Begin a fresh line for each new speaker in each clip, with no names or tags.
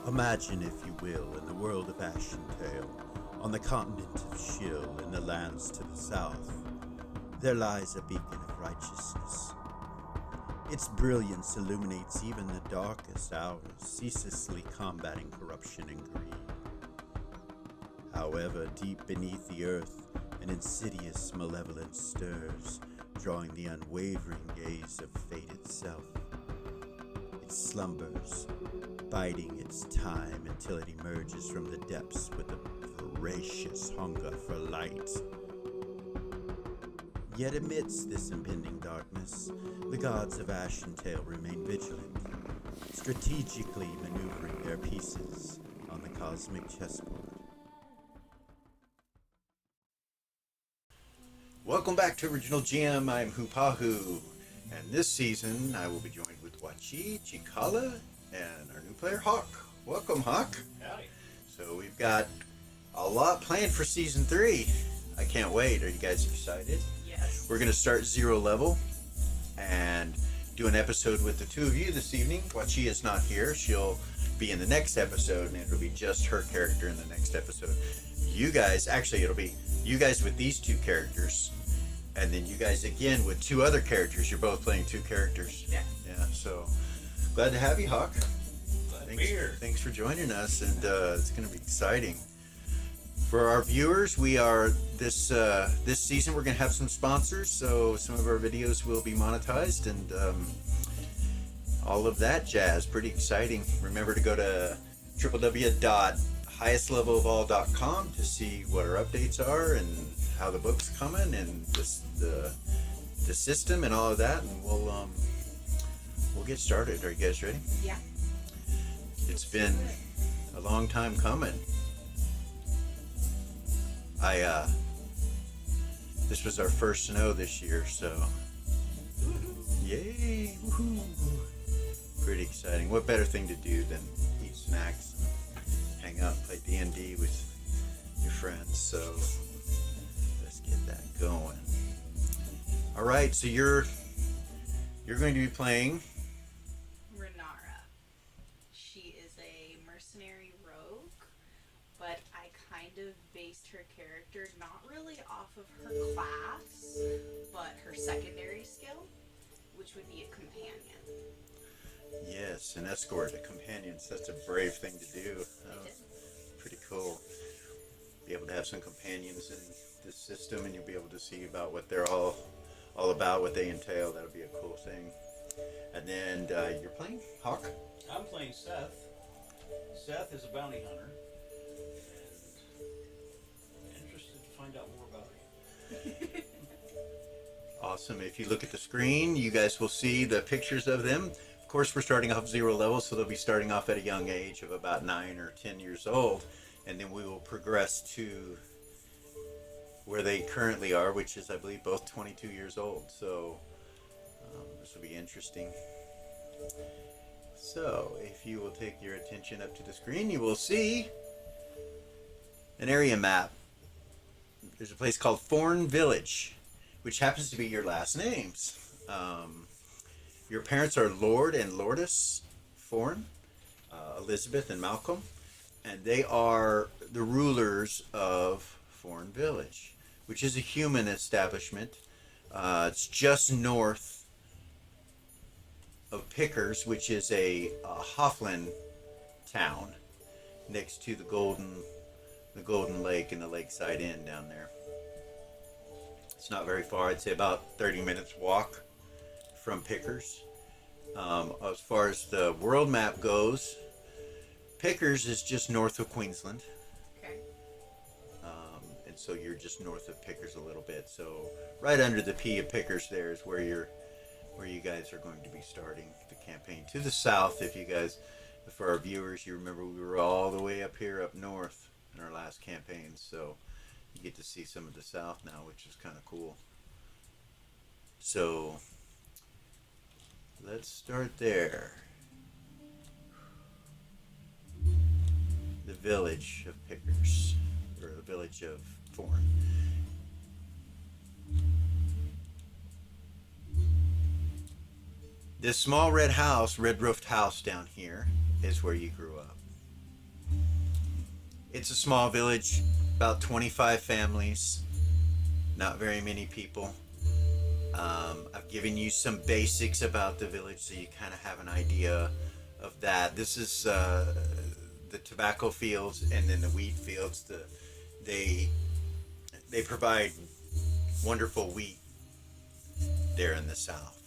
Imagine, if you will, in the world of Ashentale, on the continent of Shill, in the lands to the south, there lies a beacon of righteousness. Its brilliance illuminates even the darkest hours, ceaselessly combating corruption and greed. However, deep beneath the earth, an insidious malevolence stirs, drawing the unwavering gaze of fate itself. It slumbers, biding its time until it emerges from the depths with a voracious hunger for light. Yet amidst this impending darkness, the gods of Ashentale remain vigilant, strategically maneuvering their pieces on the cosmic chessboard. Welcome back to Original GM. I'm Hupahu, and this season I will be joined with Hupahu Cikala and our new player Hawk. Welcome, Hawk.
Howdy.
So we've got a lot planned for season 3. I can't wait. Are you guys excited?
Yes.
We're going to start 0 level and do an episode with the two of you this evening. Hupahu is not here. She'll be in the next episode, and it'll be just her character in the next episode. You guys, actually it'll be you guys with these two characters, and then you guys again with two other characters. You're both playing two characters.
Yeah.
Yeah, so glad to have you, Hawk.
Glad to be here.
Thanks for joining us, and it's going to be exciting. For our viewers, we are this season we're going to have some sponsors, so some of our videos will be monetized, and all of that jazz. Pretty exciting. Remember to go to www.highestlevelofall.com to see what our updates are and how the book's coming and the system and all of that, and we'll get started. Are you guys ready?
Yeah.
It's been a long time coming. This was our first snow this year, so yay, woohoo! Pretty exciting. What better thing to do than eat snacks and hang out, play D&D with your friends? So let's get that going. All right, so you're going to be playing
Renara. She is a mercenary rogue, but I kind of based her character not really off of her class, but her secondary skill, which would be a companion.
Yes, an escort, a companion. That's a brave thing to do. Pretty cool. Be able to have some companions in this system, and you'll be able to see about what they're all about, what they entail. That'll be a cool thing. And then you're playing Hawk.
I'm playing Seth. Seth is a bounty hunter, and interested to find out more about her.
Awesome. If you look at the screen, you guys will see the pictures of them. Of course, we're starting off 0 level, so they'll be starting off at a young age of about 9 or 10 years old, and then we will progress to where they currently are, which is, I believe, both 22 years old. So this will be interesting. So if you will take your attention up to the screen, you will see an area map. There's a place called Phorns Village, which happens to be your last names. Your parents are Lord and Lordess Phorn, Elizabeth and Malcolm, and they are the rulers of Phorns Village, which is a human establishment. It's just north of Pickers, which is a Hoffland town next to the Golden Lake and the Lakeside Inn down there. It's not very far. I'd say about 30 minutes walk from Pickers. As far as the world map goes, Pickers is just north of Queensland.
Okay.
And so you're just north of Pickers a little bit. So right under the P of Pickers there is where you guys are going to be starting the campaign. To the south, if you guys, for our viewers, you remember we were all the way up here up north in our last campaign. So you get to see some of the south now, which is kind of cool. So let's start there. The village of Pickers, or the village of Phorns. This small red house, red roofed house down here, is where you grew up. It's a small village, about 25 families, not very many people. I've given you some basics about the village so you kind of have an idea of that. This is the tobacco fields and then the wheat fields. They they provide wonderful wheat there in the south.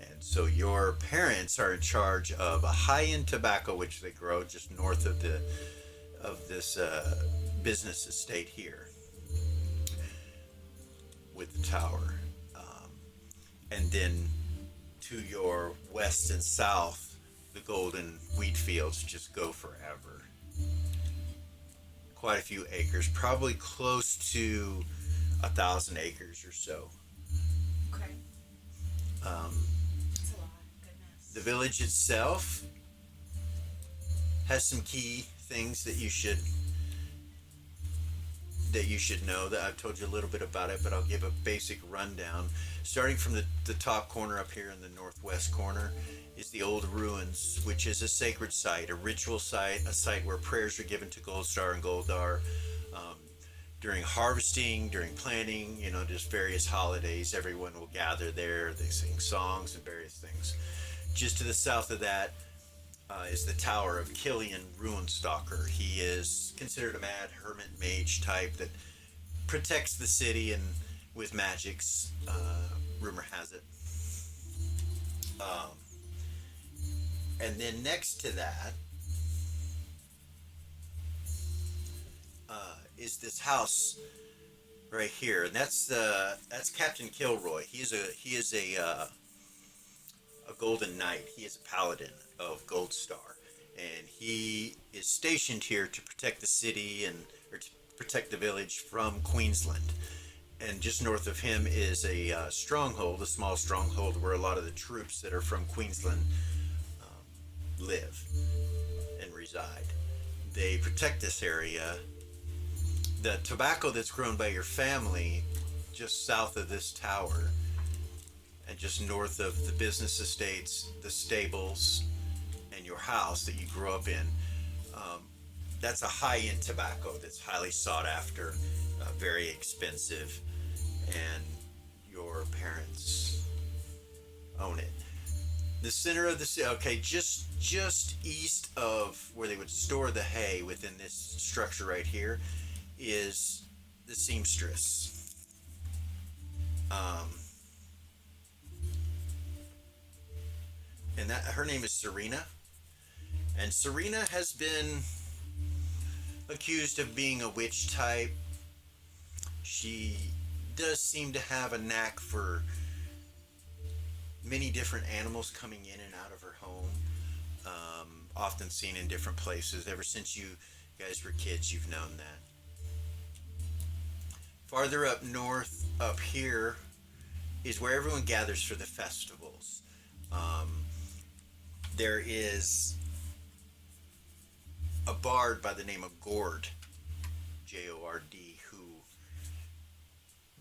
And so your parents are in charge of a high-end tobacco which they grow just north of this business estate here with the tower. And then to your west and south, the golden wheat fields just go forever. Quite a few acres, probably close to 1,000 acres or so.
Okay. That's a lot. Goodness.
The village itself has some key things that you should know. That I've told you a little bit about it, but I'll give a basic rundown. Starting from the top corner up here in the northwest corner is the old ruins, which is a sacred site, a ritual site, a site where prayers are given to Gold Star and Goldar during harvesting, during planting, just various holidays. Everyone will gather there. They sing songs and various things. Just to the south of that is the Tower of Killian Ruinstalker. He is considered a mad hermit mage type that protects the city and with magics, rumor has it. And then next to that is this house right here, and that's Captain Kilroy. He is a golden knight. He is a paladin of Gold Star, and he is stationed here to protect the city or to protect the village from Queensland. And just north of him is a stronghold, a small stronghold where a lot of the troops that are from Queensland live and reside. They protect this area. The tobacco that's grown by your family just south of this tower and just north of the business estates, the stables, and your house that you grew up in, that's a high-end tobacco that's highly sought after, very expensive, and your parents own it. The center of the city, okay, just east of where they would store the hay within this structure right here is the seamstress. And that her name is Serena. And Serena has been accused of being a witch type. She does seem to have a knack for many different animals coming in and out of her home, often seen in different places. Ever since you guys were kids, you've known that. Farther up north, up here, is where everyone gathers for the festivals. There is a bard by the name of Gord, Jord, who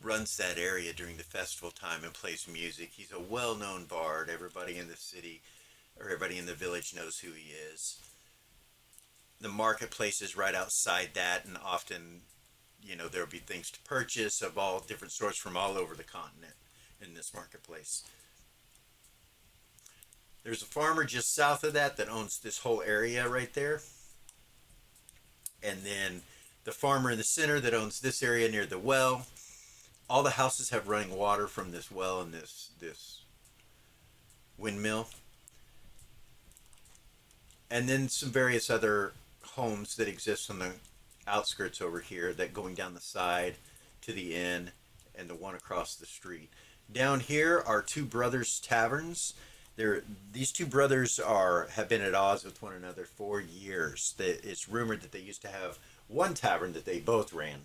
runs that area during the festival time and plays music. He's a well-known bard. Everybody in the city, or everybody in the village knows who he is. The marketplace is right outside that, and often, there'll be things to purchase of all different sorts from all over the continent in this marketplace. There's a farmer just south of that owns this whole area right there. And then the farmer in the center that owns this area near the well. All the houses have running water from this well and this windmill. And then some various other homes that exist on the outskirts over here, that going down the side to the inn and the one across the street. Down here are Two Brothers Taverns. These two brothers have been at odds with one another for years. It's rumored that they used to have one tavern that they both ran.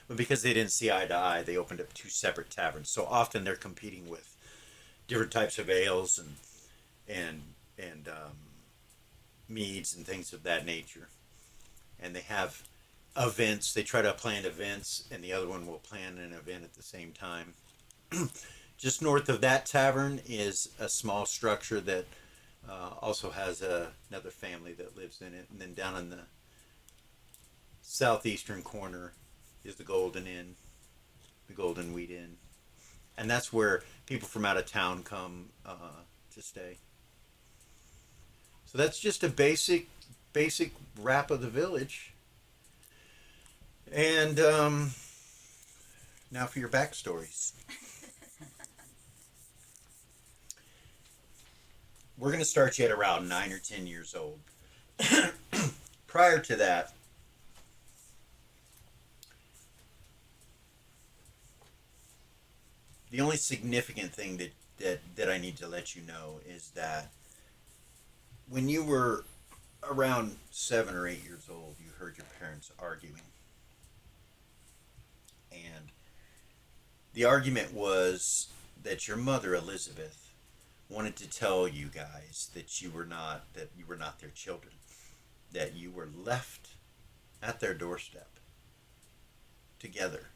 But because they didn't see eye to eye, they opened up two separate taverns. So often they're competing with different types of ales and meads and things of that nature. And they have events. They try to plan events, and the other one will plan an event at the same time. Just north of that tavern is a small structure that also has another family that lives in it. And then down on the southeastern corner is the Golden Inn, the Golden Wheat Inn, and that's where people from out of town come to stay. So that's just a basic wrap of the village. And now for your backstories. We're going to start you at around 9 or 10 years old. Prior to that, the only significant thing that I need to let you know is that when you were around 7 or 8 years old, you heard your parents arguing. And the argument was that your mother, Elizabeth, wanted to tell you guys that you were not their children, that you were left at their doorstep together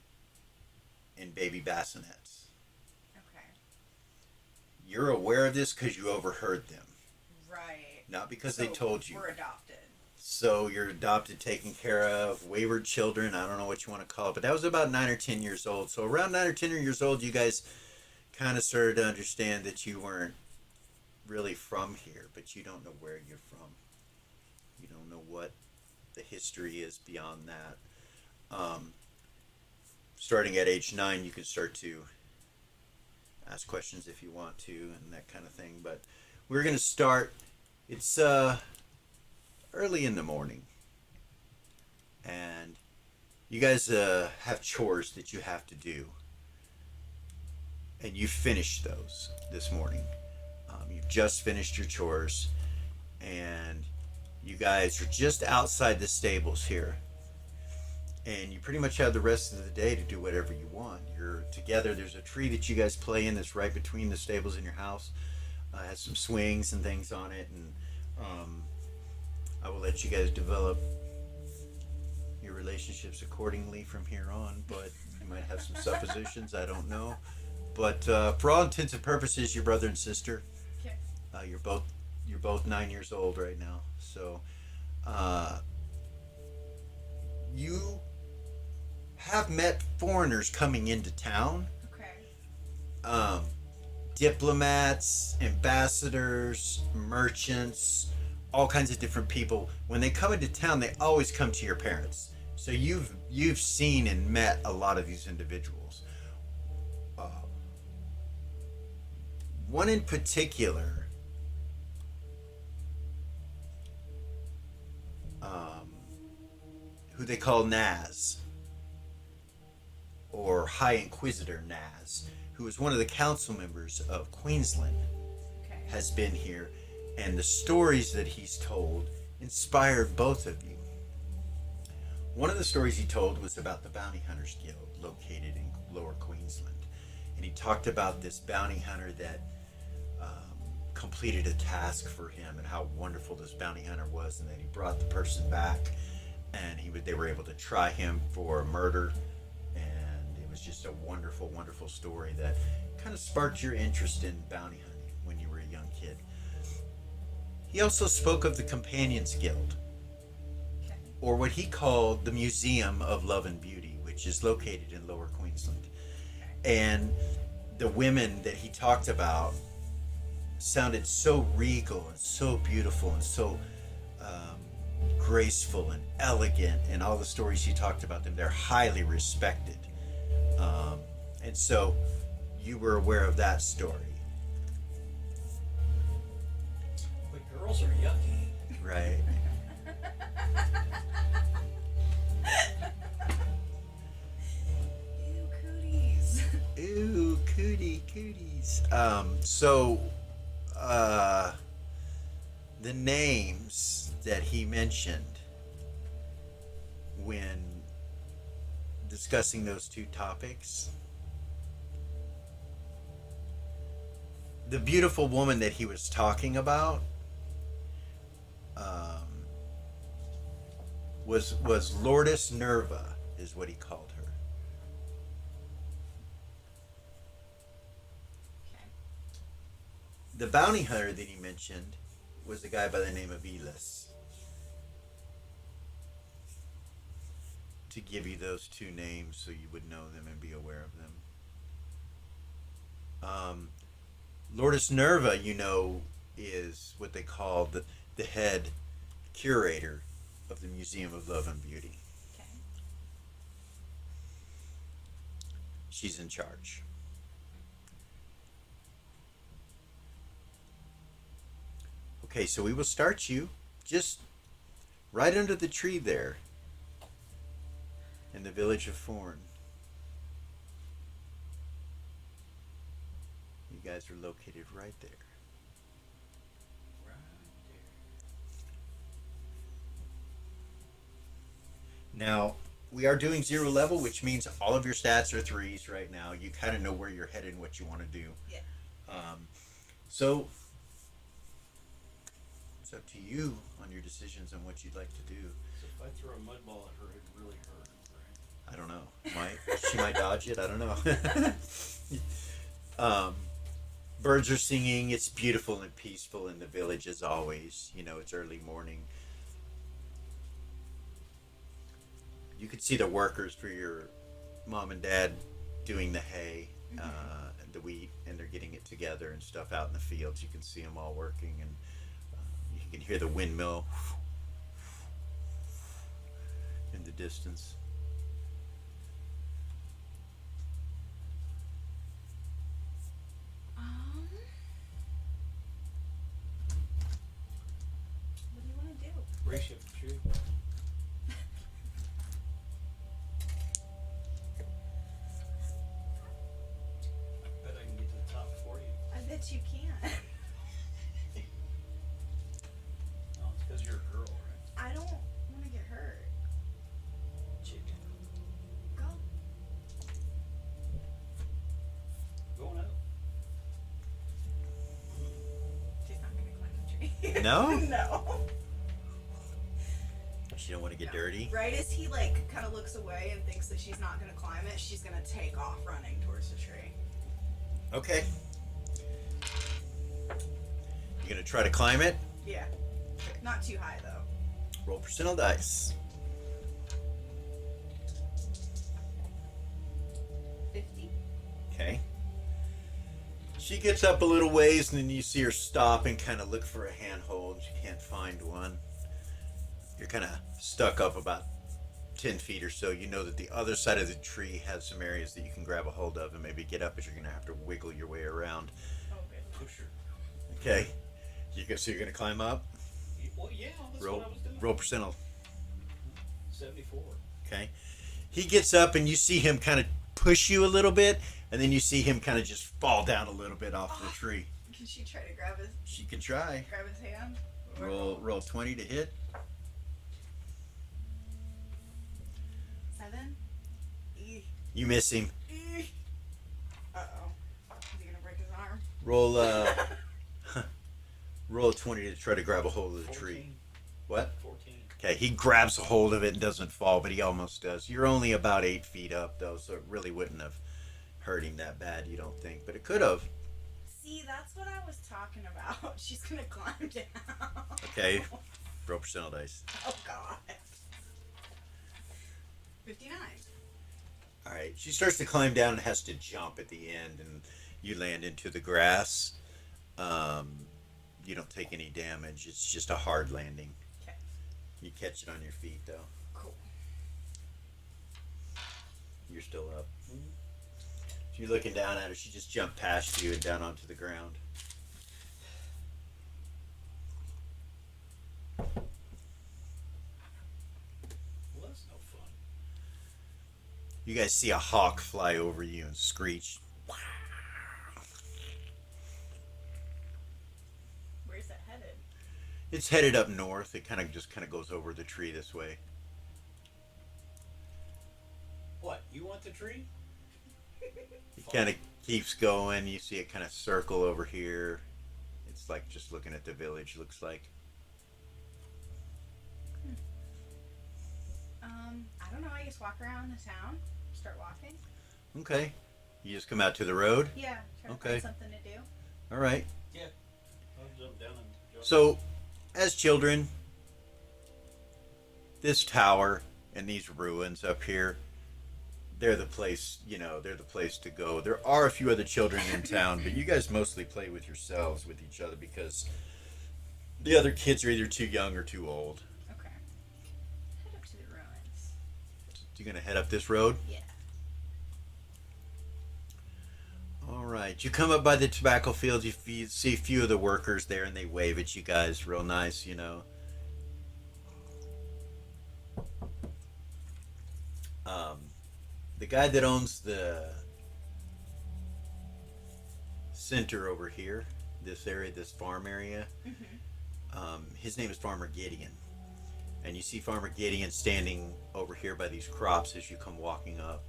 in baby bassinets.
Okay.
You're aware of this because you overheard them,
Right.
not because they told you.
We're adopted.
So you're adopted, taken care of, wayward children. I don't know what you want to call it, but that was about 9 or 10 years old. So around 9 or 10 years old, you guys kind of started to understand that you weren't really from here, but you don't know where you're from. You don't know what the history is beyond that. Starting at age 9, you can start to ask questions if you want to and that kind of thing. But we're going to start. It's early in the morning, and you guys have chores that you have to do, and you finished those this morning. You've just finished your chores, and you guys are just outside the stables here, and you pretty much have the rest of the day to do whatever you want. You're together. There's a tree that you guys play in that's right between the stables in your house. Has some swings and things on it, and I will let you guys develop your relationships accordingly from here on, but you might have some suppositions, I don't know. But for all intents and purposes, you're brother and sister.
Okay.
You're both 9 years old right now. So you have met foreigners coming into town.
Okay.
Diplomats, ambassadors, merchants, all kinds of different people. When they come into town, they always come to your parents. So you've seen and met a lot of these individuals. One in particular, who they call Naz, or High Inquisitor Naz, who is one of the council members of Queensland,
Okay.
has been here, and the stories that he's told inspired both of you. One of the stories he told was about the Bounty Hunters Guild located in Lower Queensland, and he talked about this bounty hunter that completed a task for him and how wonderful this bounty hunter was, and that he brought the person back, and they were able to try him for murder, and it was just a wonderful story that kind of sparked your interest in bounty hunting when you were a young kid. He also spoke of the Companions Guild,
Okay.
or what he called the Museum of Love and Beauty, which is located in Lower Queensland. And the women that he talked about sounded so regal and so beautiful and so graceful and elegant, and all the stories he talked about them, they're highly respected. And so you were aware of that story.
But girls are yucky.
Right.
Ew, cooties.
Ooh, cooties. The names that he mentioned when discussing those two topics, the beautiful woman that he was talking about was Lourdes Nerva, is what he called her.
Okay.
The bounty hunter that he mentioned was a guy by the name of Elis. to give you those two names so you would know them and be aware of them. Lourdes Nerva, you know, is what they call the head curator of the Museum of Love and Beauty.
Okay.
She's in charge. Okay, so we will start you just right under the tree there in the village of Phorn. You guys are located right there.
Right there.
Now, we are doing 0 level, which means all of your stats are 3s right now. You kind of know where you're headed and what you want to do.
Yeah.
So, it's up to you on your decisions on what you'd like to do.
So if I throw a mud ball at her, it really hurt, right?
I don't know. She might dodge it. I don't know. Birds are singing. It's beautiful and peaceful in the village as always. You know, it's early morning. You could see the workers for your mom and dad doing the hay, and the wheat, and they're getting it together and stuff out in the fields. You can see them all working, and you can hear the windmill in the distance.
What do you want to do?
Race you up the tree. I bet I can get to the top for you.
I bet you can.
Oh, it's because you're a girl, right?
I don't want to get hurt.
Chicken.
Go.
Going up.
She's not going to climb the tree.
No?
No.
She don't want to get
No.
dirty.
Right as he like kind of looks away and thinks that she's not going to climb it, she's going to take off running towards the tree.
Okay. You gonna try to climb it?
Yeah. Not too high though.
Roll percentile dice.
50.
Okay. She gets up a little ways, and then you see her stop and kind of look for a handhold. She can't find one. You're kind of stuck up about 10 feet or so. You know that the other side of the tree has some areas that you can grab a hold of and maybe get up, but you're going to have to wiggle your way around.
Oh, good.
Push her.
Okay. So you're going to climb up?
Well, yeah, that's
Roll,
what I was doing.
roll percentile.
74.
Okay. He gets up, and you see him kind of push you a little bit, and then you see him kind of just fall down a little bit off the tree.
Can she try to grab his
She can try.
hand? Or-
Roll 20 to hit.
7. Eeh.
You miss him.
Eeh. Uh-oh. Is he gonna break his arm?
Roll roll a 20 to try to grab a hold of the
14.
tree. What?
14.
Okay, he grabs a hold of it and doesn't fall, but he almost does. You're only about 8 feet up, though, so it really wouldn't have hurt him that bad, you don't think. But it could have.
See, that's what I was talking about. She's gonna climb down.
Okay, roll percentile dice.
Oh god. 59.
All right, she starts to climb down and has to jump at the end, and you land into the grass. You don't take any damage. It's just a hard landing.
Okay.
You catch it on your feet, though.
Cool.
You're still up. You're looking down at her. She just jumped past you and down onto the ground.
Well, that's no fun.
You guys see a hawk fly over you and screech.
Where's that headed?
It's headed up north. It kind of goes over the tree this way.
What? You want the tree?
It kind of keeps going. You see it kind of circle over here. It's like just looking at the village, looks like.
I don't know. I just walk around the town, start walking.
Okay. You just come out to the road?
Yeah, try to
Okay.
find something to do.
All right.
Yeah. I'll jump down and jump.
So, as children, this tower and these ruins up here, they're the place, they're the place to go. There are a few other children in town, but you guys mostly play with yourselves, with each other, because the other kids are either too young or too old.
Okay. Head up to the ruins.
You gonna head up this road?
Yeah.
All right. You come up by the tobacco fields. You see a few of the workers there, and they wave at you guys real nice, The guy that owns the center over here, this area, this farm area, his name is Farmer Gideon. And you see Farmer Gideon standing over here by these crops as you come walking up.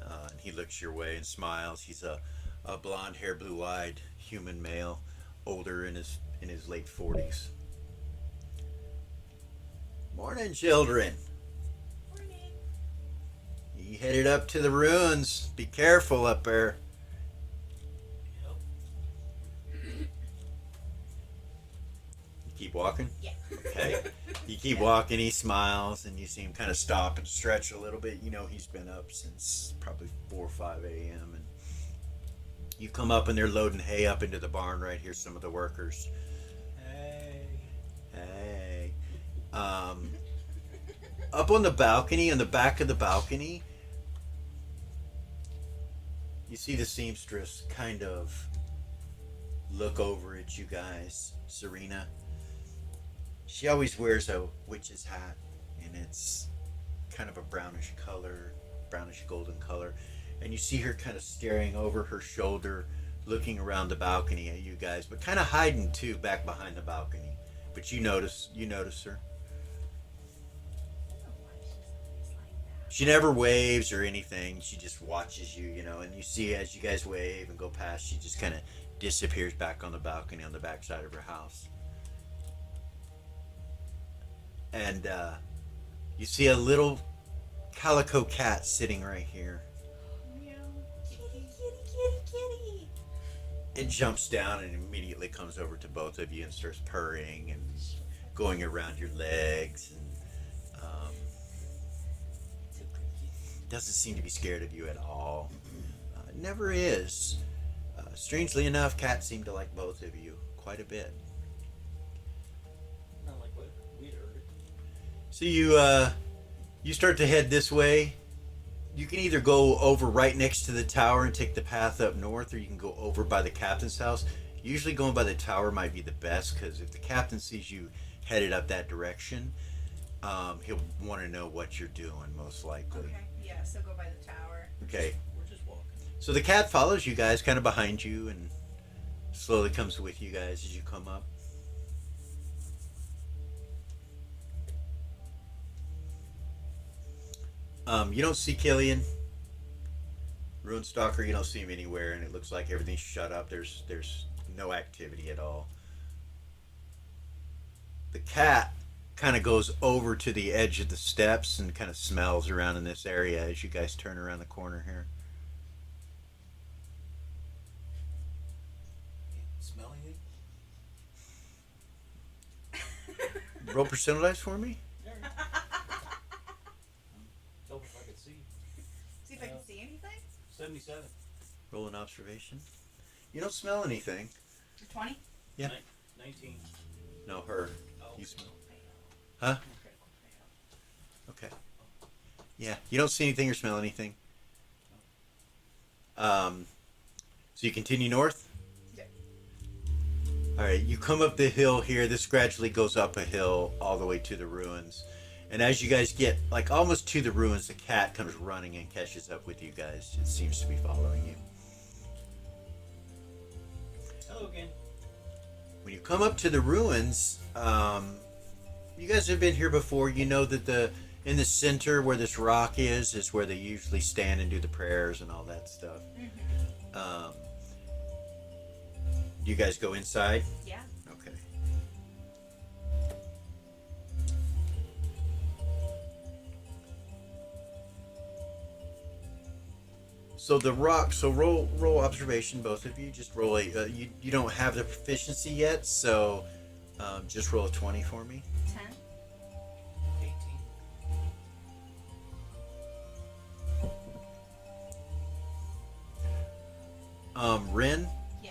And he looks your way and smiles. He's a blonde hair, blue eyed human male, older in his late 40s. Morning, children.
Morning.
You headed up to the ruins. Be careful up there. You keep walking?
Yeah.
Okay. You keep walking, he smiles, and you see him kind of stop and stretch a little bit. He's been up since probably 4 or 5 a.m. And you come up and they're loading hay up into the barn right here, some of the workers. Hey. Up on the balcony, on the back of the balcony, you see the seamstress kind of look over at you guys, Serena. She always wears a witch's hat, and it's kind of a brownish color, brownish golden color. And you see her kind of staring over her shoulder, looking around the balcony at you guys, but kind of hiding too back behind the balcony. But you notice her.
I don't know why she's always like that.
She never waves or anything. She just watches you, and you see as you guys wave and go past, she just kind of disappears back on the balcony on the backside of her house. And you see a little calico cat sitting right here.
Meow. Kitty, kitty, kitty, kitty.
It jumps down and immediately comes over to both of you and starts purring and going around your legs, and doesn't seem to be scared of you at all. Never is. Strangely enough, cats seem to like both of you quite a bit.
Not like what we'd heard.
So you start to head this way. You can either go over right next to the tower and take the path up north, or you can go over by the captain's house. Usually going by the tower might be the best, because if the captain sees you headed up that direction, he'll want to know what you're doing, most likely.
Okay. Yeah. So go by the tower.
Okay.
We're just walking.
So the cat follows you guys kind of behind you and slowly comes with you guys as you come up. You don't see Killian, Runestalker. You don't see him anywhere, and it looks like everything's shut up. There's no activity at all. The cat kind of goes over to the edge of the steps and kind of smells around in this area as you guys turn around the corner here.
Smell anything?
Roll percentile dice for me.
Tell me if I could see.
See if I can see anything.
77.
Roll an observation. You don't smell anything.
20.
Yeah.
19.
No, her.
Oh.
You smell. Huh? Okay. Yeah, you don't see anything or smell anything. So you continue north?
Yeah.
Alright, you come up the hill here. This gradually goes up a hill all the way to the ruins. And as you guys get like almost to the ruins, the cat comes running and catches up with you guys. It seems to be following you.
Hello again.
When you come up to the ruins, you guys have been here before. You know that in the center where this rock is where they usually stand and do the prayers and all that stuff.
Mm-hmm.
Do you guys go inside?
Yeah.
Okay. So the rock. So roll observation, both of you. Just roll a. You don't have the proficiency yet, so just roll a 20 for me.
10.
18.
Rin,
Yeah.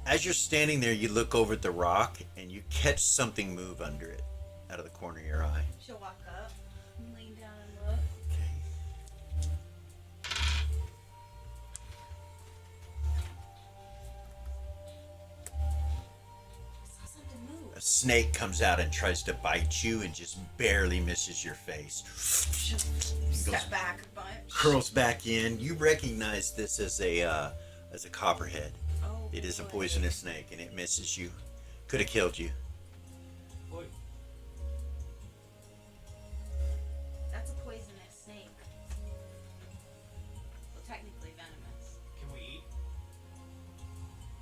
as you're standing there, you look over at the rock and you catch something move under it, out of the corner of your eye.
She'll walk up, and lean down and look.
Okay.
I saw something move.
A snake comes out and tries to bite you and just barely misses your face.
She'll
Goes-
step back a bunch.
Curls back in. You recognize this as a copperhead.
Oh,
It is a
boy.
poisonous snake, and it misses you. Could have killed you.
Boy,
That's a poisonous snake. Well, technically venomous.
can we eat?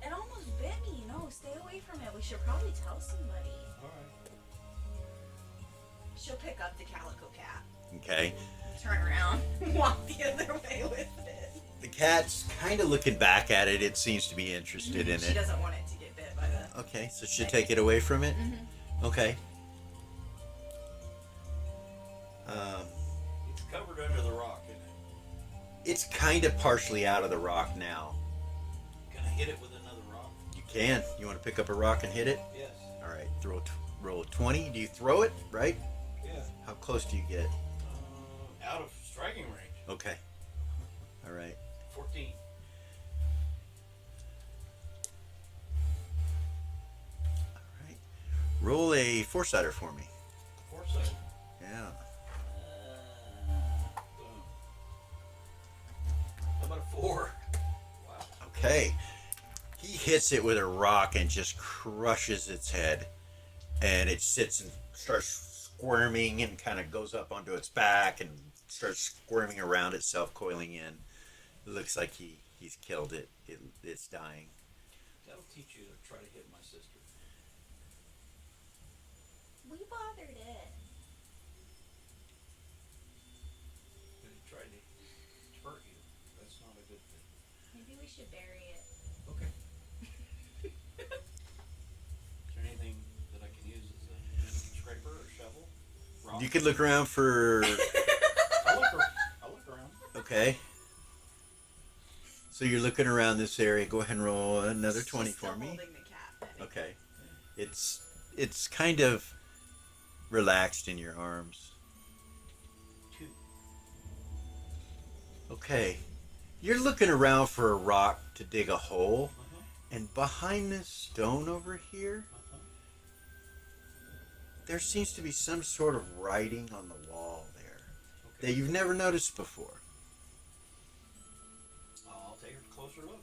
It almost bit me. No, stay away from it. We should probably tell somebody.
All right.
She'll pick up the calico cat,
Okay.
turn around, walk the other way with it.
The cat's kind of looking back at it. It seems to be interested in
She
it.
doesn't want it to get bit by the.
Okay, so she'll take it away from it?
Mm-hmm.
Okay.
It's covered under the rock, isn't it?
It's kind of partially out of the rock now.
Can I hit it with another rock?
You can. You want to pick up a rock and hit it?
Yes.
All right, roll a 20. Do you throw it, right?
Yeah.
How close do you get?
Out of striking range.
Okay. All right.
14.
All right. Roll a four-sider for me.
Foresight.
Yeah.
Boom. How about a 4? Wow.
Okay. He hits it with a rock and just crushes its head. And it sits and starts squirming and kind of goes up onto its back and starts squirming around itself, coiling in. It looks like he's killed it. It's dying.
That'll teach you to try to hit my sister.
We bothered it.
But it tried to hurt you. That's not a good thing.
Maybe we should bury it.
Okay. Is there anything that I can use as a scraper or shovel? Rock?
You could look around for...
I'll look around.
Okay. So you're looking around this area. Go ahead and roll another
She's
20
still
for me.
holding the cat.
Okay. It's kind of relaxed in your arms.
2.
Okay. You're looking around for a rock to dig a hole,
Uh-huh.
and behind this stone over here,
Uh-huh.
there seems to be some sort of writing on the wall there
Okay.
that you've never noticed before.
I'll take a closer look.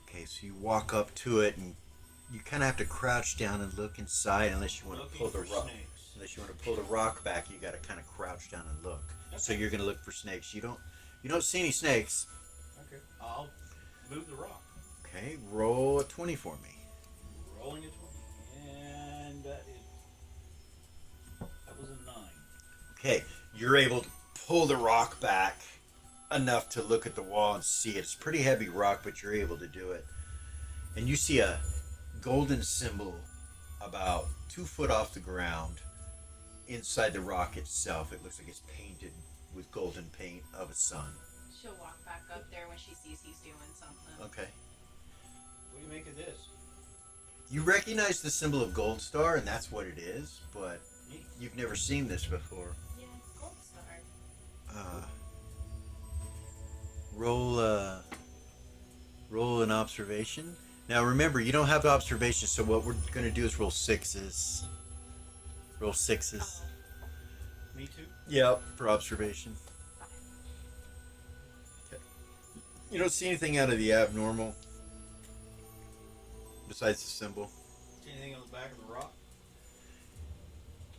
Okay, so you walk up to it, and you kind of have to crouch down and look inside unless you want to
Looking
pull the
for
rock.
snakes.
Unless you want to pull the rock back, you got to kind of crouch down and look. So
Okay.
you're going to look for snakes. You don't see any snakes.
Okay. I'll move the rock.
Okay, roll a 20 for me.
Rolling a 20. And that was a 9.
Okay, you're able to pull the rock back enough to look at the wall and see it. It's a pretty heavy rock, but you're able to do it. And you see a golden symbol about 2 foot off the ground inside the rock itself. It looks like it's painted with golden paint of a sun.
She'll walk back up there when she sees he's doing something.
Okay.
What do you make of this?
You recognize the symbol of Gold Star, and that's what it is, but
Neat.
you've never seen this before.
Yeah, gold star.
Roll an observation. Now remember, you don't have observation, so what we're going to do is roll 6s. Roll 6s.
Me too?
Yep, for observation. Okay. You don't see anything out of the abnormal besides the symbol.
See anything on the back of the rock?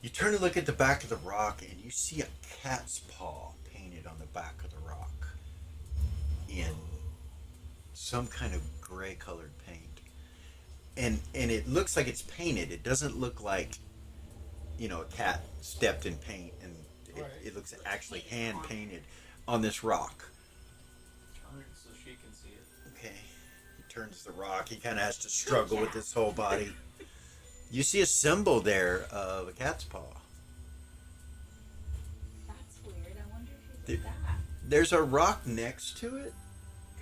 You turn to look at the back of the rock, and you see a cat's paw painted on the back of the rock in some kind of gray colored paint. And it looks like it's painted. It doesn't look like, a cat stepped in paint, and
Right.
it looks actually hand painted on this rock.
Turn it so she can see it.
Okay. He turns the rock. He kind of has to struggle with his whole body. You see a symbol there of a cat's paw.
That's weird. I wonder who
There-
did that.
There's a rock next to it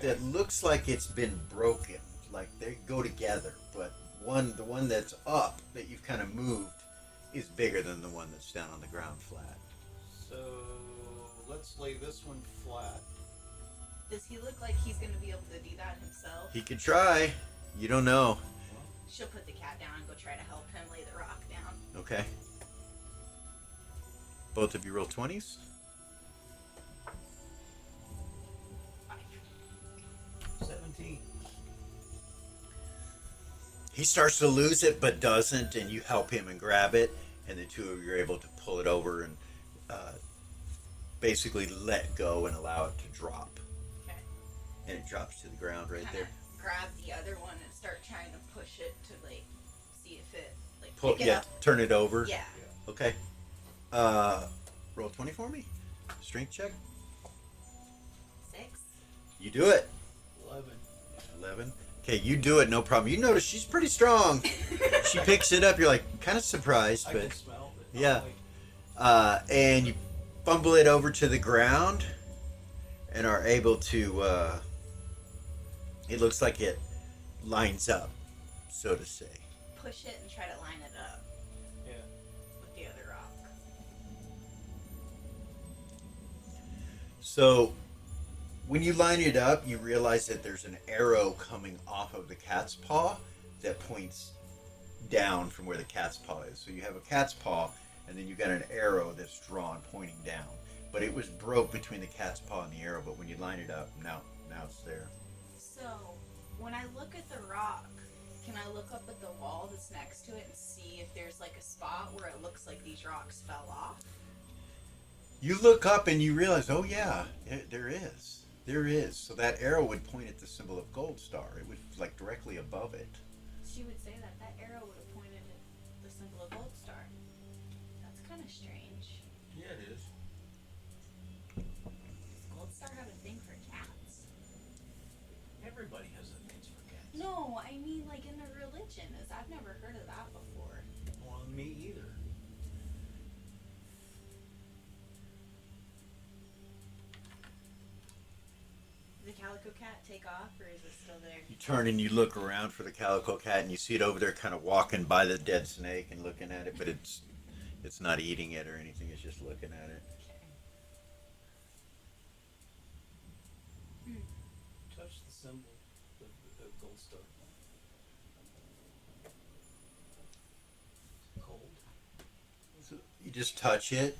that looks like it's been broken. Like they go together, but the one that's up that you've kind of moved is bigger than the one that's down on the ground flat.
So let's lay this one flat.
Does he look like he's gonna be able to do that himself?
He could try. You don't know.
She'll put the cat down and go try to help him lay the rock down.
Okay. Both of you roll 20s.
17.
He starts to lose it, but doesn't, and you help him and grab it, and the two of you are able to pull it over and basically let go and allow it to drop.
Okay.
And it drops to the ground right there.
Grab the other one and start trying to push it to like see if it like
Pull,
pick it
yeah,
up.
turn it over.
Yeah.
Okay. Roll 20 for me. Strength check.
6.
You do it.
11.
11. Okay, you do it, no problem. You notice she's pretty strong. She picks it up. You're like kind of surprised,
I
but
can smell it.
yeah.
Like,
And you fumble it over to the ground and are able to. It looks like it lines up, so to say.
Push it and try to line it up
yeah.
with the other rock.
So, when you line it up, you realize that there's an arrow coming off of the cat's paw that points down from where the cat's paw is. So you have a cat's paw, and then you got an arrow that's drawn pointing down. But it was broke between the cat's paw and the arrow. But when you line it up, now it's there.
So, when I look at the rock, can I look up at the wall that's next to it and see if there's like a spot where it looks like these rocks fell off?
You look up and you realize, oh yeah, there is. There is. So that arrow would point at the symbol of Gold Star. It was like directly above it.
She would say that that arrow would have pointed at the symbol of Gold Star. That's kind of strange.
Yeah, it is.
Does Gold Star have a thing for cats?
Everybody has a thing for cats.
No, I mean like in their religion. I've never heard of that before.
Well, me either.
Did the calico cat take off or is it still there?
You turn and you look around for the calico cat and you see it over there kind of walking by the dead snake and looking at it, but it's not eating it or anything, it's just looking at it.
Okay.
Touch the symbol of Gold Star. Cold.
So you just touch it.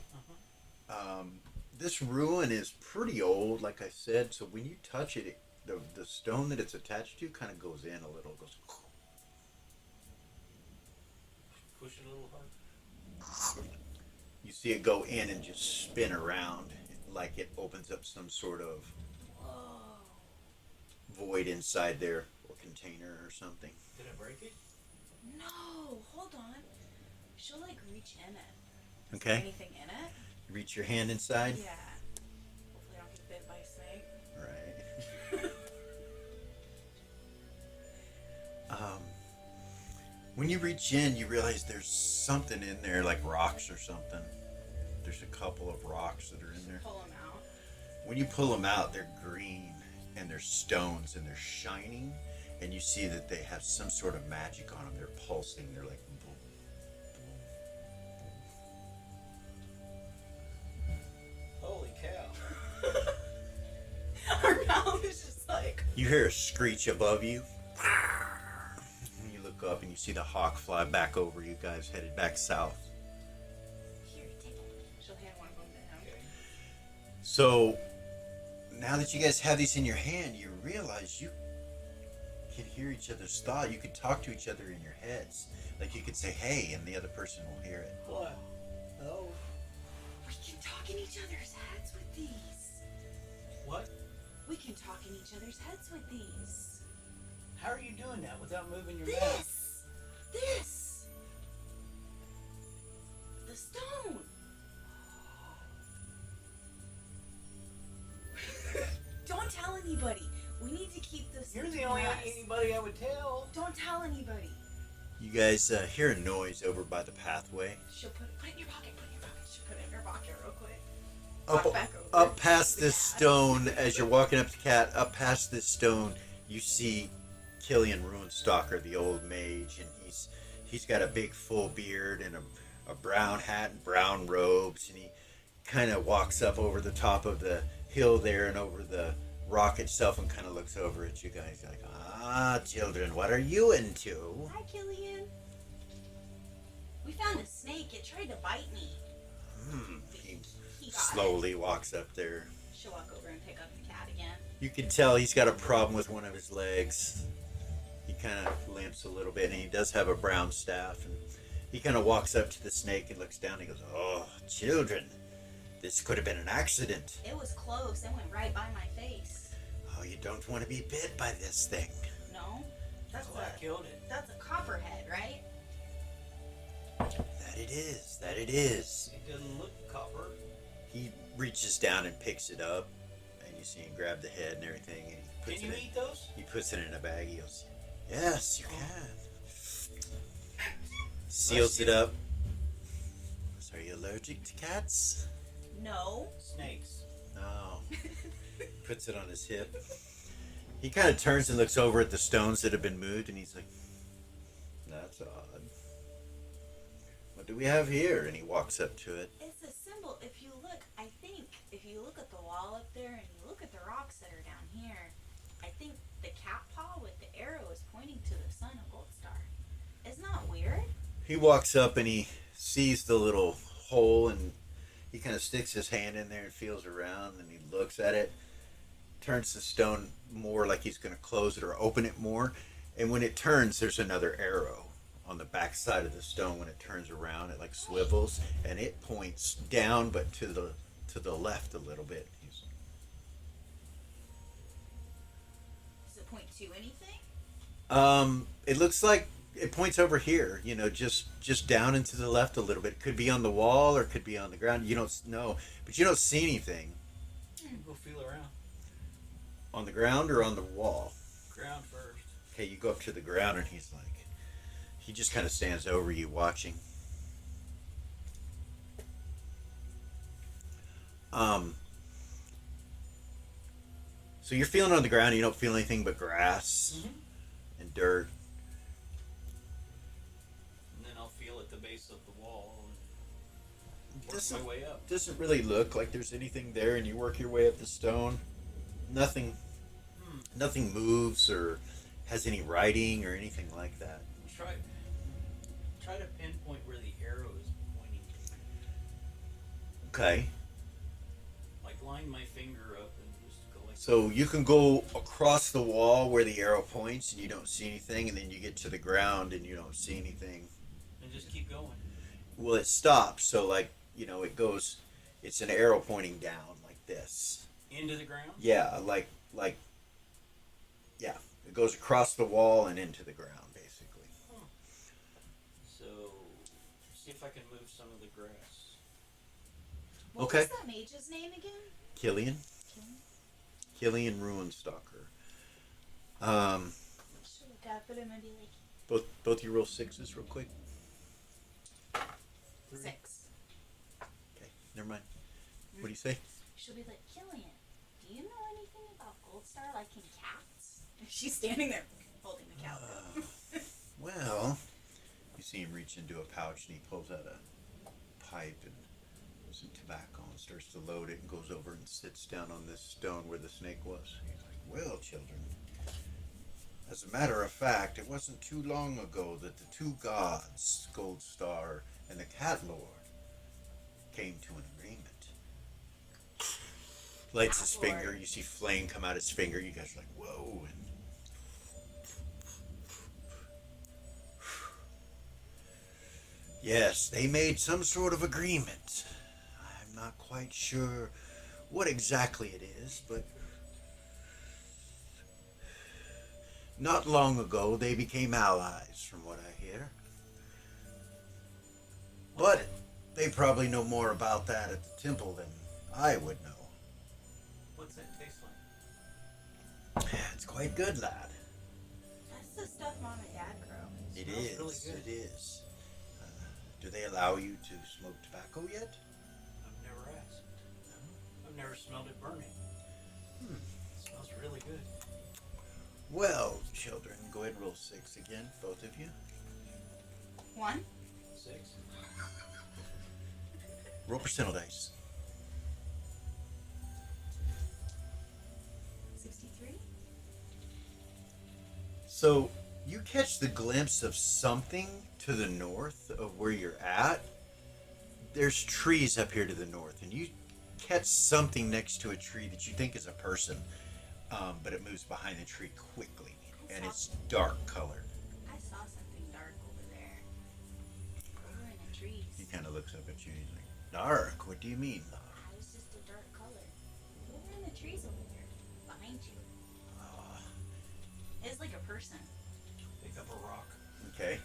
This ruin is pretty old, like I said, so when you touch it, the stone that it's attached to kind of goes in a little, goes.
Push it a little hard.
You see it go in and just spin around like it opens up some sort of
Whoa.
void inside there or container or something.
Did I break it?
No, hold on. She'll like reach in it. Is
Okay.
there anything in it?
Reach your hand inside.
Yeah. Hopefully I don't get bit by a snake.
Right. When you reach in, you realize there's something in there, like rocks or something. There's a couple of rocks that are in there.
Pull them out.
When you pull them out, they're green and they're stones and they're shining, and you see that they have some sort of magic on them. They're pulsing. They're like boom, boom.
Holy cow.
Our mouth is just like.
You hear a screech above you. And you look up and you see the hawk fly back over you guys, headed back south.
Here, take it. She'll hand one of them to him.
Okay.
So now that you guys have these in your hand, you realize you can hear each other's thought. You could talk to each other in your heads. Like you could say, hey, and the other person will hear it.
What? Oh.
We can talk in each other's heads with these.
What?
We can talk in each other's heads with these.
How are you doing that without moving your mouth?
This. The stone. Don't tell anybody. We need to keep this.
You're the only
between us.
anybody I would tell.
Don't tell anybody.
You guys hear a noise over by the pathway.
She'll put it in your pocket. Put it in your pocket. She'll put it in your pocket real quick. Walk
Up,
back over.
up past
to
this
the cat.
stone, as you're walking up the cat, up past this stone, you see Killian Runestalker, the old mage, and he's got a big full beard and a brown hat and brown robes, and he kind of walks up over the top of the hill there and over the rock itself and kind of looks over at you guys like, ah, children, what are you into?
Hi, Killian. We found a snake. It tried to bite me.
He
Got
slowly walks up there.
It. She'll walk over and pick up the cat again.
You can tell he's got a problem with one of his legs. He kind of limps a little bit, and he does have a brown staff. And he kind of walks up to the snake and looks down. And he goes, "Oh, children, this could have been an accident.
It was close. It went right by my face.
Oh, you don't want to be bit by this thing."
No, that's
Oh, I killed it.
that's a copperhead, right?
That it is. That it is.
It doesn't look copper.
He reaches down and picks it up, and you see him grab the head and everything, and he puts
Can you
it in.
eat those?
He puts it in a bag. He goes, "Yes, you can." Seals it up. So, are you allergic to cats?
No.
Snakes.
No. Puts it on his hip. He kind of turns and looks over at the stones that have been moved, and he's like, "That's odd. What do we have here?" And he walks up to it.
It's a symbol. If you look, I think if you look at the wall up there and you look at the rocks that are down here, I think the cat paw with the arrow is pointing to the sun of Gold Star. Isn't that weird?
He walks up and he sees the little hole, and he kind of sticks his hand in there and feels around, and he looks at it, turns the stone more like he's going to close it or open it more, and when it turns, there's another arrow on the back side of the stone. When it turns around, it like swivels, and it points down but to the left a little bit.
Does it point to anything?
It looks like it points over here, just down and to the left a little bit. It could be on the wall or it could be on the ground. You don't know, but you don't see anything.
Go feel around.
On the ground or on the wall?
Ground first.
Okay, you go up to the ground, and he just kind of stands over you watching. So you're feeling on the ground, you don't feel anything but grass and dirt.
And then I'll feel at the base of the wall and work
Doesn't-
my way up.
Doesn't really look like there's anything there, and you work your way up the stone. Nothing moves or has any writing or anything like that.
Try to pinpoint where the arrow is pointing to.
Okay.
Like line my finger up and just go like
So you can go across the wall where the arrow points and you don't see anything, and then you get to the ground and you don't see anything.
and just keep going.
Well, it stops, so it goes, it's an arrow pointing down like this.
Into the ground?
Yeah, it goes across the wall and into the ground, basically.
So see if I can move some of the grass.
What
Okay.
was that mage's name again?
Killian
Killian?
Runestalker.
Should look up at him and be like,
Both you roll sixes real quick.
6.
Okay, never mind. What do you say?
She'll be like, Killian, do you know anything about Gold Star liking cats? She's standing there holding the cat.
Well, you see him reach into a pouch and he pulls out a pipe and some tobacco and starts to load it and goes over and sits down on this stone where the snake was. He's like, "Well, children, as a matter of fact, it wasn't too long ago that the two gods, Gold Star and the Cat Lord, came to an agreement." Lights his
Cat Lord.
finger. You see flame come out his finger. You guys are like, "Whoa!" And yes, they made some sort of agreement. I'm not quite sure what exactly it is, but not long ago they became allies, from what I hear. But they probably know more about that at the temple than I would know.
What's that taste like?
It's quite good, lad.
That's the stuff Mom and Dad grow.
It
Smells
is.
really good.
It is. Do they allow you to smoke tobacco yet?
I've never asked. I've never smelled it burning. It smells really good.
Well, children, go ahead and roll 6 again, both of you.
1.
6.
Roll percentile dice.
63.
So you catch the glimpse of something to the north of where you're at. There's trees up here to the north, and you catch something next to a tree that you think is a person, but it moves behind the tree quickly, and it's dark colored.
I saw something dark over there. Over in the trees.
He kind of looks up at you and he's like, "Dark? What do you mean, dark?"
It was just a dark color. Over in the trees over there. Behind you. It's like a person.
Pick up a rock.
Okay.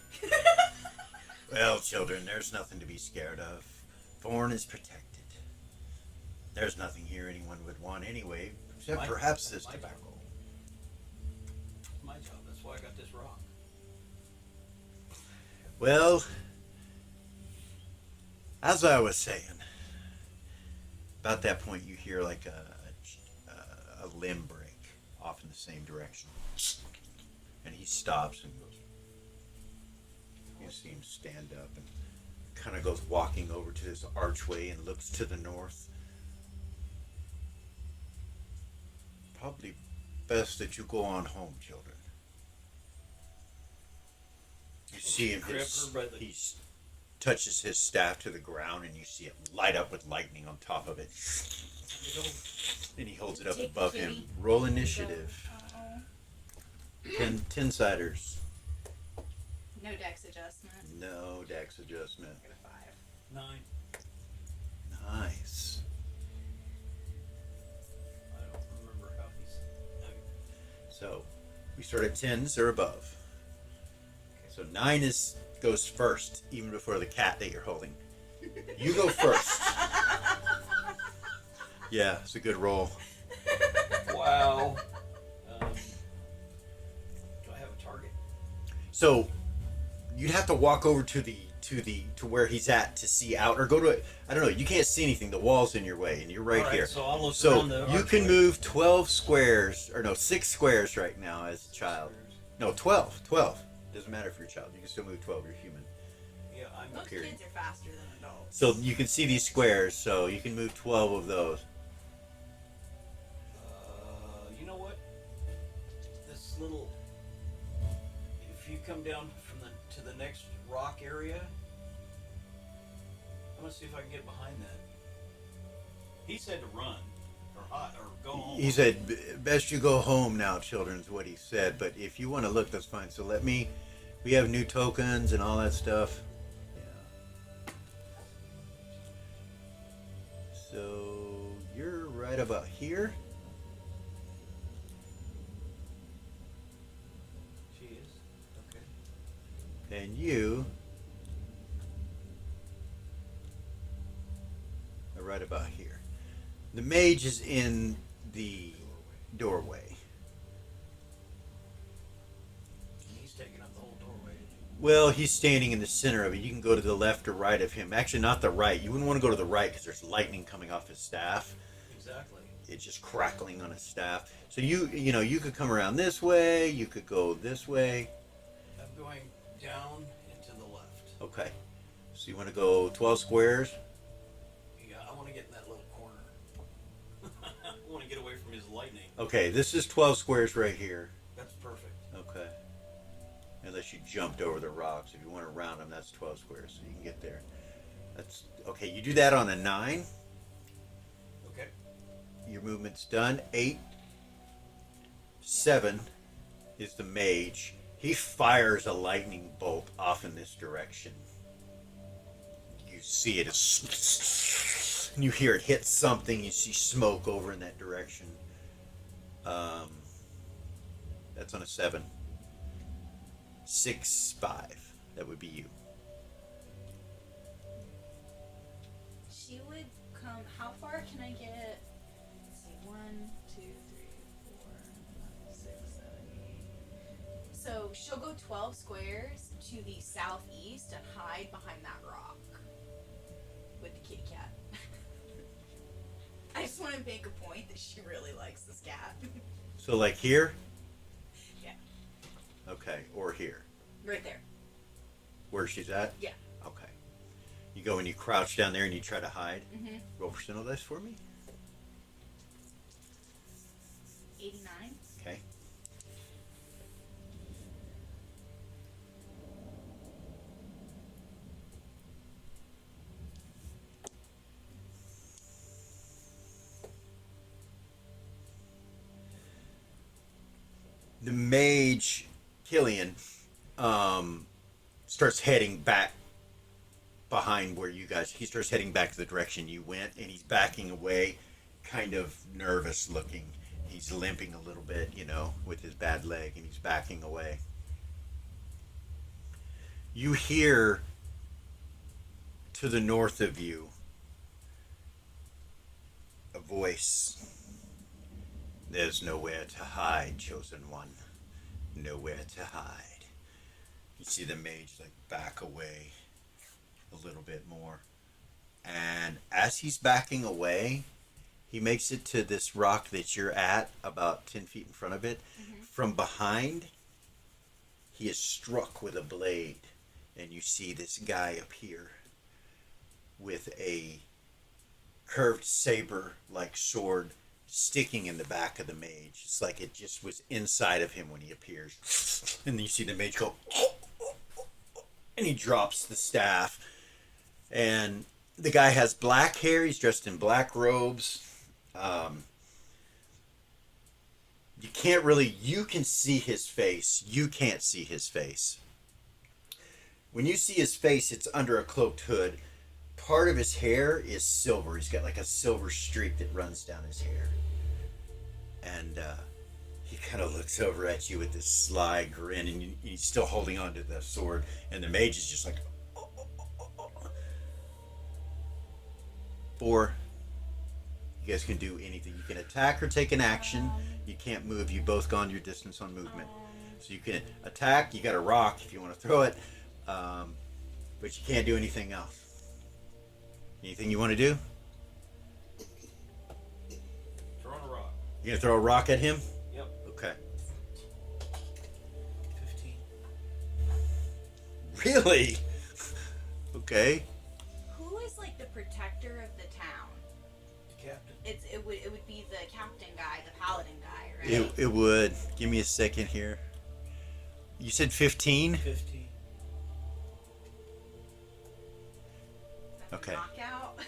Well, children, there's nothing to be scared of. Phorn is protected. There's nothing here anyone would want anyway, except perhaps this tobacco.
It's my job. That's why I got this rock.
Well, as I was saying, about that point you hear like a limb break off in the same direction. And he stops and goes, you see him stand up and kind of goes walking over to this archway and looks to the north. Probably best that you go on home, children. You see him, he touches his staff to the ground and you see it light up with lightning on top of it. And he holds it up above him. Roll initiative. 10-siders.
No dex adjustment.
No dex adjustment.
I got a
9.
Nice.
I don't remember how he's.
So we start at 10s or above. So 9 goes first, even before the cat that you're holding. You go first. Yeah, it's a good roll.
Wow. Do I have a target?
So you'd have to walk over to where he's at to see out, or go to it. I don't know. You can't see anything. The wall's in your way, and you're right here.
So I'll look
So
around the
you can
archway.
move 12 squares, or no, 6 squares right now as a child. No, 12. 12. Doesn't matter if you're a child. You can still move 12. You're human.
Yeah, I'm
Most
Period.
kids are faster than adults.
So you can see these squares. So you can move 12 of those.
You know what? This little. If you come down to the next rock area, I'm gonna see if I can get behind that. He said to run or go home.
He said, "Best you go home now, children," is what he said. But if you want to look, that's fine. So we have new tokens and all that stuff. Yeah. So you're right about here.
She is. Okay.
And you are right about here. The mage is in the doorway.
He's taking up the whole doorway.
Well, he's standing in the center of it. You can go to the left or right of him. Actually, not the right. You wouldn't want to go to the right because there's lightning coming off his staff.
Exactly.
It's just crackling on his staff. So you could come around this way. You could go this way.
I'm going down and to the left.
Okay. So you want to go 12 squares?
Yeah, I want to get in that little corner. I want to get away from his lightning.
Okay, this is 12 squares right here.
That's perfect.
Okay. Unless you jumped over the rocks. If you want to round them, that's 12 squares, so you can get there. That's okay. You do that on a 9.
Okay.
Your movement's done. 8. 7 is the mage. He fires a lightning bolt off in this direction. You see it as you hear it hit something. You see smoke over in that direction. That's on a 7. 6, 5. That would be you.
She would come. How far can I get? Let's see. 1, 2, 3, 4, 5, 6, 7, 8. So she'll go 12 squares to the southeast and hide behind that rock with the kitty cat. I just want to make a point that she really likes this cat.
So like here?
Yeah.
Okay, or here.
Right there.
Where she's at?
Yeah.
Okay. You go and you crouch down there and you try to hide.
Mm-hmm.
Roll percentile dice for me.
89.
Okay. The mage, Killian, starts heading back behind where you guys. He starts heading back to the direction you went, and he's backing away, kind of nervous looking. He's limping a little bit, with his bad leg, and he's backing away. You hear to the north of you a voice. There's nowhere to hide, chosen one. Nowhere to hide. You see the mage back away a little bit more. And as he's backing away, he makes it to this rock that you're at, about 10 feet in front of it. Mm-hmm. From behind, he is struck with a blade. And you see this guy appear with a curved saber-like sword sticking in the back of the mage. It's like it just was inside of him when he appears. And then you see the mage go, and he drops the staff. And the guy has black hair. He's dressed in black robes. You can see his face. You can't see his face. When you see his face, it's under a cloaked hood. Part of his hair is silver. He's got a silver streak that runs down his hair. And he kind of looks over at you with this sly grin, and he's still holding on to the sword. And the mage is just like, oh, oh, oh, oh. Or you guys can do anything. You can attack or take an action. You can't move. You both gone your distance on movement. So you can attack. You got a rock if you want to throw it. But you can't do anything else. Anything you want to do?
Throwing a rock.
You gonna throw a rock at him?
Yep.
Okay.
15.
Really? Okay.
Who is the protector of the town?
The captain.
It would be the captain guy, the paladin guy, right?
It would. Give me a second here. You said 15?
15.
Okay.
Knockout.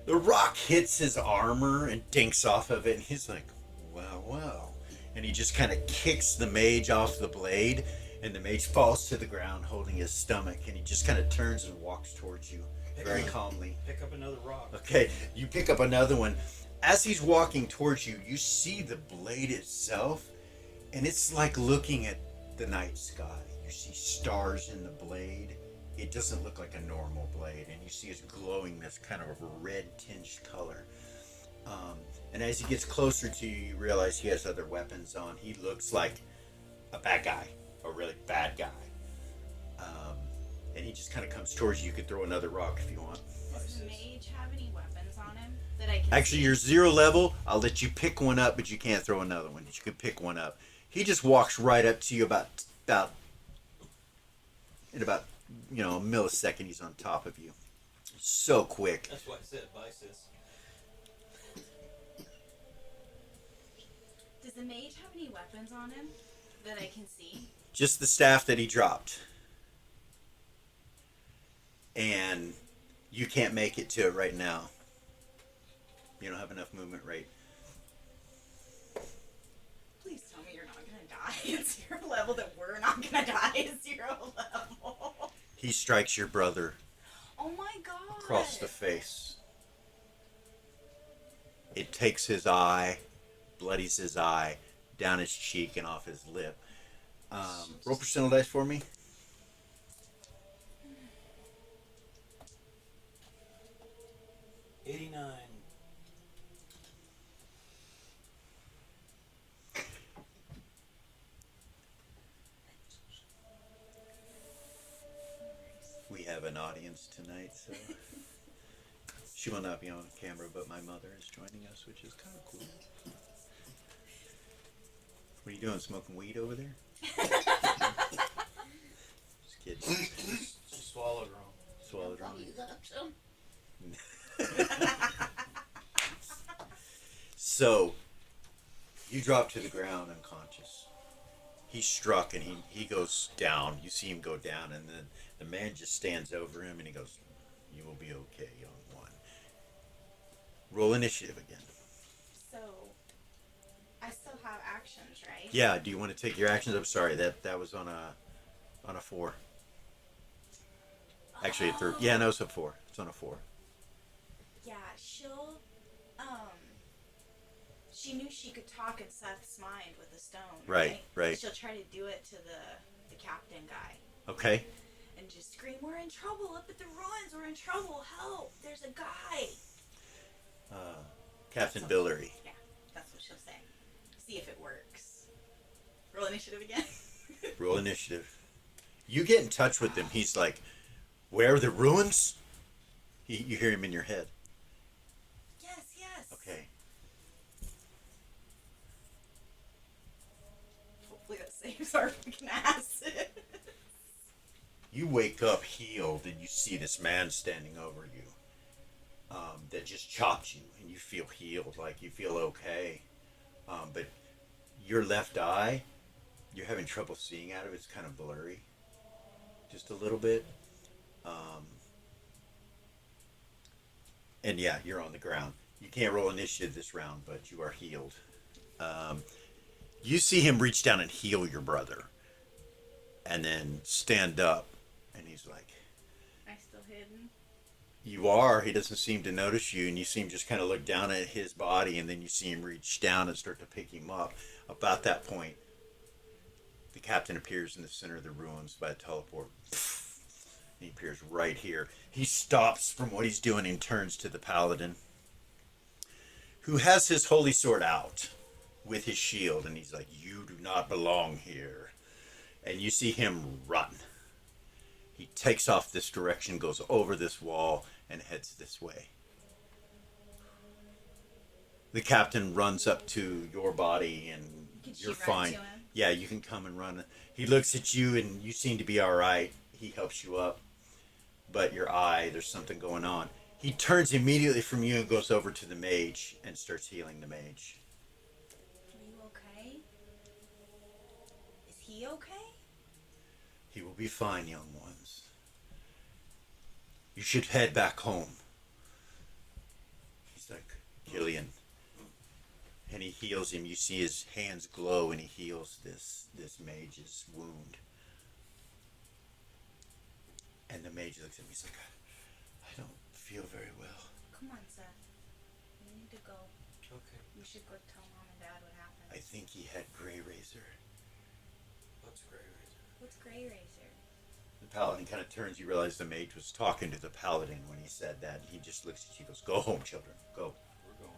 The rock hits his armor and dinks off of it, and he's like, wow. And he just kind of kicks the mage off the blade, and the mage falls to the ground holding his stomach, and he just kind of turns and walks towards you very calmly.
Pick up another rock.
Okay, you pick up another one. As he's walking towards you, you see the blade itself, and it's like looking at the night sky. You see stars in the blade. It doesn't look like a normal blade, and you see it's glowing this kind of a red tinged color. And as he gets closer to you, you realize he has other weapons on. He looks like a bad guy, a really bad guy. And he just kind of comes towards you. You could throw another rock if you want.
Does the mage have any weapons on him that I can
Actually,
see?
you're 0 level. I'll let you pick one up, but you can't throw another one. You could pick one up. He just walks right up to you in about a millisecond. He's on top of you. So quick.
That's why I said Bisis.
Does the mage have any weapons on him that I can see?
Just the staff that he dropped. And you can't make it to it right now. You don't have enough movement rate.
Please tell me you're not gonna die at 0 level, that we're not gonna die at 0 level.
He strikes your brother
Oh my god.
across the face. It takes his eye, bloodies his eye, down his cheek and off his lip. Roll percentile dice for me.
89.
We have an audience tonight, so She will not be on camera, but my mother is joining us, which is kind of cool. What are you doing? Smoking weed over there? Just kidding.
She swallowed wrong.
Swallowed wrong.
You got some?
So, you drop to the ground unconscious. He's struck and he goes down. You see him go down, and then the man just stands over him and he goes, "You will be okay, young one." Roll initiative again.
So, I still have actions, right?
Yeah. Do you want to take your actions? I'm sorry, that was on a 4. Actually, a 3. Yeah, no, it's a 4. It's on a 4.
Yeah, she'll, she knew she could talk in Seth's mind with the stone,
Right, right.
She'll try to do it to the captain guy.
Okay.
And just scream, "We're in trouble up at the ruins, we're in trouble, help, there's a guy."
Captain Billery.
Yeah, that's what she'll say. See if it works. Roll initiative again.
Roll initiative. You get in touch with him. He's like, "Where are the ruins?" You hear him in your head.
Yes, yes.
Okay.
Hopefully that saves our fucking ass.
You wake up healed and you see this man standing over you that just chopped you, and you feel healed, like you feel okay. But your left eye, you're having trouble seeing out of it. It's kind of blurry. Just a little bit. And yeah, you're on the ground. You can't roll initiative this round, but you are healed. You see him reach down and heal your brother. And then stand up. And he's like,
Am I still hidden?
"You are." He doesn't seem to notice you. And you see him just kind of look down at his body. And then you see him reach down and start to pick him up. About that point, the captain appears in the center of the ruins by a teleport. And he appears right here. He stops from what he's doing and turns to the paladin, who has his holy sword out with his shield. And he's like, "You do not belong here." And you see him run. He takes off this direction, goes over this wall, and heads this way. The captain runs up to your body, and
Can she
you're
run
fine.
to him?
Yeah, you can come and run. He looks at you, and you seem to be all right. He helps you up. But your eye, there's something going on. He turns immediately from you and goes over to the mage and starts healing the mage.
Are you okay? Is he okay?
He will be fine, young ones. You should head back home. He's like, "Gillian." And he heals him. You see his hands glow, and he heals this mage's wound. And the mage looks at me. He's like, "I don't feel very well."
Come on, Seth. We need to go.
Okay.
We should go tell Mom and Dad what happened.
"I think he had Grey Razor."
What's Grey Razor?
What's Grey Razor?
The paladin kind of turns. You realize the mage was talking to the paladin when he said that. He just looks at you and goes, "Go home, children. Go."
We're going.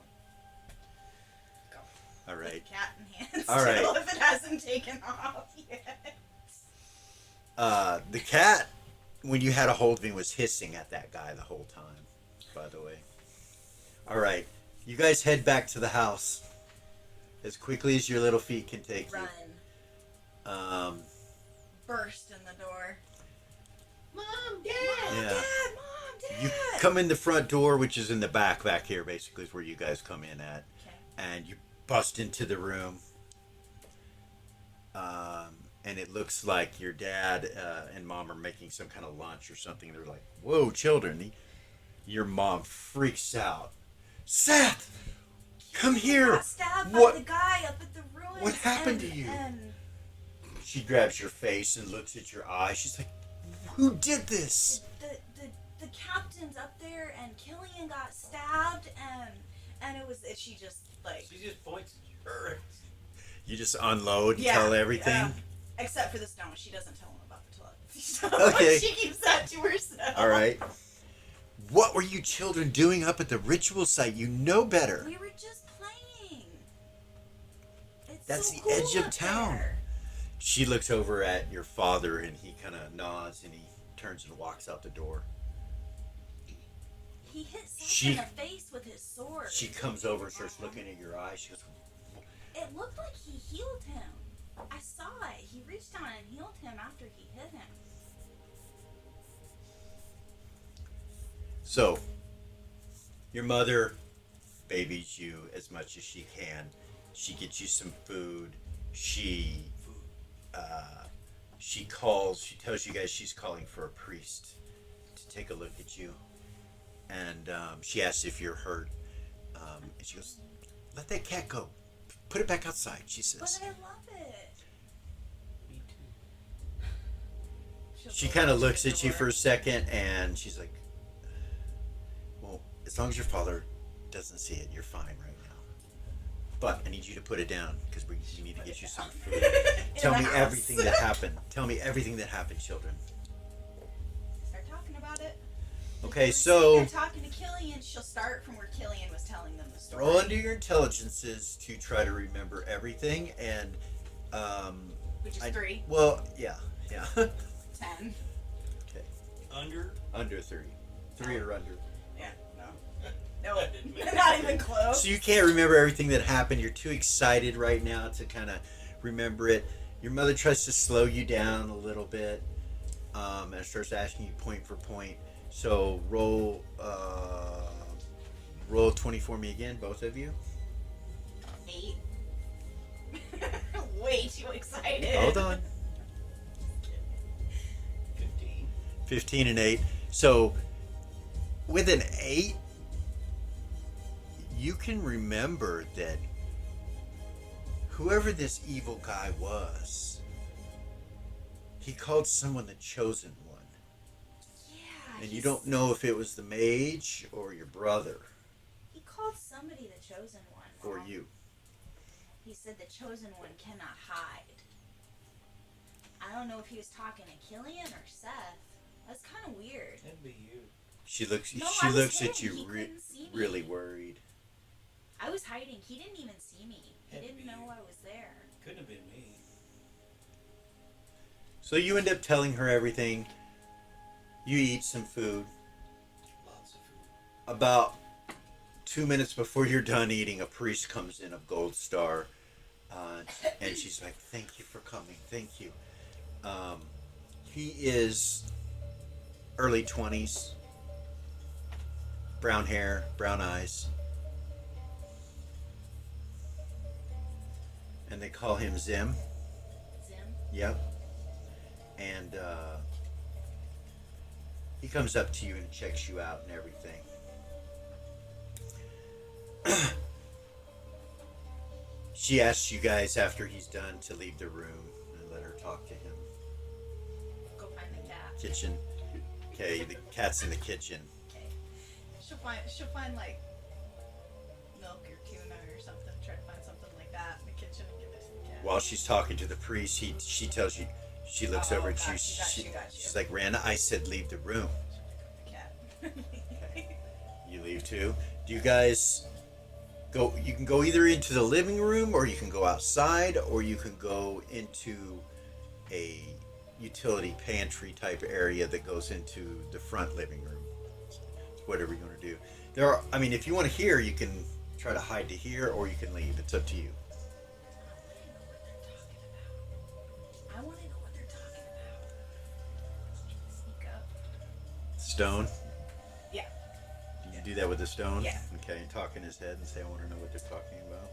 All right.
With the cat in hand
All right.
still, if it hasn't taken off yet.
The cat, when you had a hold of him, was hissing at that guy the whole time, by the way. All right. You guys head back to the house as quickly as your little feet can take
Run.
you.
Burst in the door.
Mom, Dad!
Yeah.
Dad, Mom, Dad!
You come in the front door, which is in the back here, basically, is where you guys come in at.
Okay.
And you bust into the room. And it looks like your dad and mom are making some kind of lunch or something. They're like, "Whoa, children." Your mom freaks out. "Seth, come here."
Got stabbed
What?
by the guy up at the ruins.
What happened
and-
to you?
And
She grabs your face and looks at your eyes. She's like, "Who did this?"
the captain's up there, and Killian got stabbed, and it was she just like
She just points at her.
You just unload and tell everything.
yeah. Except for the stone, she doesn't tell him about the telepathy stuff.
Okay.
She keeps that to herself.
All right. What were you children doing up at the ritual site? You know better.
We were just playing. It's
That's
so
the
cool
edge of
up
town.
there.
She looks over at your father and he kind of nods and he turns and walks out the door.
He hit Seth
She-
in the face with his sword.
She comes over and starts looking at your eyes. She goes,
It looked like he healed him. I saw it. He reached down and healed him after he hit him.
so, your mother babies you as much as she can. She gets you some food. She tells you guys she's calling for a priest to take a look at you. And she asks if you're hurt. And she goes, let that cat go. Put it back outside, she says.
But I love it.
Me too.
She'll
She
go
kind of
to the
looks at you
door.
for a second and she's like, well, as long as your father doesn't see it, you're fine right now. But I need you to put it down because we need to get you some food. Tell
the
me
house.
everything that happened. Tell me everything that happened, children.
Start talking about it.
Okay,
If
so
they're talking to Killian, she'll start from where Killian was telling them the story.
roll under your intelligences to try to remember everything and
Which is 3.
well, yeah.
10.
Okay.
Under?
3 or under.
Yeah, no.
I didn't make
Not
it.
even close.
So you can't remember everything that happened. You're too excited right now to kind of remember it. Your mother tries to slow you down a little bit and starts asking you point for point. So roll 20 for me again, both of you.
8. Way too excited.
Hold on.
15.
15 and 8. So with an 8, you can remember that whoever this evil guy was, he called someone the chosen one.
Yeah.
And you don't know if it was the mage or your brother
He called somebody the chosen one.
or
Mom.
you.
He said the chosen one cannot hide. I don't know if he was talking to Killian or Seth. That's kind of weird.
That'd be you.
She looks
No,
she
I was
looks at
hidden.
you
He couldn't see me.
really worried.
I was hiding. He didn't even see me. He
Had to
didn't
be
know
you.
I was there.
Couldn't have been me.
So you end up telling her everything. You eat some food.
Lots of food.
About 2 minutes before you're done eating, a priest comes in of Gold Star, and she's like, "Thank you for coming. Thank you." He is early 20s, brown hair, brown eyes, and they call him Zim.
Zim?
Yep. And he comes up to you and checks you out and everything. She asks you guys after he's done to leave the room and let her talk to him.
Go find the cat.
Kitchen. Okay, the cat's in the kitchen.
Okay. She'll find like milk or tuna or something. Try to find something like that in the kitchen and give it to the cat.
While she's talking to the priest, she tells you, she looks
Oh,
over at
got
you.
you,
She's like, "Rana, I said leave the room."
The cat.
Okay. You leave too. Do you guys go? You can go either into the living room, or you can go outside, or you can go into a utility pantry type area that goes into the front living room. It's whatever you want to do. If you want to hear, you can try to hide to here, or you can leave. It's up to you.
I want to know what they're talking about. Sneak up.
Stone.
Yeah.
Did you do that with the stone?
Yeah.
Okay, talk in his head and say, "I want to know what they're talking about."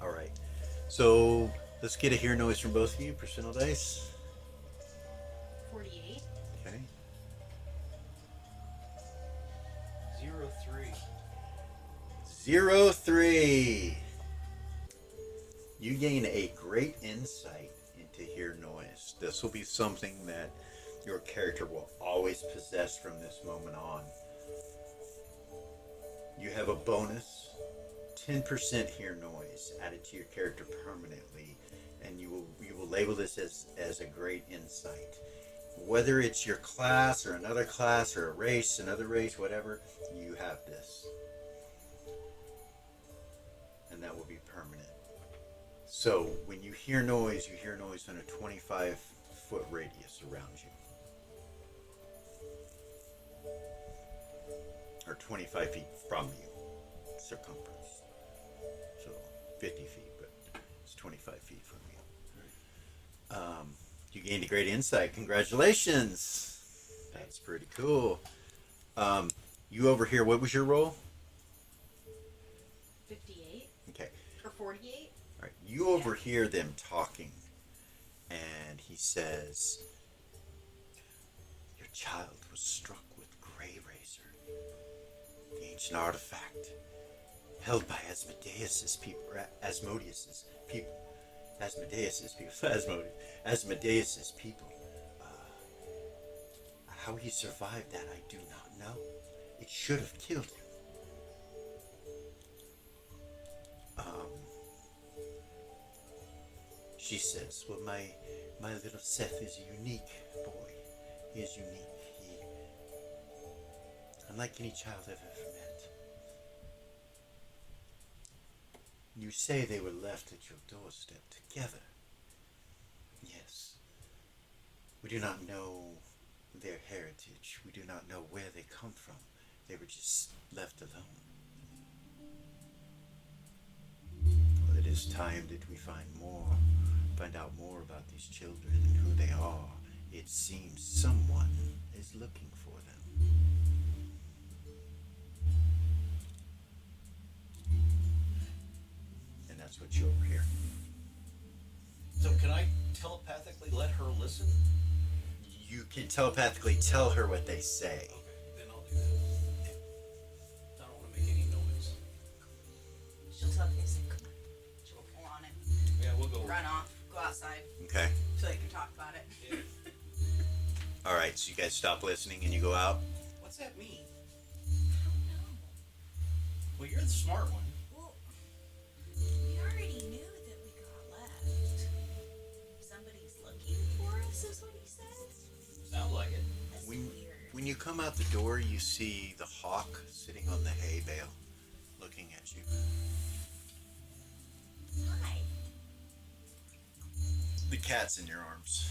All right. So let's get a hear noise from both of you. Personal dice.
48.
Okay.
03.
03. You gain a great insight into hear noise. This will be something that your character will always possess from this moment on. You have a bonus 10% hear noise added to your character permanently, and you will label this as a great insight. Whether it's your class or another class or a race, another race, whatever, you have this. And that will be permanent. So when you hear noise on a 25-foot radius around you. or 25 feet from you, circumference. So 50 feet, but it's 25 feet from you. You gained a great insight. Congratulations. That's pretty cool. You over here, what was your roll?
58
Okay.
or 48.
All right. You overhear them talking, and he says, "Your child was struck with Grey Razor, the ancient artifact held by Asmodeus's people, or Asmodeus's people, Asmodeus's people. How he survived that, I do not know. It should have killed him. She says, well, my little Seth is a unique boy. He is unique. He, unlike any child I've ever met. You say they were left at your doorstep together. Yes. We do not know their heritage. We do not know where they come from. They were just left alone. Well, it is time that we find out more about these children and who they are. It seems someone is looking for them. And that's what you overhear.
So can I telepathically let her listen?
You can telepathically tell her what they say.
Okay, then I'll do that. I don't want to make any noise.
She'll tell me, come on. She'll pull on him,
Yeah, we'll go.
run off, go outside,
Okay.
so they can talk about it.
Yeah.
All right, so you guys stop listening and you go out.
What's that mean?
I don't know.
Well, you're the smart one.
Well, we already knew that we got left.
Somebody's looking for us, is what he says.
Sounds like it.
That's
When,
weird.
when you come out the door, you see the hawk sitting on the hay bale, looking at you.
Hi.
The cat's in your arms.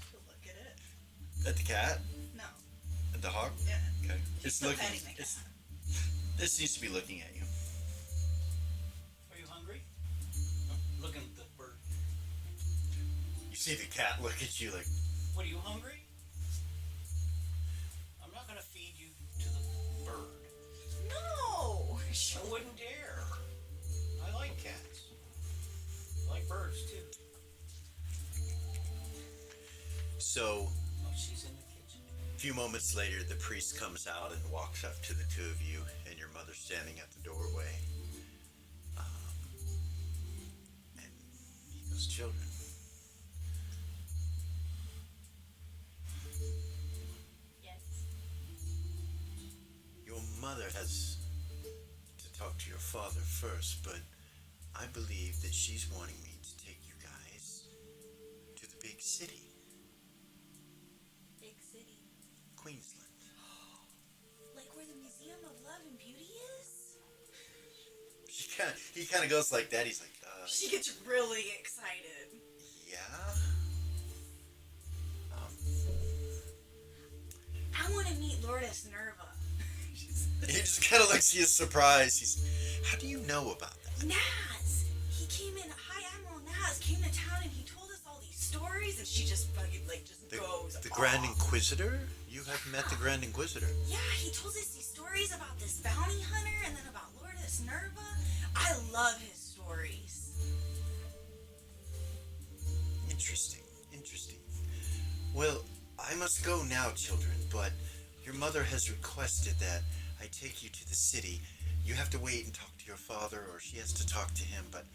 She'll look at it.
At the cat?
No.
At the hawk?
Yeah.
Okay.
She's
It's
still
looking.
petting the cat.
This seems to be looking at you.
Are you hungry? Looking at the bird.
You see the cat look at you like,
What, are you hungry? I'm not going to feed you to the bird.
No!
I wouldn't dare. I like cats. I like birds, too.
so
Oh, she's in the kitchen.
a few moments later, the priest comes out and walks up to the two of you, and your mother's standing at the doorway. And he goes, children.
Yes.
Your mother has to talk to your father first, but I believe that she's wanting me to take you guys to the big city,
Big city.
Queensland.
Like where the Museum of Love and Beauty is?
He kind of goes like that. He's like,
She gets really excited.
yeah.
I want to meet Lourdes Nerva.
He just kind of looks at you surprised. He's, how do you know about that?
Naz! He came in, High Admiral Naz came to town and he told us all these stories and she just fucking goes
The Grand
off.
Inquisitor? You have met the Grand Inquisitor.
Yeah, he told us these stories about this bounty hunter and then about Lourdes Nerva. I love his stories.
Interesting. Well, I must go now, children, but your mother has requested that I take you to the city. You have to wait and talk to your father, or she has to talk to him, but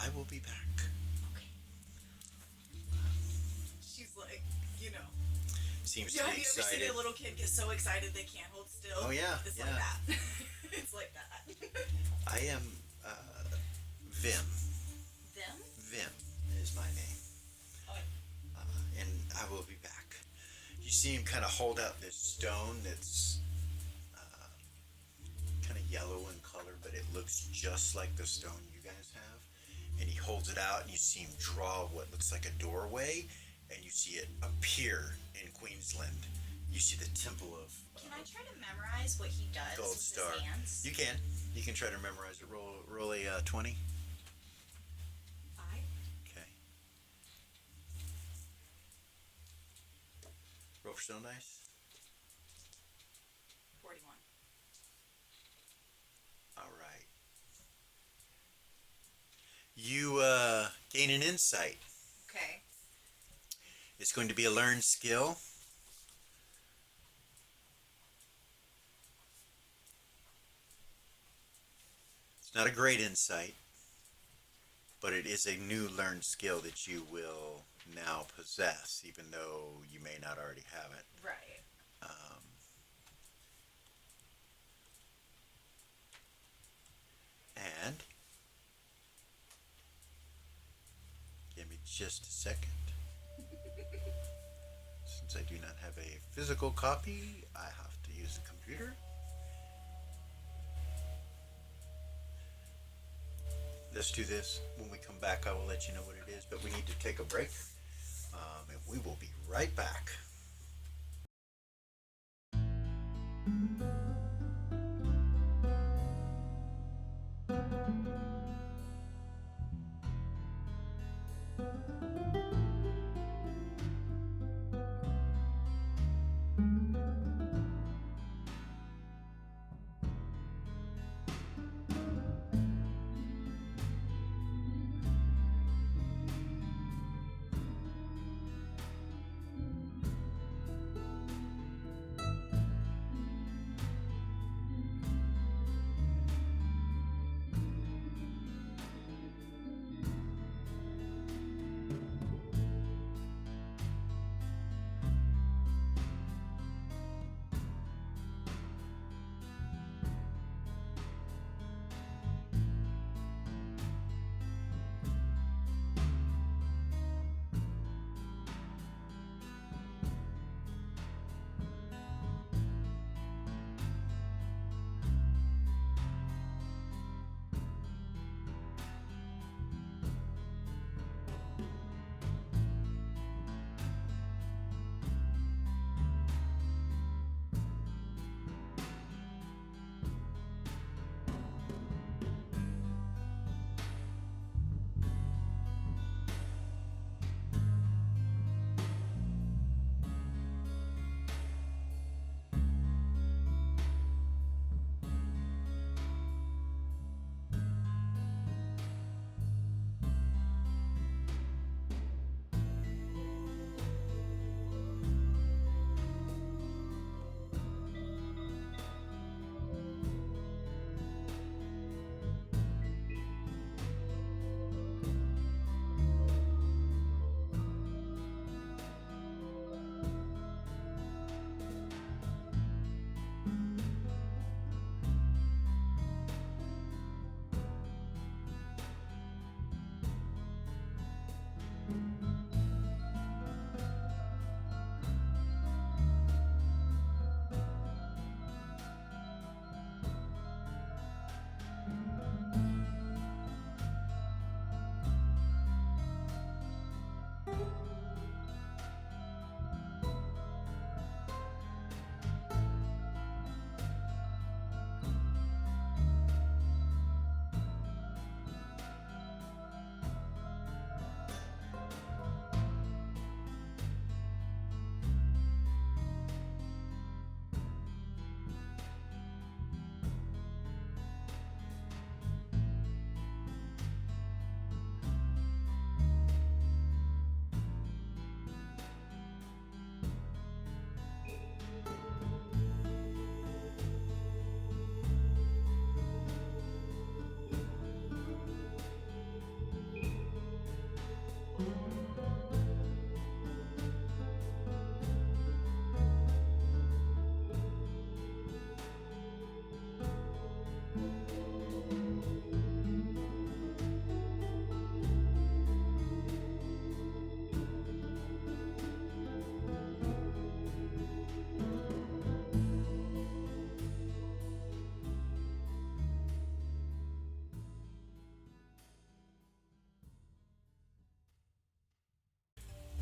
I will be back.
Okay.
She's like,
Seems
yeah,
to
have
be
you ever seen
excited.
a little kid get so excited they can't hold still?
Oh, yeah,
It's
yeah.
like that. It's like that.
I am Vim.
Them?
Vim is my name.
Hi.
And I will be back. You see him kind of hold out this stone that's kind of yellow in color, but it looks just like the stone you guys have. And he holds it out, and you see him draw what looks like a doorway, and you see it appear in Queensland. You see the temple of
Can I try to memorize what he does
Gold
with
Star.
his hands?
You can. You can try to memorize it. Roll a 20.
5?
Okay. Roll for stone dice.
41.
All right. You gain an insight.
Okay.
It's going to be a learned skill. It's not a great insight, but it is a new learned skill that you will now possess, even though you may not already have it.
Right.
And give me just a second. Since I do not have a physical copy, I have to use the computer. Let's do this. When we come back, I will let you know what it is, but we need to take a break. And we will be right back.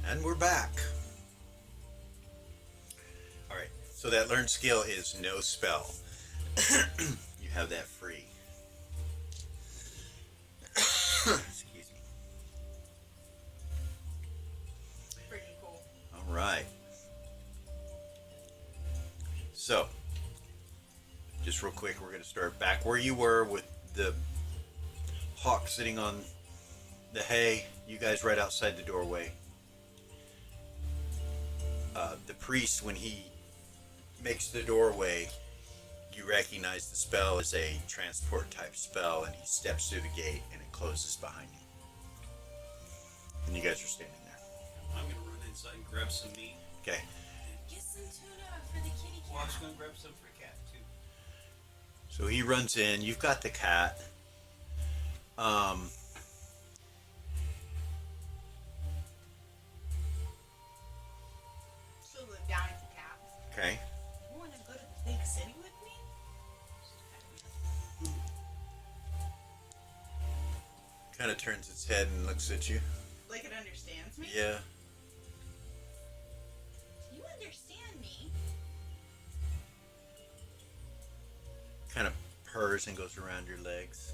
And we're back. All right, So that learned skill is no spell. You have that free. Excuse me.
Freaking cool.
All right. So, just real quick, we're going to start back where you were with the hawk sitting on the hay. You guys right outside the doorway. The priest, when he makes the doorway, you recognize the spell as a transport type spell, and he steps through the gate and it closes behind you. And you guys are standing there.
I'm gonna run inside and grab some meat.
Okay.
Get some tuna for the kitty cat.
Well, I was gonna grab some for the cat too.
So he runs in. You've got the cat.
Still live down at the cat.
Okay.
You want to go to the big city with me?
Kind of turns its head and looks at you.
Like it understands me?
Yeah.
You understand me?
Kind of purrs and goes around your legs.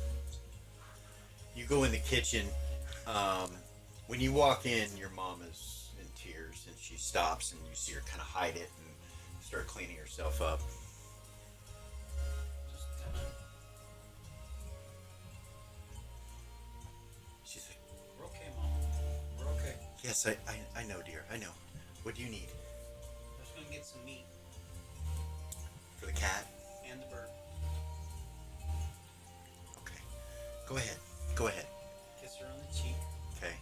You go in the kitchen. When you walk in, your mom is in tears and she stops and you see her kind of hide it and start cleaning herself up.
Just kinda,
She's like,
we're okay, Mom. We're okay.
yes, I know, dear. I know. What do you need?
I'm just gonna get some meat
For the cat?
and the bird.
Okay. Go ahead. Go ahead.
Kiss her on the cheek.
Okay.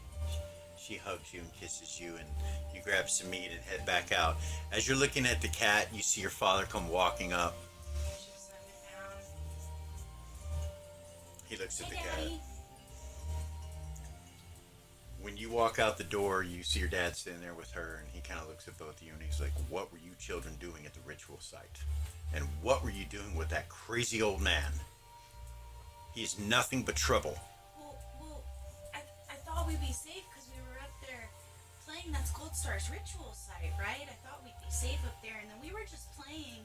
She hugs you and kisses you, and you grab some meat and head back out. As you're looking at the cat, you see your father come walking up.
Should send it down.
He looks at the
Hey,
cat.
Daddy.
When you walk out the door, you see your dad standing there with her, and he kind of looks at both of you, and he's like, what were you children doing at the ritual site? And what were you doing with that crazy old man? He's nothing but trouble.
Well, I thought we'd be safe because we were up there playing. That's Gold Star's ritual site, right? I thought we'd be safe up there, and then we were just playing,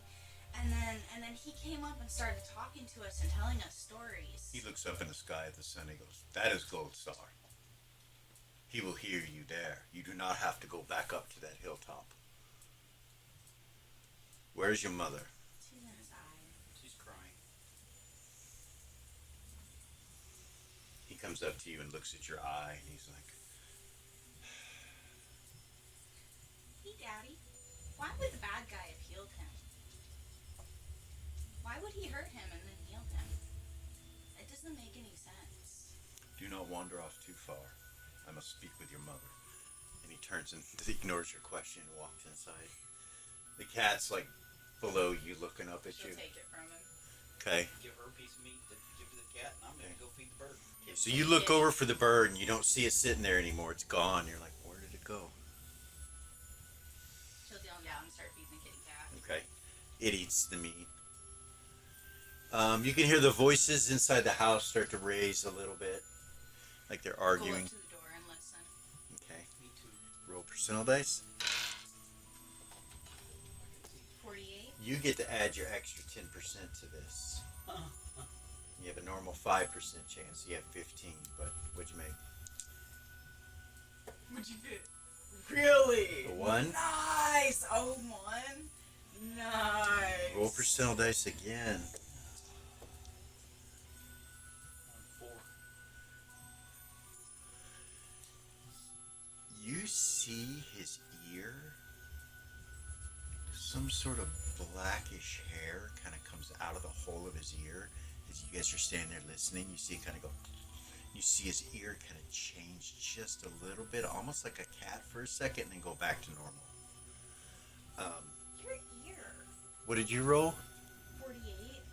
and then he came up and started talking to us and telling us stories.
He looks up in the sky at the sun, and he goes, that is Gold Star. He will hear you there. You do not have to go back up to that hilltop. Where's your mother?
She's in his eye.
She's crying.
He comes up to you and looks at your eye, and he's like,
Hey, Daddy. Why would the bad guy have healed him? Why would he hurt him and then heal him? It doesn't make any sense.
do not wander off too far. I must speak with your mother. And he turns and ignores your question and walks inside. The cat's like below you, looking up at
She'll
you.
take it from him.
Okay.
Give her a piece of meat to give to the cat, and I'm gonna go feed the bird.
So you look over for the bird and you don't see it sitting there anymore. It's gone. You're like, where did it go?
She'll deal him down and start feeding the kitty cat.
Okay. It eats the meat. You can hear the voices inside the house start to raise a little bit. Like they're
Go
arguing.
up to the door and listen.
Okay.
Me too.
Roll personal dice.
48.
You get to add your extra 10% to this. You have a normal 5% chance. You have 15, but what'd you make?
What'd you get? Really?
A 1?
Nice! Oh, 1? Nice.
Roll personal dice again.
4.
You see his ear. Some sort of blackish hair kind of comes out of the hole of his ear. As you guys are standing there listening, you see it kind of go. You see his ear kind of change just a little bit, almost like a cat for a second, and then go back to normal.
Your ear.
What did you roll?
48.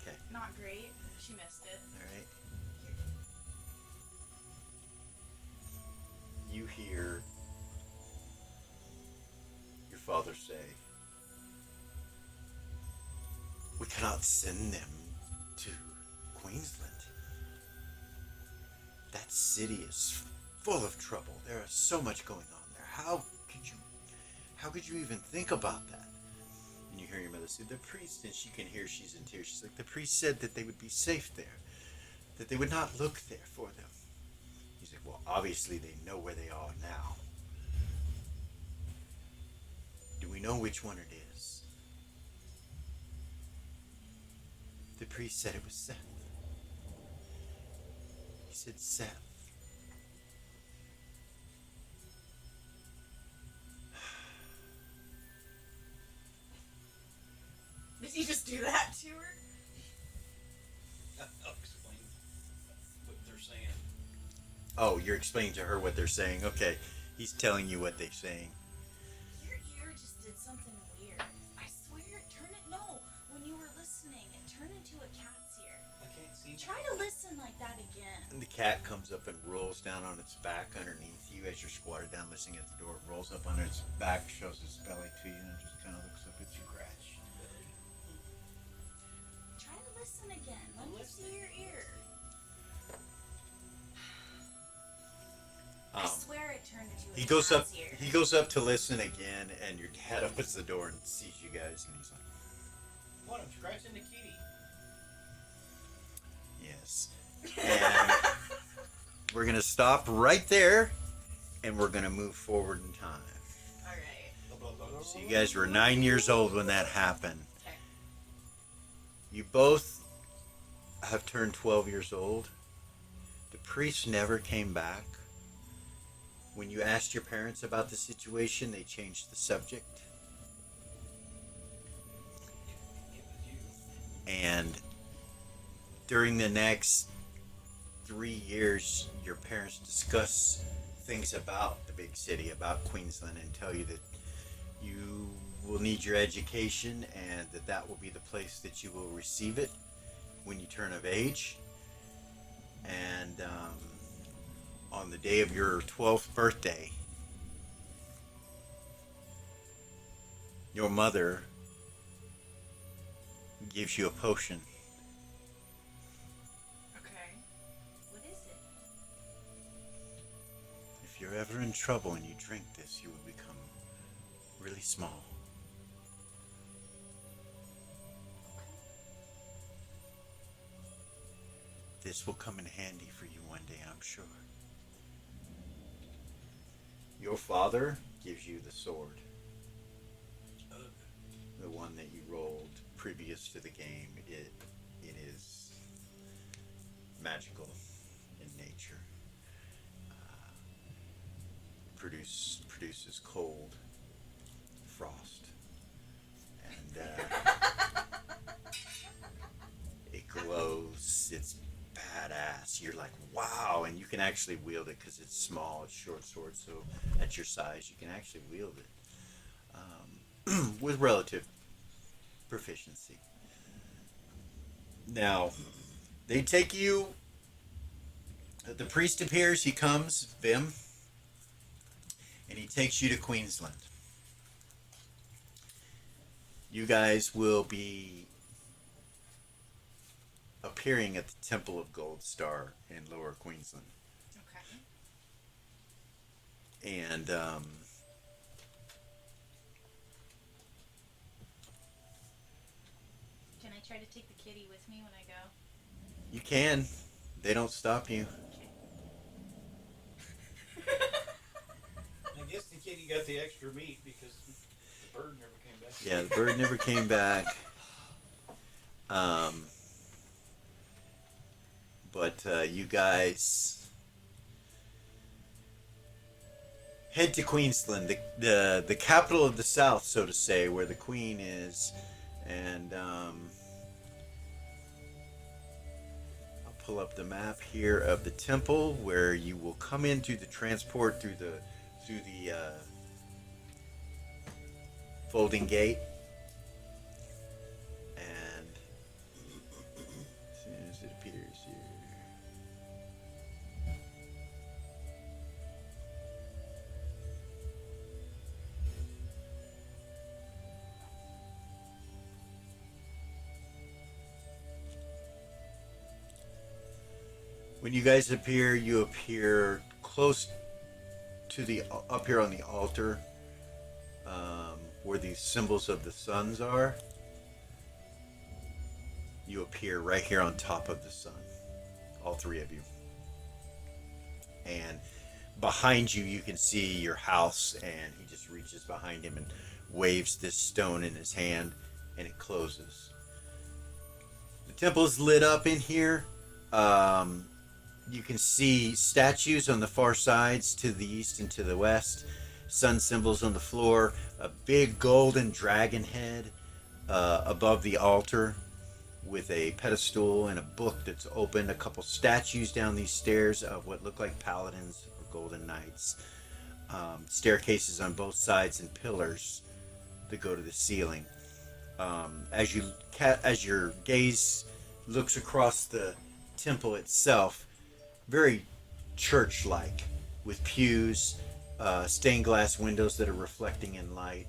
Okay.
Not great. She missed it.
All right. You hear your father say, "We cannot send them to Queensland. That city is full of trouble. There is so much going on there. How could you even think about that?" And And you hear your mother say, the priest, and she can hear she's in tears. She's like, the priest said that they would be safe there, that they would not look there for them. He's like, well, obviously they know where they are now. Do we know which one it is? The priest said it was Seth. He said Seth.
Did you just do that to her?
I'll explain what they're saying.
Oh, you're explaining to her what they're saying. Okay, he's telling you what they're saying.
Your ear just did something weird. I swear it turned it. No, when you were listening, it turned into a cat's ear.
I can't see.
Try to listen like that again.
And the cat comes up and rolls down on its back underneath you as you're squatted down listening at the door. It rolls up on its back, shows its belly to you, and just kind of looks up at you.
Try to listen again. Let me see your ear. I swear it turned into a
He goes up.
cat's ear.
He goes up to listen again, and your cat opens the door and sees you guys, and he's like,
What? I'm scratching the kitty.
"Yes." And we're gonna stop right there, and we're gonna move forward in time.
Alright.
So you guys were 9 years old when that happened.
Okay.
You both have turned 12 years old. The priest never came back. When you asked your parents about the situation, they changed the subject.
It was you.
And during the next 3 years, your parents discuss things about the big city, about Queensland, and tell you that you will need your education and that will be the place that you will receive it when you turn of age. And on the day of your 12th birthday, your mother gives you a potion.
Okay. What is it?
If you're ever in trouble and you drink this, you will become really small. This will come in handy for you one day, I'm sure. Your father gives you the sword. The one that you rolled previous to the game. It is magical in nature. Produces cold, frost, and it glows. It's badass. You're like, wow, and you can actually wield it because it's small. It's short sword, so at your size, you can actually wield it with relative proficiency. Now, they take you. The priest appears. He comes, Vim, and he takes you to Queensland. You guys will be appearing at the Temple of Gold Star in Lower Queensland.
Okay.
And
Can I try to take the kitty with me when I go?
you can. They don't stop you.
I guess the kitty got the extra meat because the bird never came back.
Yeah, the bird never came back. But you guys head to Queensland, the capital of the South, so to say, where the Queen is, and I'll pull up the map here of the temple where you will come in through the transport through the folding gate, and as soon as it appears here. When you guys appear, you appear close to the up here on the altar, where these symbols of the suns are, you appear right here on top of the sun, all three of you. And behind you, you can see your house, and he just reaches behind him and waves this stone in his hand, and it closes. The temple is lit up in here. You can see statues on the far sides to the east and to the west, sun symbols on the floor, a big golden dragon head above the altar with a pedestal and a book that's open, a couple statues down these stairs of what look like paladins or golden knights, staircases on both sides and pillars that go to the ceiling. As your gaze looks across the temple itself, very church-like, with pews, stained glass windows that are reflecting in light,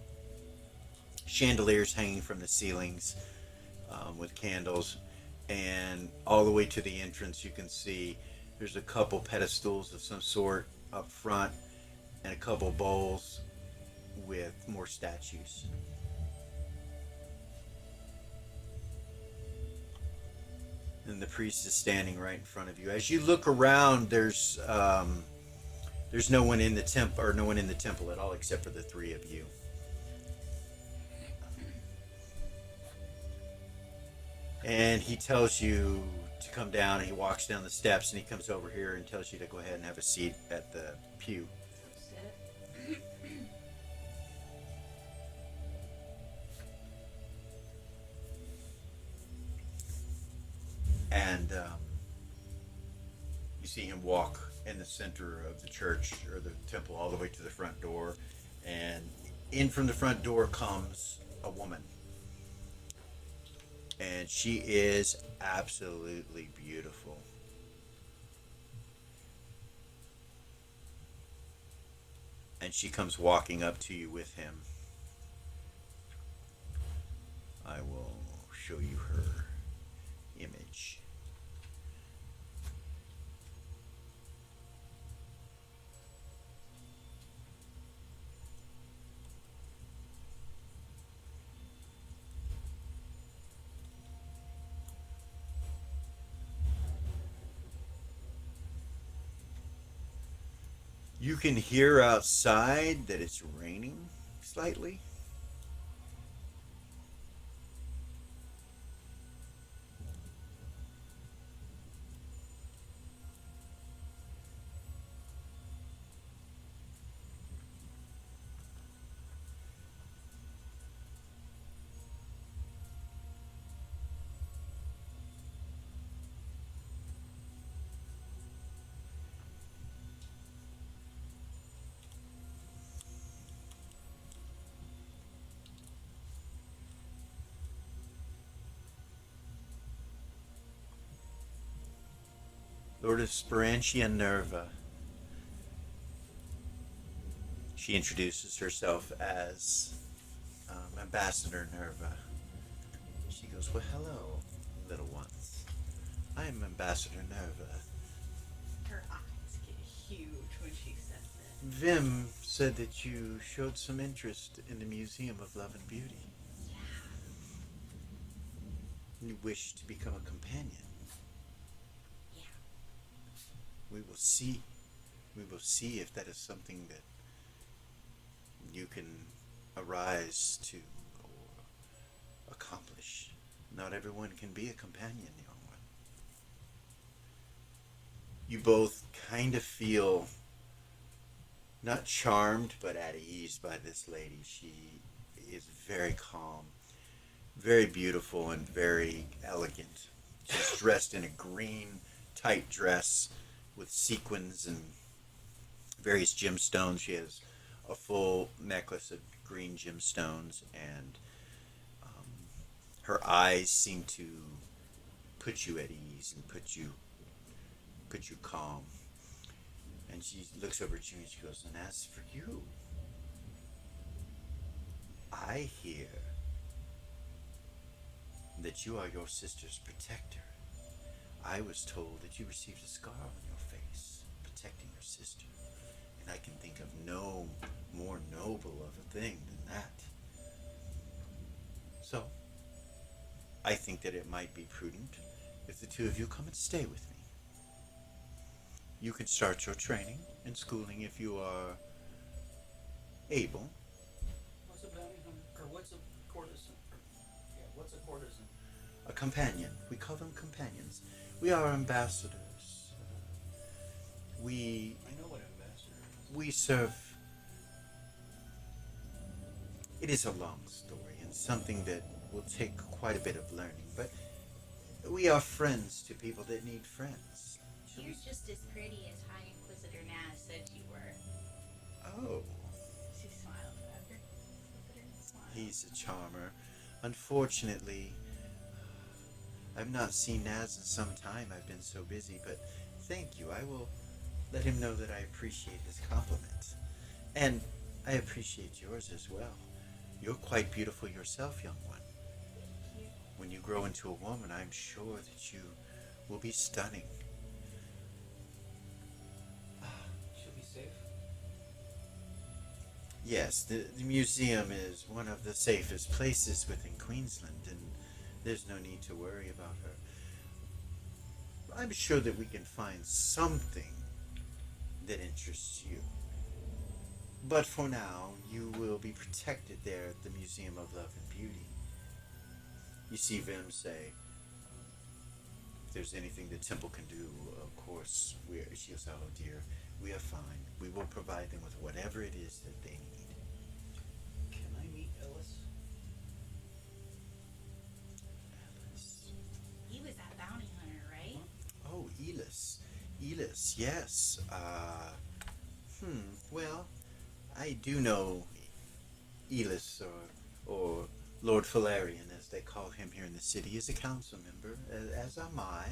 chandeliers hanging from the ceilings with candles, and all the way to the entrance you can see there's a couple pedestals of some sort up front and a couple bowls with more statues. And the priest is standing right in front of you. As you look around, there's no one in the temple, or no one in the temple at all, except for the three of you. And he tells you to come down, and he walks down the steps, and he comes over here and tells you to go ahead and have a seat at the pew.
Sit.
And you see him walk in the center of the church or the temple all the way to the front door, and in from the front door comes a woman, and she is absolutely beautiful. And she comes walking up to you with him. I will show you her image. You can hear outside that it's raining slightly. Lord of Sperantia Nerva. She introduces herself as Ambassador Nerva. She goes, well, hello, little ones. I'm Ambassador Nerva.
Her eyes get huge when she says it.
Vim said that you showed some interest in the Museum of Love and Beauty. You wish to become a companion. We will see. We will see if that is something that you can arise to or accomplish. Not everyone can be a companion, young one. You both kind of feel not charmed, but at ease by this lady. She is very calm, very beautiful, and very elegant. She's dressed in a green, tight dress with sequins and various gemstones. She has a full necklace of green gemstones, and her eyes seem to put you at ease and put you calm. And she looks over at you and she goes, and as for you, I hear that you are your sister's protector. I was told that you received a scar on your face, protecting your sister. And I can think of no more noble of a thing than that. I think that it might be prudent if the two of you come and stay with me. You can start your training and schooling if you are able.
What's a bounty hunter? Or what's a courtesan? Yeah, what's a courtesan?
A companion. We call them companions. We are ambassadors. We
I know what ambassador is.
we serve. It is a long story and something that will take quite a bit of learning, but we are friends to people that need friends.
You're just as pretty as High Inquisitor Naz said you were.
Oh,
She smiled at her. Look at her smile.
he's a charmer. Unfortunately, I've not seen Naz in some time. I've been so busy, but thank you. I will let him know that I appreciate his compliment. And I appreciate yours as well. You're quite beautiful yourself, young one.
Thank you.
When you grow into a woman, I'm sure that you will be stunning.
She'll be safe.
Yes, the museum is one of the safest places within Queensland, and there's no need to worry about her. I'm sure that we can find something that interests you. But for now, you will be protected there at the Museum of Love and Beauty. You see Vim say, if there's anything the temple can do, of course, she'll say, oh dear, we are fine. We will provide them with whatever it is that they need.
Can I meet Ellis?
Alice.
He was that bounty hunter, right?
Oh, Elis. Elis, yes. Well, I do know Elis, or Lord Falarian, as they call him here in the city, is a council member, as am I.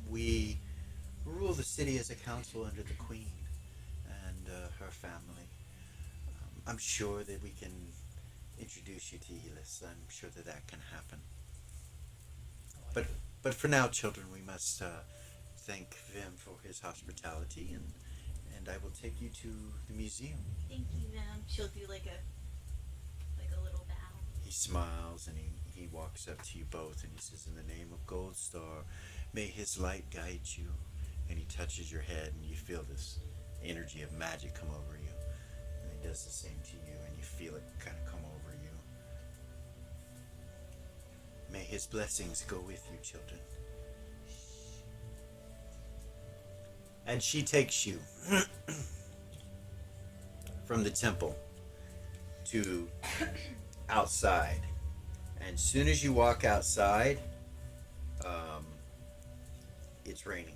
We rule the city as a council under the Queen and her family. I'm sure that we can introduce you to Elis. I'm sure that that can happen. But for now, children, we must thank Vim for his hospitality, and I will take you to the museum.
Thank you, Vim. She'll do like a little bow.
He smiles and he walks up to you both and he says, in the name of Gold Star, may his light guide you. And he touches your head and you feel this energy of magic come over you. And he does the same to you and you feel it kind of come over you. May his blessings go with you, children. And she takes you from the temple to outside. And as soon as you walk outside, it's raining.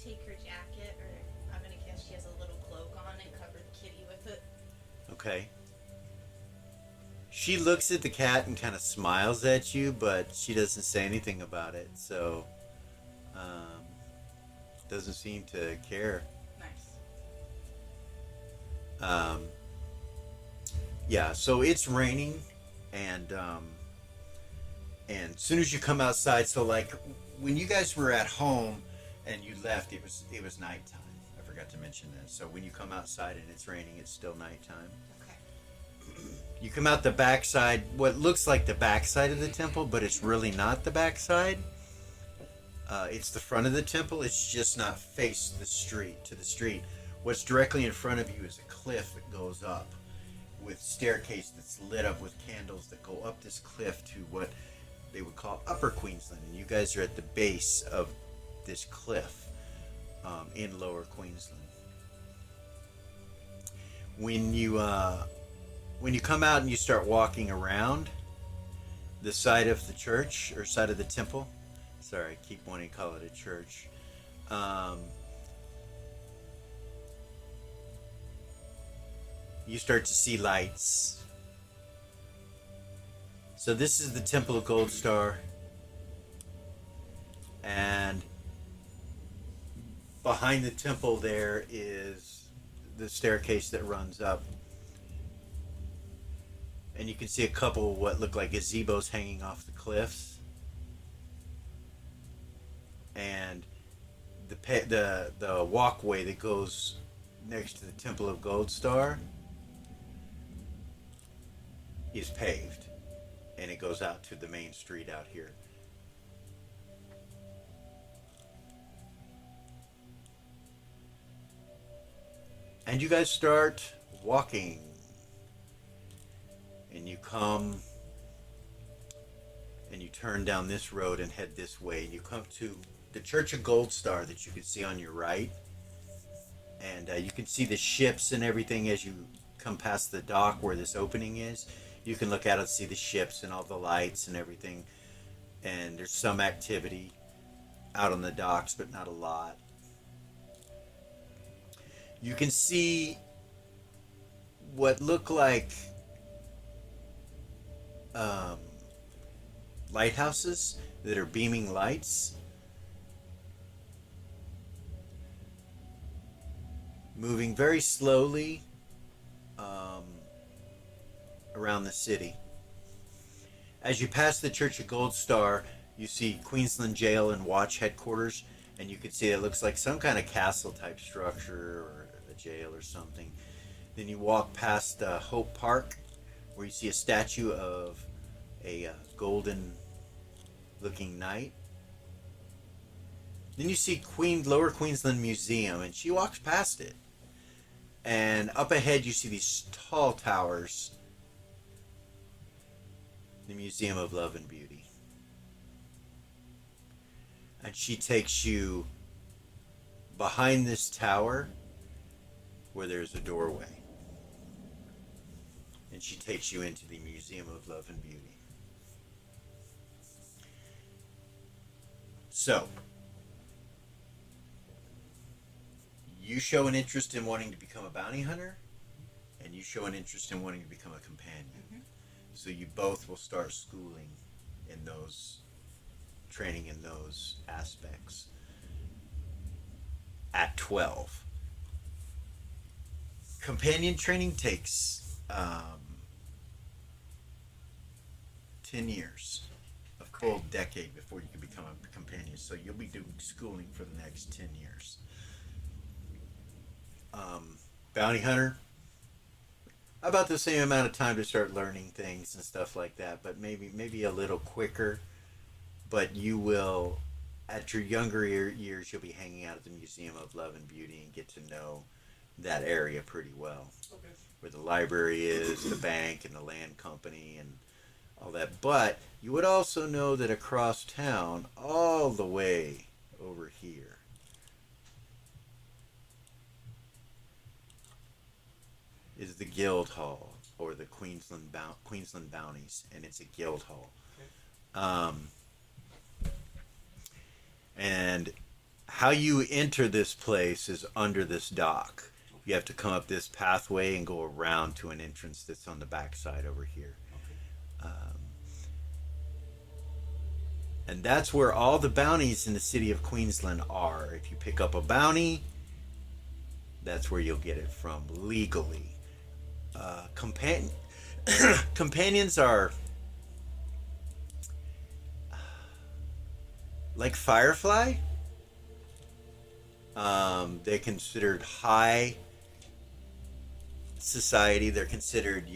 Take her jacket, or I'm gonna guess she has a little cloak on and cover the kitty with it.
Okay. She looks at the cat and kind of smiles at you, but she doesn't say anything about it. So, doesn't seem to care.
Nice.
Yeah, so it's raining, and as soon as you come outside, so like when you guys were at home and you left, it was nighttime. I forgot to mention that. So when you come outside and it's raining, it's still nighttime.
Okay.
You come out the backside, what looks like the backside of the temple, but it's really not the backside. It's the front of the temple. It's just not faced the street. What's directly in front of you is a cliff that goes up with staircase that's lit up with candles that go up this cliff to what they would call Upper Queensland. And you guys are at the base of this cliff in Lower Queensland. When you come out and you start walking around the side of the church or side of the temple, sorry, I keep wanting to call it a church. You start to see lights. So this is the Temple of Gold Star. And behind the temple there is the staircase that runs up. And you can see a couple of what look like gazebos hanging off the cliffs. And the walkway that goes next to the Temple of Gold Star is paved. and it goes out to the main street out here. And you guys start walking, and you come and you turn down this road and head this way, and you come to the Church of Gold Star that you can see on your right, and you can see the ships and everything as you come past the dock where this opening is. You can look out and see the ships and all the lights and everything, and there's some activity out on the docks, but not a lot. You can see what look like lighthouses that are beaming lights, moving very slowly around the city. As you pass the Church of Gold Star, you see Queensland Jail and Watch headquarters, and you can see it looks like some kind of castle type structure or a jail or something. Then you walk past Hope Park, where you see a statue of a golden looking knight. Then you see Lower Queensland Museum, and she walks past it. And up ahead you see these tall towers, the Museum of Love and Beauty. And she takes you behind this tower where there's a doorway. And she takes you into the Museum of Love and Beauty. So, you show an interest in wanting to become a bounty hunter, and you show an interest in wanting to become a companion.
Mm-hmm.
So you both will start schooling in those, training in those aspects at 12. Companion training takes 10 years, a full decade before you can become a companion. So you'll be doing schooling for the next 10 years. Bounty hunter, about the same amount of time to start learning things and stuff like that, but maybe a little quicker. But you will, at your younger years, you'll be hanging out at the Museum of Love and Beauty and get to know that area pretty well.
Okay.
Where the library is, the bank, and the land company, and all that. But you would also know that across town, all the way over here, is the Guild Hall, or the Queensland Bounties, and it's a guild hall. And how you enter this place is under this dock. You have to come up this pathway and go around to an entrance that's on the backside over here. And that's where all the bounties in the city of Queensland are. If you pick up a bounty, that's where you'll get it from legally. Companions are like Firefly. They're considered high society. They're considered,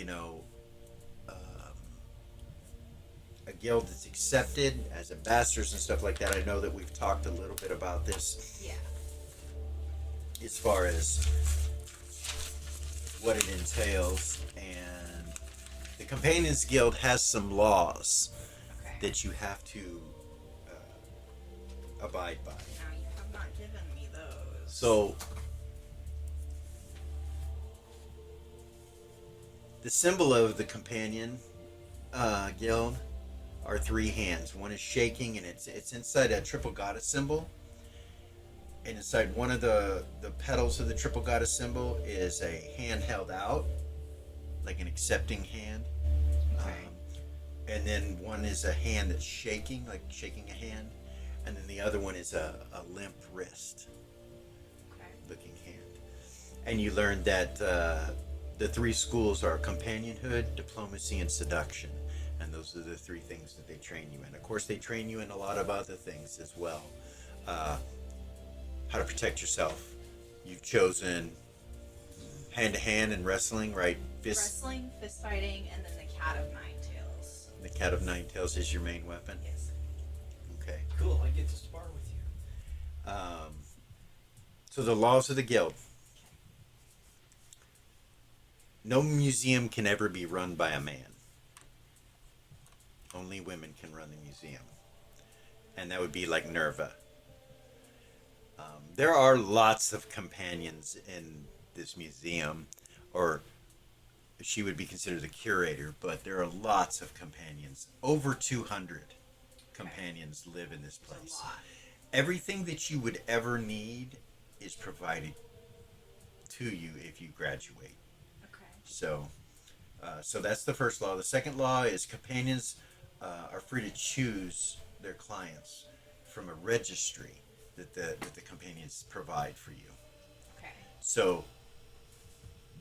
a guild that's accepted as ambassadors and stuff like that. I know that we've talked a little bit about this.
Yeah.
As far as what it entails, and the Companions Guild has some laws that you have to abide by.
Now you have not given me those.
So, the symbol of the Companion Guild are three hands. One is shaking, and it's inside a triple goddess symbol. And inside one of the petals of the triple goddess symbol is a hand held out, like an accepting hand. And then one is a hand that's shaking, like shaking a hand. And then the other one is a limp wrist looking hand. And you learn that the three schools are companionhood, diplomacy, and seduction. And those are the three things that they train you in. Of course, they train you in a lot of other things as well. How to protect yourself. You've chosen hand-to-hand and wrestling, right?
Wrestling, fist fighting, and then the cat of nine tails.
The cat of nine tails is your main weapon.
Yes.
Okay.
Cool. I get to spar with you.
So the laws of the guild. No museum can ever be run by a man. Only women can run the museum. And that would be like Nerva. There are lots of companions in this museum, or she would be considered the curator, but there are lots of companions. Over 200 companions live in this
It's a
place.
lot.
Everything that you would ever need is provided to you if you graduate.
Okay.
So that's the first law. The second law is companions are free to choose their clients from a registry that the companions provide for you.
Okay.
So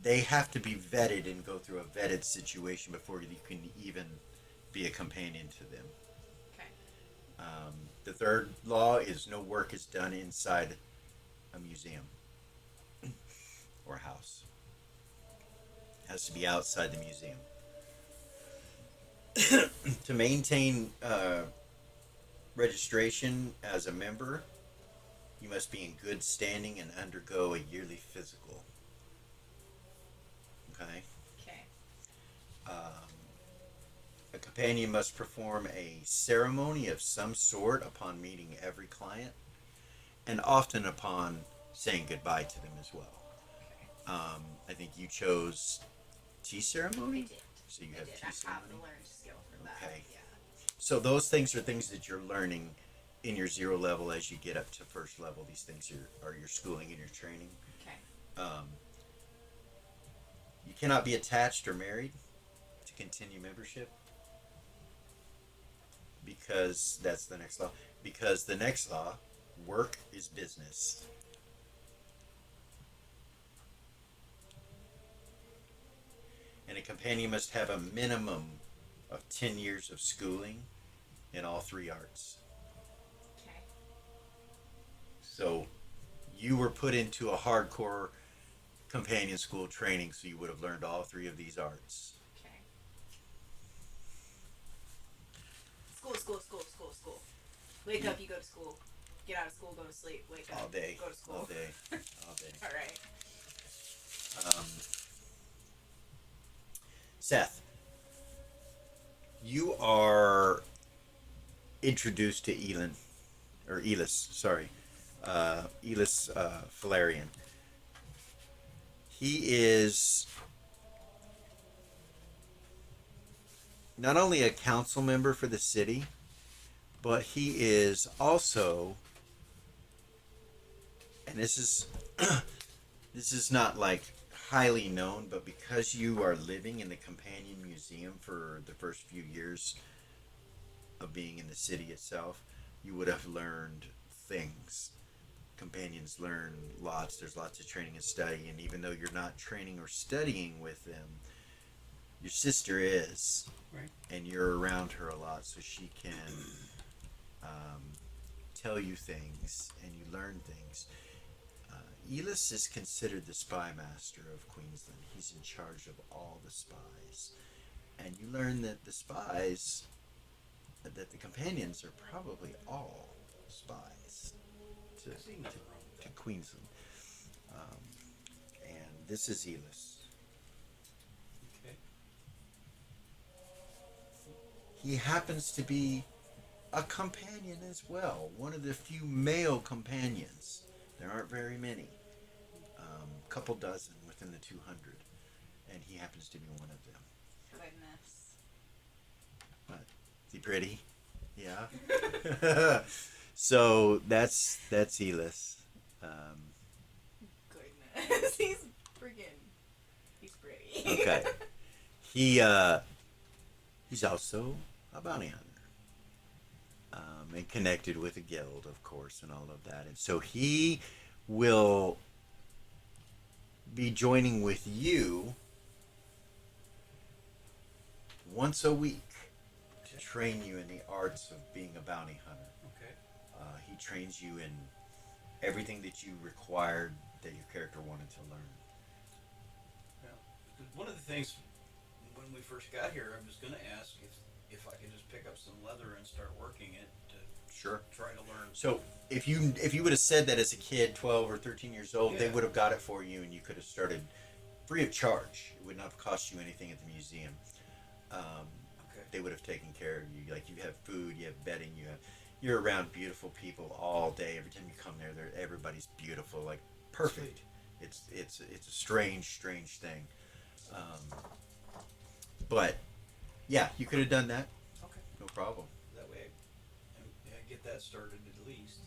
they have to be vetted and go through a vetted situation before you can even be a companion to them.
Okay.
The third law is no work is done inside a museum or house. It has to be outside the museum. To maintain registration as a member, you must be in good standing and undergo a yearly physical. Okay?
Okay.
A companion must perform a ceremony of some sort upon meeting every client, and often upon saying goodbye to them as well. I think you chose tea
I
ceremony?
did.
So you
I
have
did.
tea
I have
ceremony?
the learned skill for that.
Okay.
Yeah.
So those things are things that you're learning in your zero level as you get up to first level. These things are your schooling and your training.
Okay.
You cannot be attached or married to continue membership, because that's the next law. Because the next law, work is business. And a companion must have a minimum of 10 years of schooling in all three arts.
Okay.
So you were put into a hardcore companion school training, so you would have learned all three of these arts.
Okay. School, school, school, school, school. Wake up, you go to school. Get out of school, go to sleep. Wake up,
All day.
go to school.
All day. All day.
All right.
Seth, you are introduced to Elin, or Elis, sorry. Elis Valerian. He is not only a council member for the city, but he is also, and this is this is not like highly known, but because you are living in the Companion Museum for the first few years of being in the city itself, you would have learned things. Companions learn lots. There's lots of training and study, and even though you're not training or studying with them, your sister is,
Right.
and you're around her a lot, so she can tell you things and you learn things. Elis is considered the spy master of Queensland. He's in charge of all the spies, and you learn that the spies, that the companions are probably all spies to,
I see nothing wrong with
to
that.
Queensland. And this is Elis.
Okay.
He happens to be a companion as well, one of the few male companions. There aren't very many, couple dozen within the 200, and he happens to be one of them.
Goodness.
But is he pretty? Yeah. So that's Elis.
Goodness. He's pretty.
Okay. He's also a bounty hunter. And connected with a guild, of course, and all of that. And so he will be joining with you once a week to train you in the arts of being a bounty hunter.
Okay.
He trains you in everything that you required that your character wanted to learn.
Now, one of the things when we first got here, I was going to ask if if I could just pick up some leather and start working it to
Sure.
try to learn.
So if you would have said that as a kid, 12 or 13 years old, they
Yeah.
would have got it for you, and you could have started free of charge. It would not have cost you anything at the museum.
Okay.
They would have taken care of you. Like, you have food, you have bedding, you're around beautiful people all day. Every time you come there, everybody's beautiful, like perfect. It's a strange thing. But yeah, you could have done that.
Okay.
No problem.
That way, I get that started at least.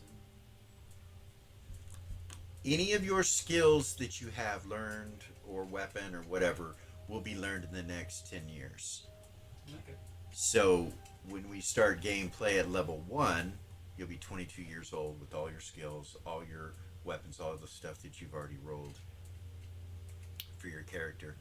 Any of your skills that you have learned, or weapon or whatever, will be learned in the next 10 years.
Okay.
So when we start gameplay at level 1, you'll be 22 years old with all your skills, all your weapons, all the stuff that you've already rolled for your character.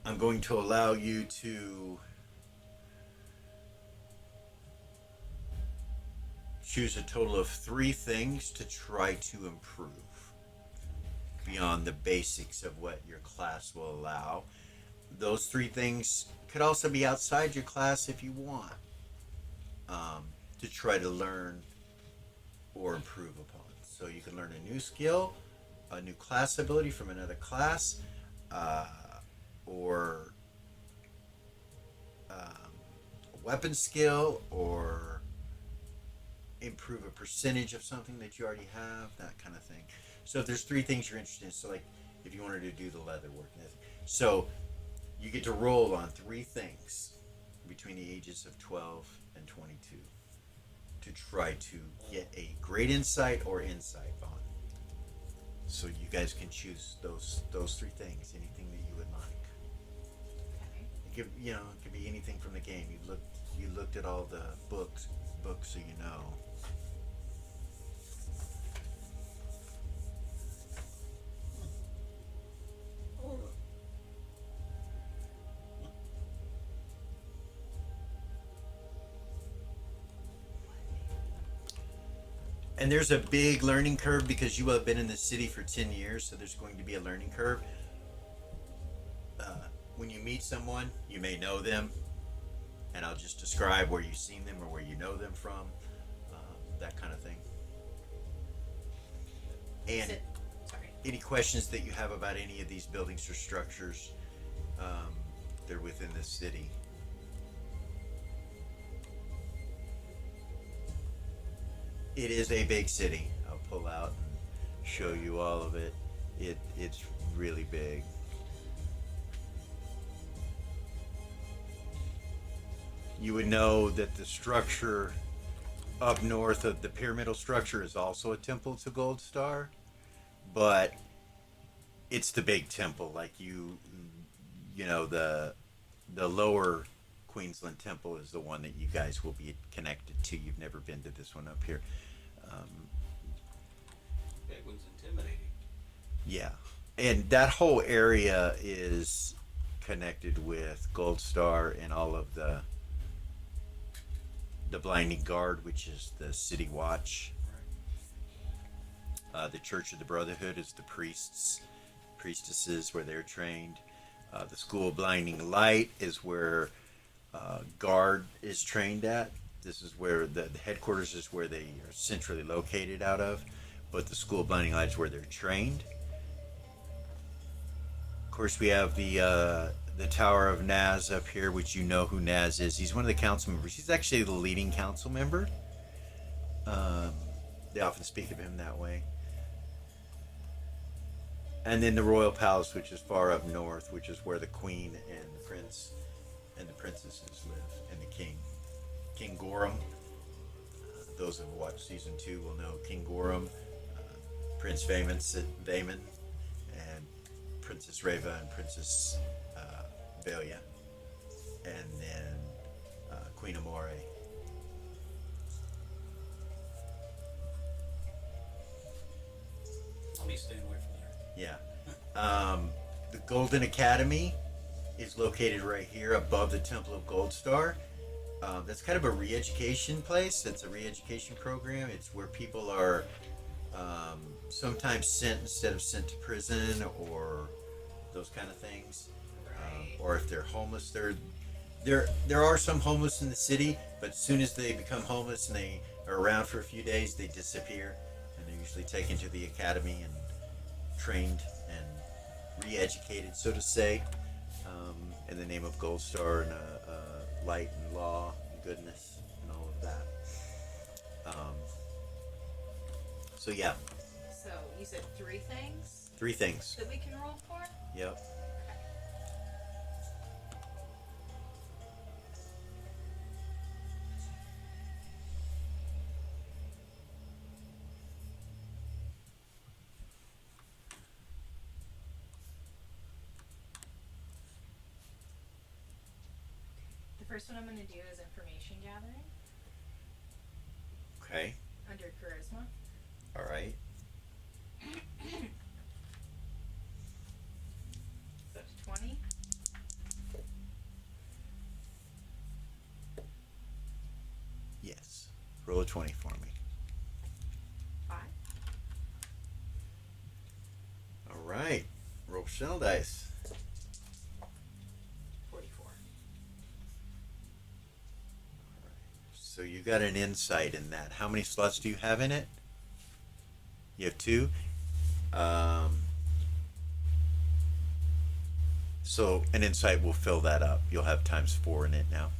I'm going to allow you to choose a total of 3 things to try to improve beyond the basics of what your class will allow. Those 3 things could also be outside your class if you want, to try to learn or improve upon. So you can learn a new skill, a new class ability from another class, or a weapon skill, or improve a percentage of something that you already have, that kind of thing. So if there's 3 things you're interested in, so like if you wanted to do the leather work, so you get to roll on 3 things between the ages of 12 and 22 to try to get a great insight or insight on. So you guys can choose those 3 things, anything that you would like.
Okay.
It could be anything from the game. You looked at all the books, so you know. And there's a big learning curve because you have been in the city for 10 years, so there's going to be a learning curve. When you meet someone, you may know them, and I'll just describe where you've seen them or where you know them from, that kind of thing. And
Sorry.
any questions that you have about any of these buildings or structures, they're within the city. It is a big city. I'll pull out and show you all of it. It's really big. You would know that the structure up north of the pyramidal structure is also a temple to Gold Star, but it's the big temple. Like the lower Queensland temple is the one that you guys will be connected to. You've never been to this one up here.
That one's intimidating.
Yeah, and that whole area is connected with Gold Star and all of the Blinding Guard, which is the city watch. The Church of the Brotherhood is the priestesses where they're trained. The School of Blinding Light is where Guard is trained at. This is where the headquarters is where they are centrally located out of, but the School of Blinding Light is where they're trained. Of course, we have the Tower of Naz up here, which you know who Naz is. He's one of the council members. He's actually the leading council member. They often speak of him that way. And then the Royal Palace, which is far up north, which is where the Queen and the Prince and the princesses live, and the King. King Gorum. Those who have watched season 2 will know King Gorum, Prince Vayman, and Princess Reva and Princess Velia, and then Queen Amore.
I'll be staying away from there.
Yeah. The Golden Academy is located right here above the Temple of Gold Star. That's kind of a re-education place. It's a re-education program. It's where people are sometimes sent to prison or those kind of things.
Right.
Or if they're homeless, there are some homeless in the city, but as soon as they become homeless and they are around for a few days, they disappear, and they're usually taken to the academy and trained and re-educated, so to say, in the name of Gold Star and light and law and goodness and all of that. So yeah,
So you said 3 things
3 things.
that we can roll for?
Yep.
The first one I'm going to do is information gathering
Okay.
under charisma.
All right.
That's 20.
Yes. Roll a 20 for me.
5.
All right. Roll shell dice.
44.
So you got an insight in that. How many slots do you have in it? You have 2. So an insight will fill that up. You'll have times 4 in it now.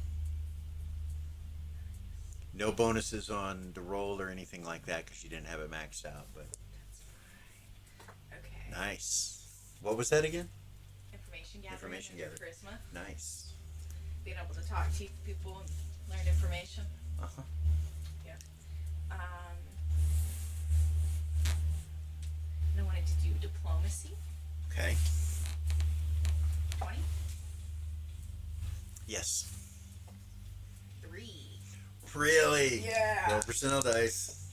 No bonuses on the roll or anything like that because you didn't have it maxed out. But
Okay.
nice. What was that again?
Information gathering
Information
under
gathering.
charisma.
Nice.
Being able to talk to people and learn information.
Uh-huh.
And I wanted to do diplomacy.
Okay.
20.
Yes.
3.
Really?
Yeah.
Roll percentile dice.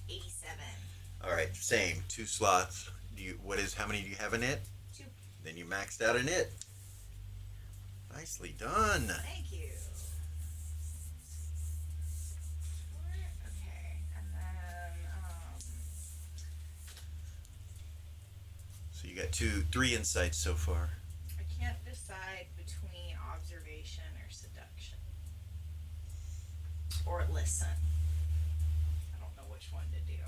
87.
All right. Same. 2 slots. How many do you have in it?
2.
Then you maxed out in it. Nicely done.
Thank you. Okay, and then
So you got 3 insights so far.
I can't decide between observation or seduction or listen. I don't know which one to do.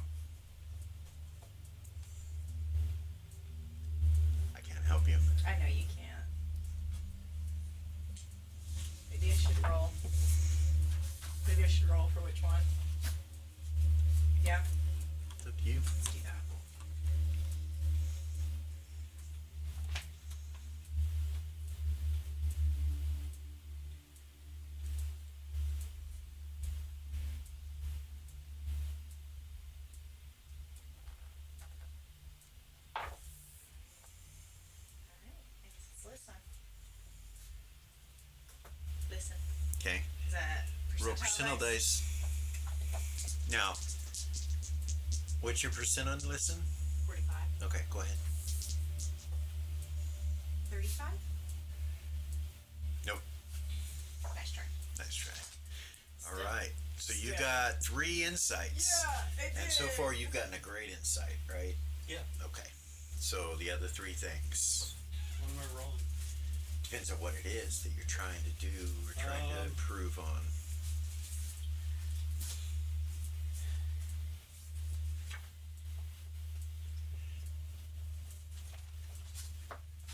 I can't help you.
I know you can't. Maybe I should roll. Maybe I should roll for which one. Yeah,
It's up to you.
let's do that. Alright, I guess it's listen. Listen.
Okay.
Is that
Roll percentile dice. Now, what's your percent on listen?
45.
Okay, go ahead.
35?
Nope.
Nice try.
Nice try. All
Still.
right. So you
Still.
got 3 insights.
I did.
And so far you've gotten a great insight, right?
Yeah.
Okay. So the other 3 things.
What am I rolling?
Depends on what it is that you're trying to do or trying to improve on.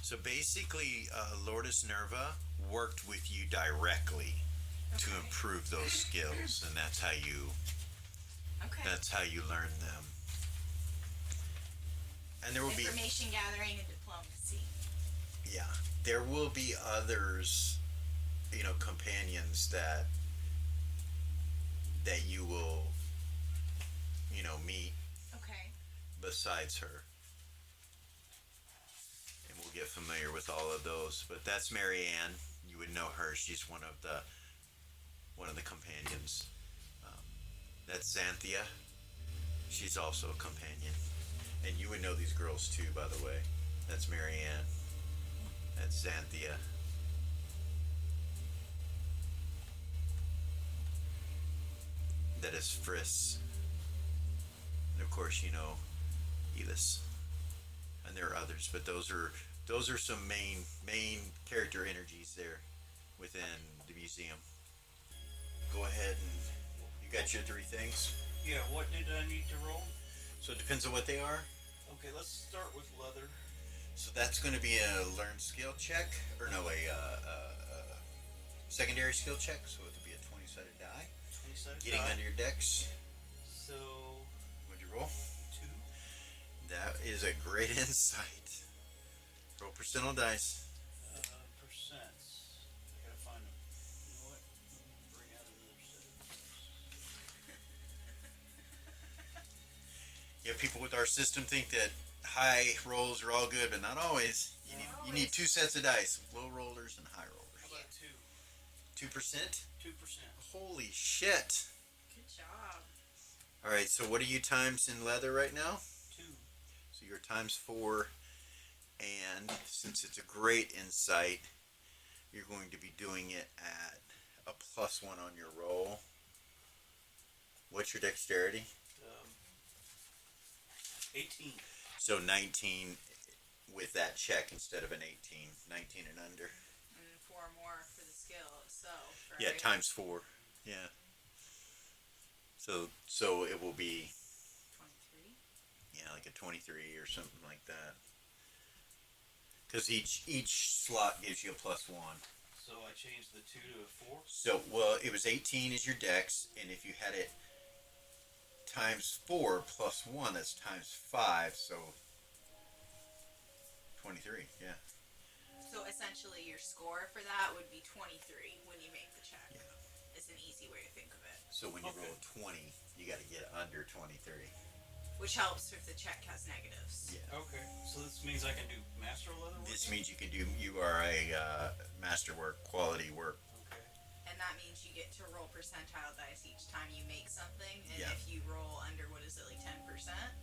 So basically, Lourdes Nerva worked with you directly to
Okay.
improve those skills, and that's how you learn them. And there will be
Information gathering and diplomacy.
Yeah, there will be others, companions that you will, meet
Okay.
besides her. And we'll get familiar with all of those. But that's Mary Ann. You would know her. She's one of the companions. That's Xanthia. She's also a companion. And you would know these girls too, by the way. That's Mary Ann. That's Xanthia. That is Friss. of course, Elis. And there are others, but those are some main character energies there within the museum. Go ahead and you got your 3 things.
Yeah, what did I need to roll?
So it depends on what they are.
Okay, let's start with leather.
So that's going to be a learned skill check, or no, a secondary skill check. So it'll be a 20-sided die.
20-sided
Getting
die.
under your dex.
So,
What'd you roll?
2.
That is a great insight. Roll percentile dice.
Percents. I gotta find them. You know what? Bring out another set.
Yeah, people with our system think that high rolls are all good, but not always. You need 2 sets of dice, low rollers and high rollers.
How about 2?
2%?
2%.
Holy shit.
Good job.
All right, so what are you times in leather right now?
2.
So you're times 4, and since it's a great insight, you're going to be doing it at a +1 on your roll. What's your dexterity?
18.
So 19 with that check instead of an 18. 19 and under.
And 4 more for the skill itself, right?
Yeah, times 4. Yeah. So it will be
23.
like a 23 or something like that. Because each slot gives you a +1.
So I changed the 2 to a 4?
So, well, it was 18 is your dex, and if you had it times 4 + 1, that's times 5, so 23, yeah.
So essentially your score for that would be 23 when you make the check.
Yeah.
It's an easy way to think of it.
So when you
Okay.
roll a 20, you got to get under 23.
Which helps if the check has negatives.
Yeah.
Okay, so this means I can do master leather work?
This means you are a masterwork, quality work.
Okay.
And that means you get to roll percentile dice each time you make something. And
Yeah.
if you roll under, what is it, like 10%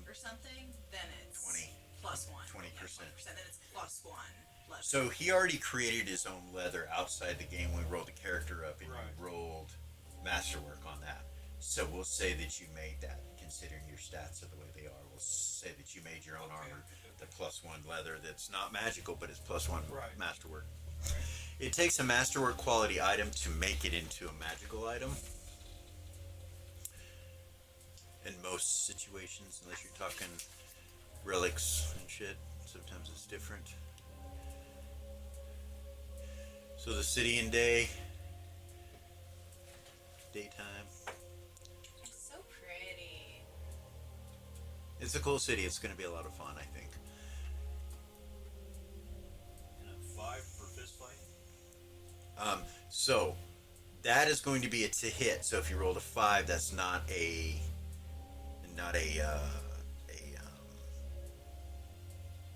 or something, then it's
20.
+1.
20%.
Yeah, 20%. Then it's +1. Less.
So he already created his own leather outside the game when we rolled the character up, and
Right.
you rolled masterwork on that. So we'll say that you made that, considering your stats are the way they are. We'll say that you made your own
Okay.
armor, the +1 leather that's not magical, but it's +1
Right.
masterwork.
Alright.
It takes a masterwork quality item to make it into a magical item. In most situations, unless you're talking relics and shit, sometimes it's different. So the city and daytime.
It's so pretty.
It's a cool city. It's going to be a lot of fun, I think.
And a 5 for fist fight?
So that is going to be a to hit. So if you rolled a 5, that's not a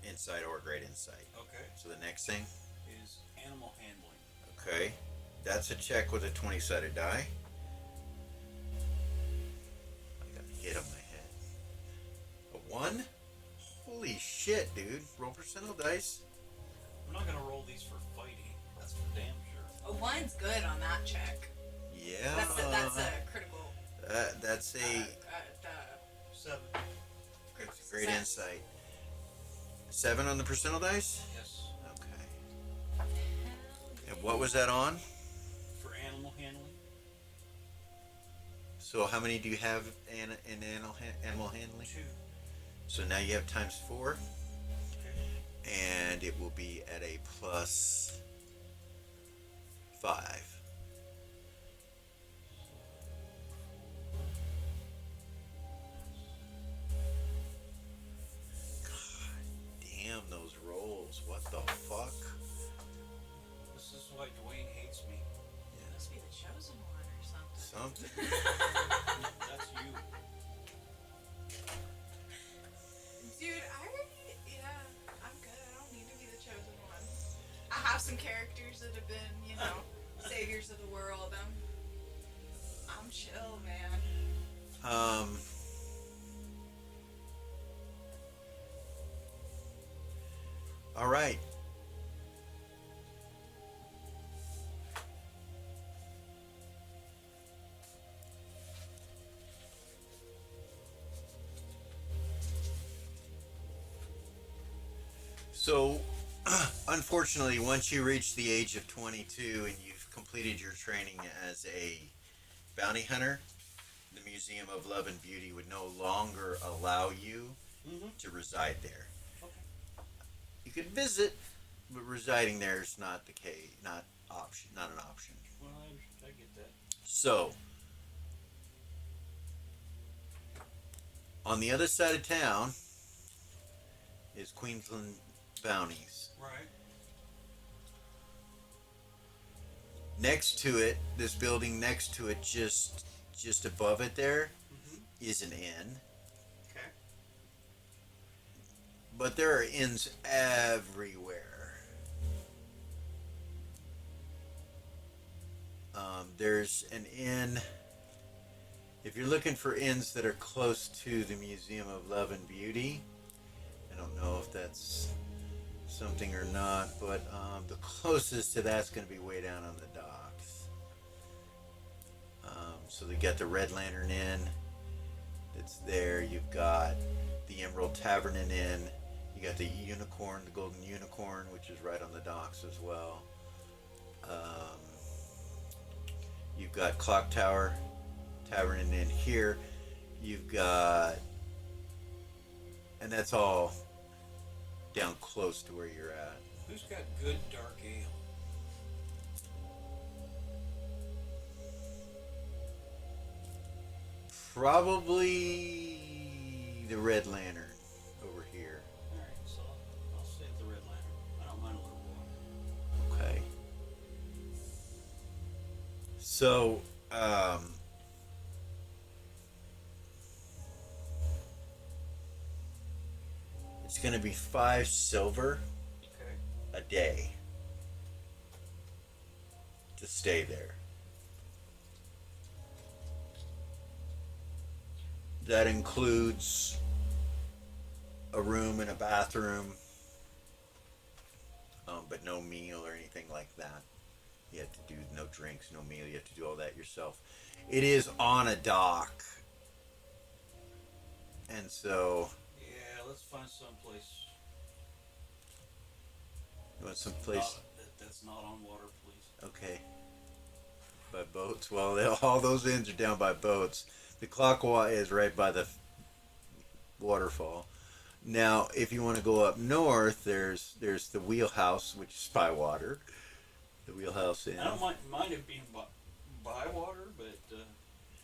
insight or a great insight.
Okay.
So the next thing,
Is animal handling.
okay, that's a check with a 20-sided die. I got a hit on my head. A 1? Holy shit, dude! Roll percentile dice.
I'm not gonna roll these for fighting. That's for damn sure.
A 1's good on that check.
Yeah.
That's a critical.
That's a
7.
that's a great insight. 7 on the percentile dice.
Yes.
Okay. And what was that on?
For animal handling?
So how many do you have in animal handling?
2.
So now you have times 4,
Okay.
and it will be at a +5. God damn those rolls! What the fuck?
This is why Dwayne hates me.
Must be the chosen one or something.
Something.
That's you.
Dude, I'm good. I don't need to be the chosen one. I have some characters that have been, saviors of the world. I'm chill, man.
All right. So, unfortunately, once you reach the age of 22 and you've completed your training as a bounty hunter, the Museum of Love and Beauty would no longer allow you to reside there.
Okay.
You could visit, but residing there is not the case, not an option.
Well, I get that.
So, on the other side of town is Queensland Bounties.
Right.
Next to it, this building next to it, just above it there, is an inn.
Okay.
But there are inns everywhere. There's an inn. If you're looking for inns that are close to the Museum of Love and Beauty, I don't know if that's something or not, but the closest to that's going to be way down on the docks. So they got the Red Lantern Inn that's there. You've got the Emerald Tavern and Inn. You got the Unicorn, the Golden Unicorn, which is right on the docks as well. You've got Clock Tower Tavern and Inn here. You've got, and that's all down close to where you're at.
Who's got good dark ale?
Probably the Red Lantern over here.
Alright, so I'll stay at the Red Lantern. I don't mind a little water.
Okay. So, it's going to be 5 silver
Okay.
a day to stay there. That includes a room and a bathroom, but no meal or anything like that. You have to do no drinks, no meal. You have to do all that yourself. It is on a dock, and so
Yeah, let's find someplace.
you want some place.
That's not on water, please.
Okay. By boats. Well, all those inns are down by boats. The Clockwise is right by the waterfall. Now, if you want to go up north, there's the Wheelhouse, which is by water. The Wheelhouse Inn.
I don't mind it being by water, but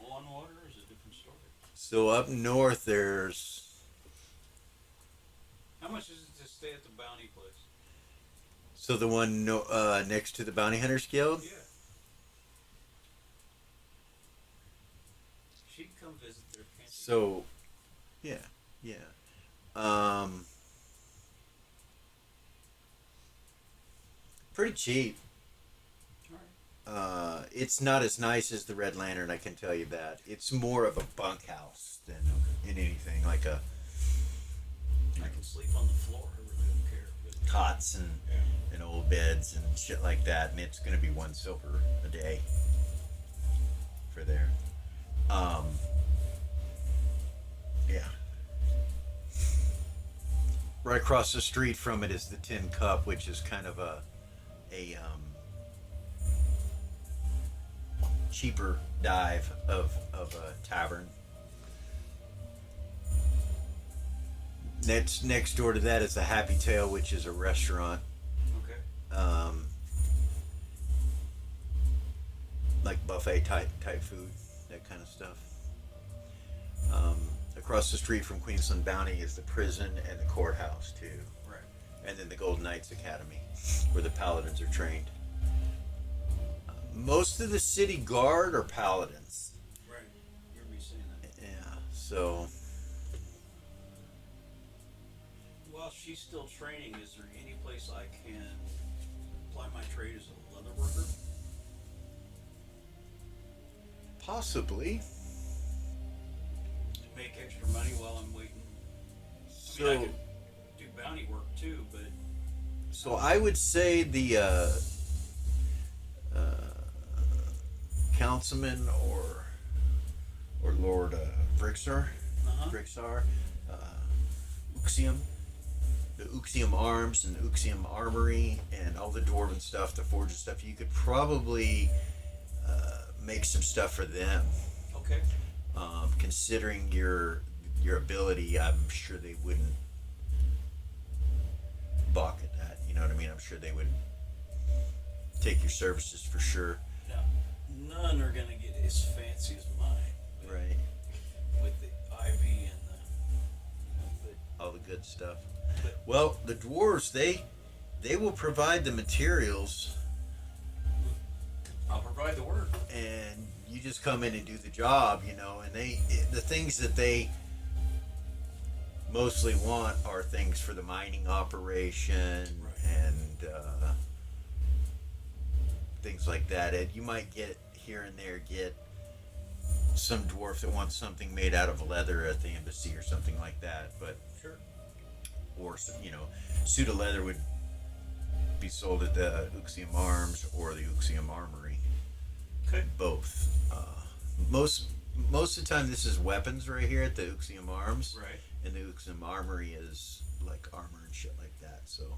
on water is a different story.
So up north, there's
How much is it to stay at the bounty place?
so the one next to the Bounty Hunters Guild.
Yeah. She'd come visit there, can't she?
So, yeah. Pretty cheap.
Alright.
It's not as nice as the Red Lantern, I can tell you that. It's more of a bunkhouse than anything, like a
I can sleep on the floor. I really don't care. But
cots and
yeah.
old beds and shit like that, and it's going to be 1 silver a day for there. Yeah. Right across the street from it is the Tin Cup, which is kind of a cheaper dive of a tavern. Next door to that is the Happy Tail, which is a restaurant.
Okay.
Like buffet type food, that kind of stuff. Across the street from Queensland Bounty is the prison and the courthouse too,
Right.
and then the Golden Knights Academy, where the paladins are trained. Most of the city guard are paladins.
Right. You remember me saying that.
Yeah, so
While she's still training, is there any place I can apply my trade as a leather worker?
possibly.
To make extra money while I'm waiting. I mean, I could do bounty work too, but
So I would say the councilman or Lord Vrixar,
uh-huh.
Vrixar, Uxium. the Uxium arms and the Uxium armory and all the dwarven stuff, the forge and stuff, you could probably make some stuff for them.
Okay.
Considering your ability, I'm sure they wouldn't balk at that. You know what I mean? I'm sure they would take your services for sure.
Now, none are gonna get as fancy as mine. But
Right.
with the ivy and the
All the good stuff.
But-
Well, the dwarves, they will provide the materials,
I'll provide the work.
and you just come in and do the job, you know. And the things that they mostly want are things for the mining operation,
Right.
and things like that. And you might get here and there some dwarf that wants something made out of leather at the embassy or something like that, but
Sure.
or you know, suit of leather would be sold at the Uxium Arms or the Uxium Armory.
Okay.
Both. Most of the time, this is weapons right here at the Uxium Arms,
Right.
and the Uxium Armory is like armor and shit like that. So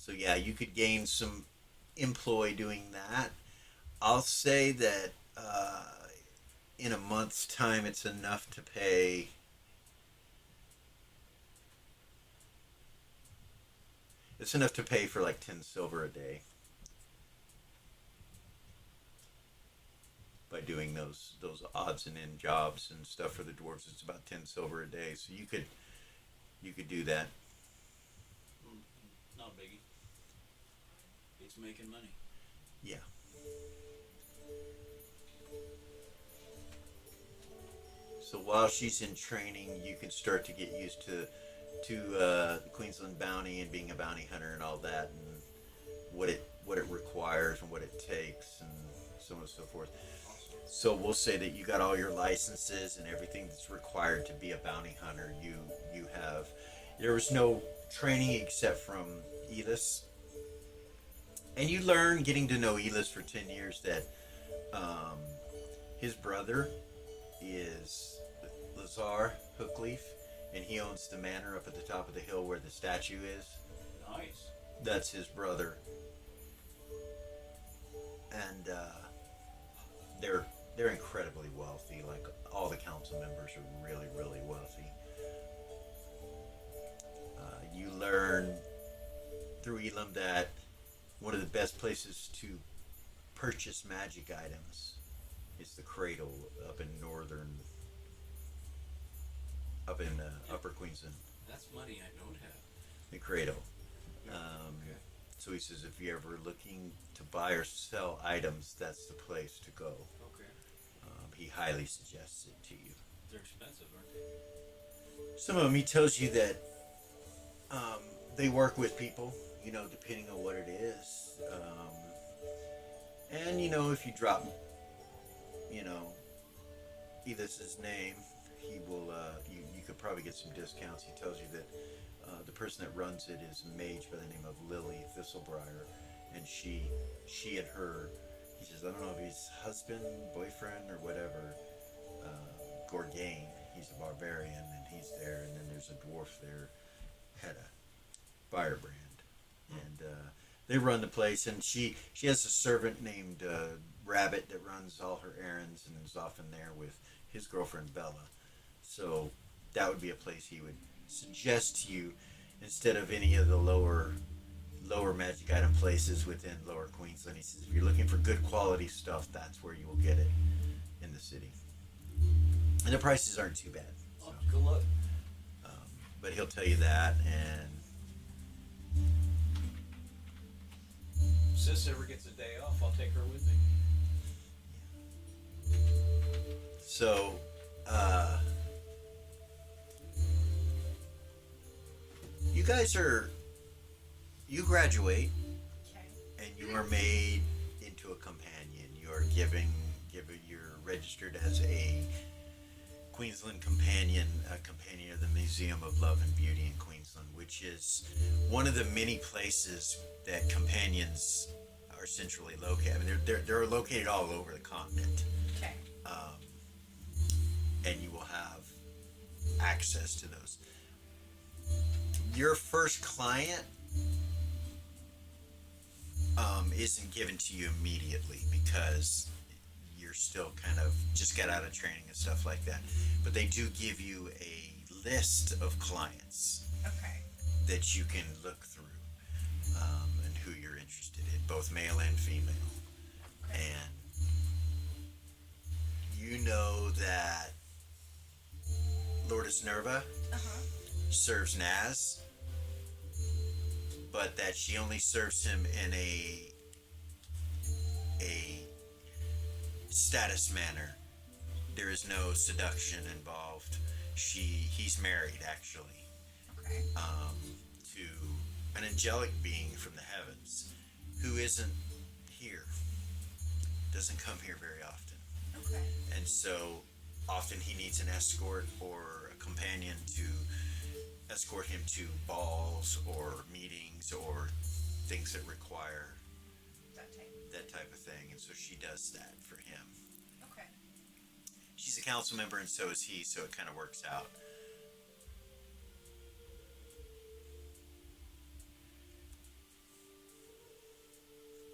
yeah, you could gain some employ doing that. I'll say that in a month's time, it's enough to pay. It's enough to pay for like 10 silver a day by doing those odds and end jobs and stuff for the dwarves. It's about 10 silver a day, so you could do that.
Not a biggie. It's making money.
Yeah. So while she's in training, you can start to get used to the Queensland bounty and being a bounty hunter and all that, and what it requires and what it takes and so on and so forth. So we'll say that you got all your licenses and everything that's required to be a bounty hunter. You have. There was no training except from Elis, and you learn getting to know Elis for 10 years that his brother is Lazar Hookleaf, and he owns the manor up at the top of the hill where the statue is.
Nice.
That's his brother, and they're incredibly wealthy. Like, all the council members are really, really wealthy. You learn through Elam that one of the best places to purchase magic items is the Cradle up in Upper Queensland.
That's money I don't have.
The Cradle.
Okay.
So he says if you're ever looking to buy or sell items, that's the place to go.
Okay.
He highly suggests it to you.
They're expensive, aren't they?
Some of them, he tells you that they work with people, you know, depending on what it is. And, you know, if you drop, you know, Elis's name, he will, you could probably get some discounts. He tells you that the person that runs it is a mage by the name of Lily Thistlebriar, and she and her, he says, I don't know if he's husband, boyfriend, or whatever, Gorgain, he's a barbarian, and he's there, and then there's a dwarf there, Hedda, Firebrand, and they run the place, and she has a servant named Rabbit that runs all her errands and is often there with his girlfriend Bella. So that would be a place he would suggest to you instead of any of the lower magic item places within Lower Queensland. He says if you're looking for good quality stuff, that's where you will get it in the city, and the prices aren't too bad. So,
Oh, good luck.
but he'll tell you that, and
Sis ever gets a day off, I'll take her with me.
so you graduate
Okay.
and you are made into a companion. You are you're registered as a Queensland companion, a companion of the Museum of Love and Beauty in Queensland, which is one of the many places that companions are centrally located. I mean, they're located all over the continent.
Okay.
And you will have access to those. Your first client isn't given to you immediately because you're still kind of just got out of training and stuff like that. But they do give you a list of clients
Okay.
that you can look through, and who you're interested in, both male and female. And you know that Lourdes Nerva serves Naz, but that she only serves him in a status manner. There is no seduction involved. He's married actually,
Okay.
to an angelic being from the heavens who isn't here. Doesn't come here very often.
Okay.
And so often he needs an escort or a companion to escort him to balls or meetings or things that require that type of thing. And so she does that for him.
Okay.
She's a council member and so is he, so it kind of works out.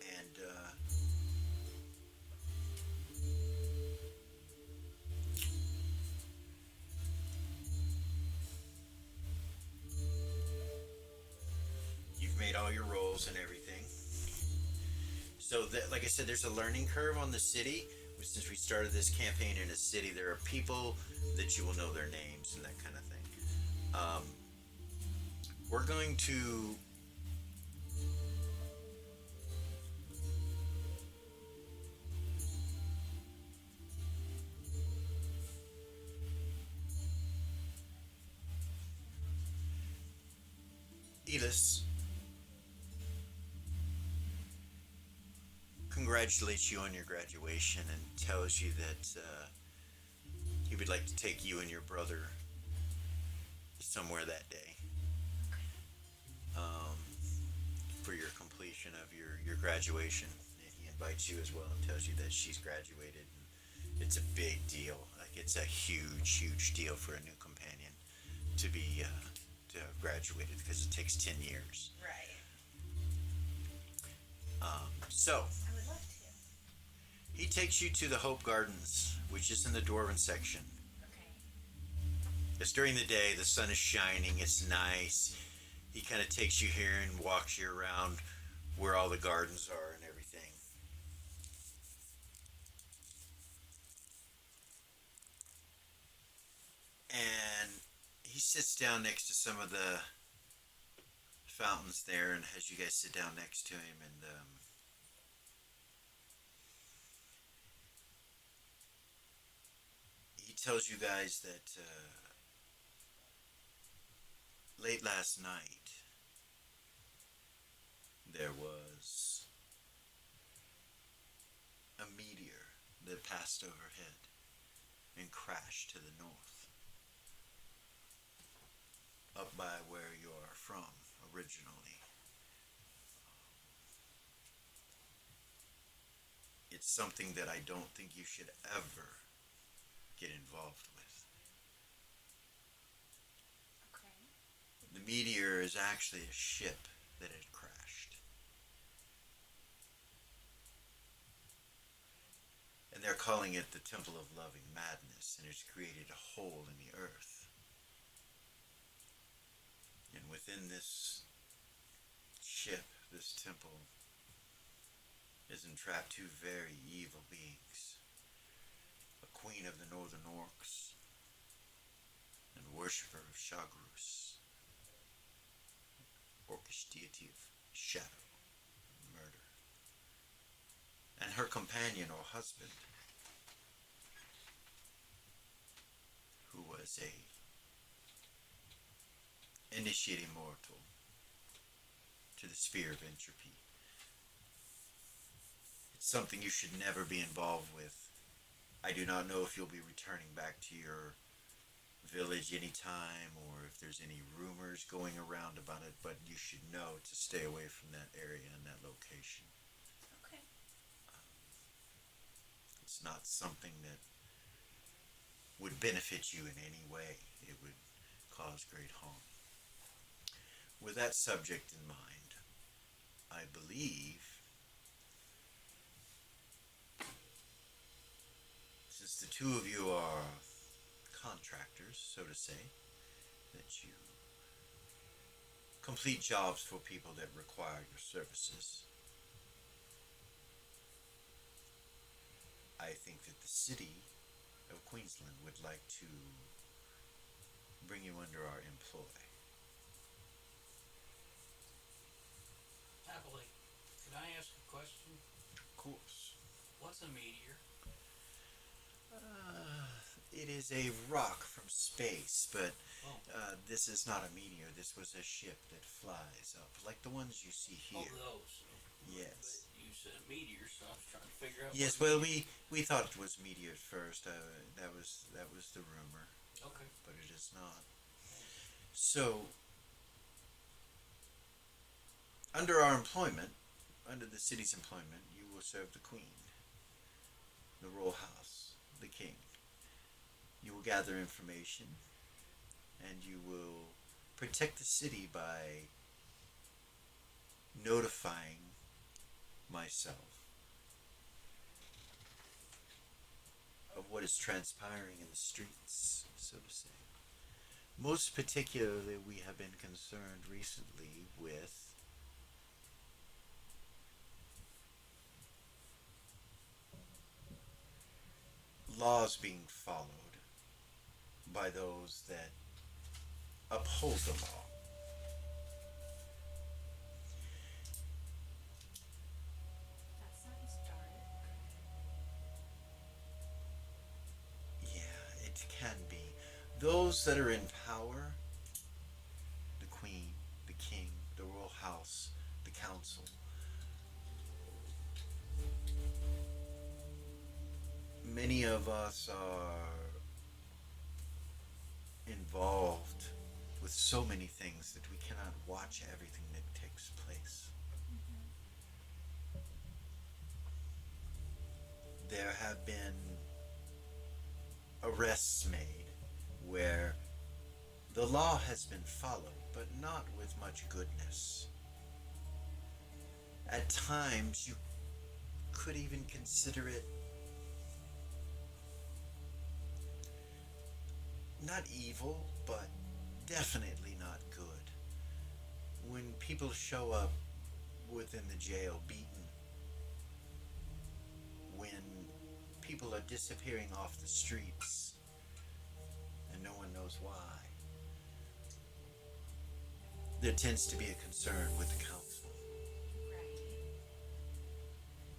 And you've made all your rolls and everything. So that, like I said, there's a learning curve on the city. Since we started this campaign in a city, there are people that you will know their names and that kind of thing. We're going to Elis congratulates you on your graduation and tells you that he would like to take you and your brother somewhere that day, for your completion of your graduation. And he invites you as well and tells you that she's graduated. And it's a big deal. Like, it's a huge deal for a new companion to be to have graduated because it takes 10 years.
Right.
So
I would love to.
he takes you to the Hope Gardens, which is in the Dwarven section.
Okay.
It's during the day, the sun is shining, it's nice. He kind of takes you here and walks you around where all the gardens are and everything. And he sits down next to some of the fountains there and has you guys sit down next to him, and he tells you guys that late last night there was a meteor that passed overhead and crashed to the north, up by where you are from originally. It's something that I don't think you should ever get involved with.
Okay.
The meteor is actually a ship that had crashed. And they're calling it the Temple of Loving Madness, and it's created a hole in the earth. And within this ship, this temple, is entrapped two very evil beings. A queen of the northern orcs, and a worshipper of Shagrus, orcish deity of shadow and murder. And her companion or husband, who was a initiating mortal to the sphere of entropy. It's something you should never be involved with. I do not know if you'll be returning back to your village anytime or if there's any rumors going around about it, but you should know to stay away from that area and that location.
Okay.
It's not something that would benefit you in any way. It would cause great harm. With that subject in mind, I believe, since the two of you are contractors, so to say, that you complete jobs for people that require your services, I think that the city of Queensland would like to bring you under our employ.
Happily. Could I ask a question?
Of course.
What's a meteor?
It is a rock from space, but
Oh,
this is not a meteor. This was a ship that flies up, like the ones you see
oh,
here.
those.
Yes.
But you said meteor, so I was trying to figure out.
Yes,
what a
well,
meteor-
we thought it was meteor at first. That was the rumor,
Okay.
but it is not. So, under our employment, under the city's employment, you will serve the queen, the royal house, the king. You will gather information, and you will protect the city by notifying myself of what is transpiring in the streets, so to say. Most particularly, we have been concerned recently with laws being followed by those that uphold the law.
That sounds dark.
Yeah, it can be. Those that are in power, the queen, the king, the royal house, the council, many of us are involved with so many things that we cannot watch everything that takes place. There have been arrests made where the law has been followed, but not with much goodness. At times, you could even consider it not evil, but definitely not good. When people show up within the jail beaten, when people are disappearing off the streets and no one knows why, there tends to be a concern with the council.
Right.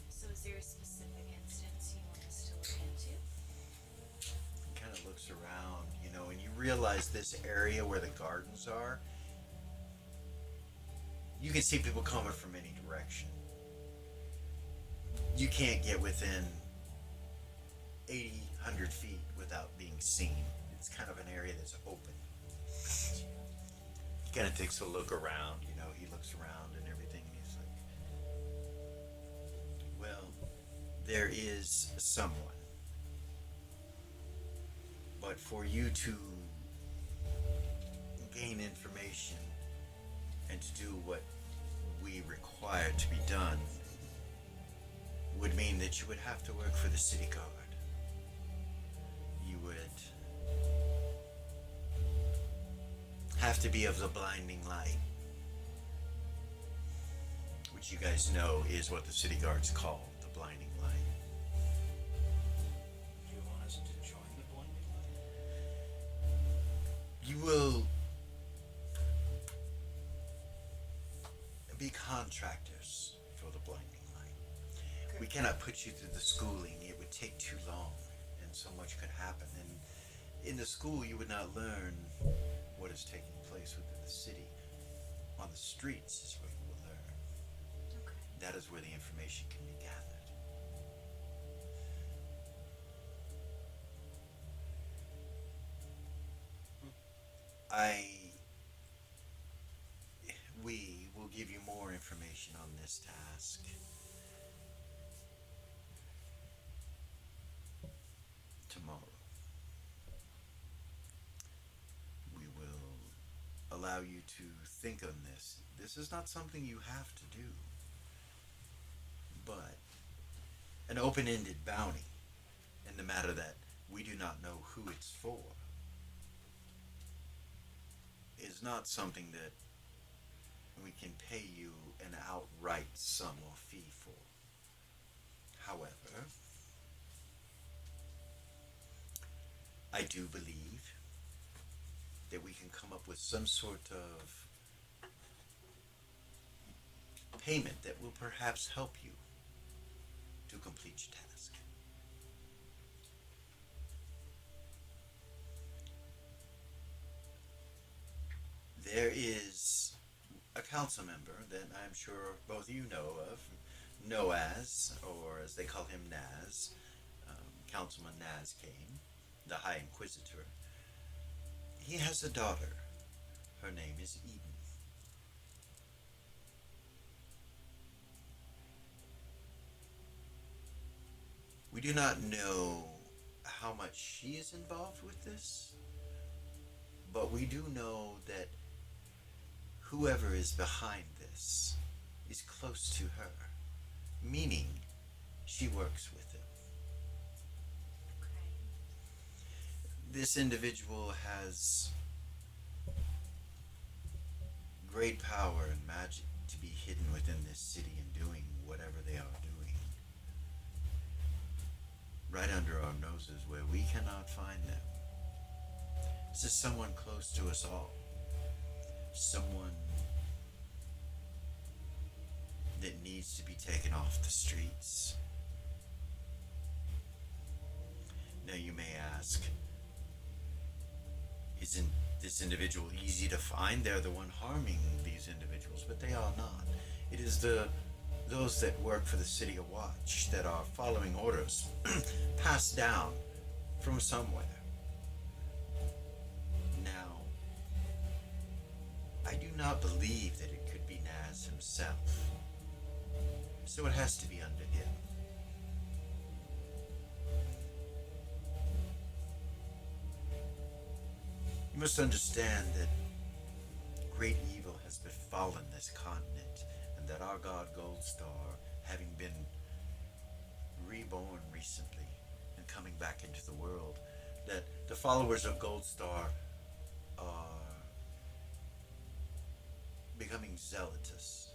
So is there a specific instance you want us to look into?
He kind of looks around, and you realize this area where the gardens are, you can see people coming from any direction. You can't get within 80, 100 feet without being seen. It's kind of an area that's open. He kind of takes a look around, he looks around and everything, and he's like, well, there is someone. But for you to gain information and to do what we require to be done would mean that you would have to work for the city guard. You would have to be of the blinding light, which you guys know is what the city guards call the blinding light.
Do you want us to join the blinding light?
You will be contractors for the blinding light. We cannot put you through the schooling. It would take too long, and so much could happen. And in the school, you would not learn what is taking place within the city. On the streets is where you will learn.
Okay.
That is where the information can be gathered. We will give you more information on this task tomorrow. allow you to think on this. This is not something you have to do, but an open-ended bounty in the matter that we do not know who it's for is not something that we can pay you an outright sum or fee for. However, I do believe that we can come up with some sort of payment that will perhaps help you to complete your task. There is a council member that I'm sure both of you know as, or as they call him, Naz, Councilman Naz Kane, the High Inquisitor. He has a daughter. Her name is Eden. We do not know how much she is involved with this, but we do know that whoever is behind this is close to her, meaning she works with him.
Okay.
This individual has great power and magic to be hidden within this city and doing whatever they are doing, right under our noses where we cannot find them. This is someone close to us all. Someone that needs to be taken off the streets. Now you may ask, isn't this individual easy to find? They're the one harming these individuals, but they are not. It is those that work for the City of Watch that are following orders passed down from somewhere. Now, I do not believe that it could be Naz himself, so it has to be under him. You must understand that great evil has befallen this continent, and that our god Goldstar, having been reborn recently and coming back into the world, that the followers of Goldstar are becoming zealotous.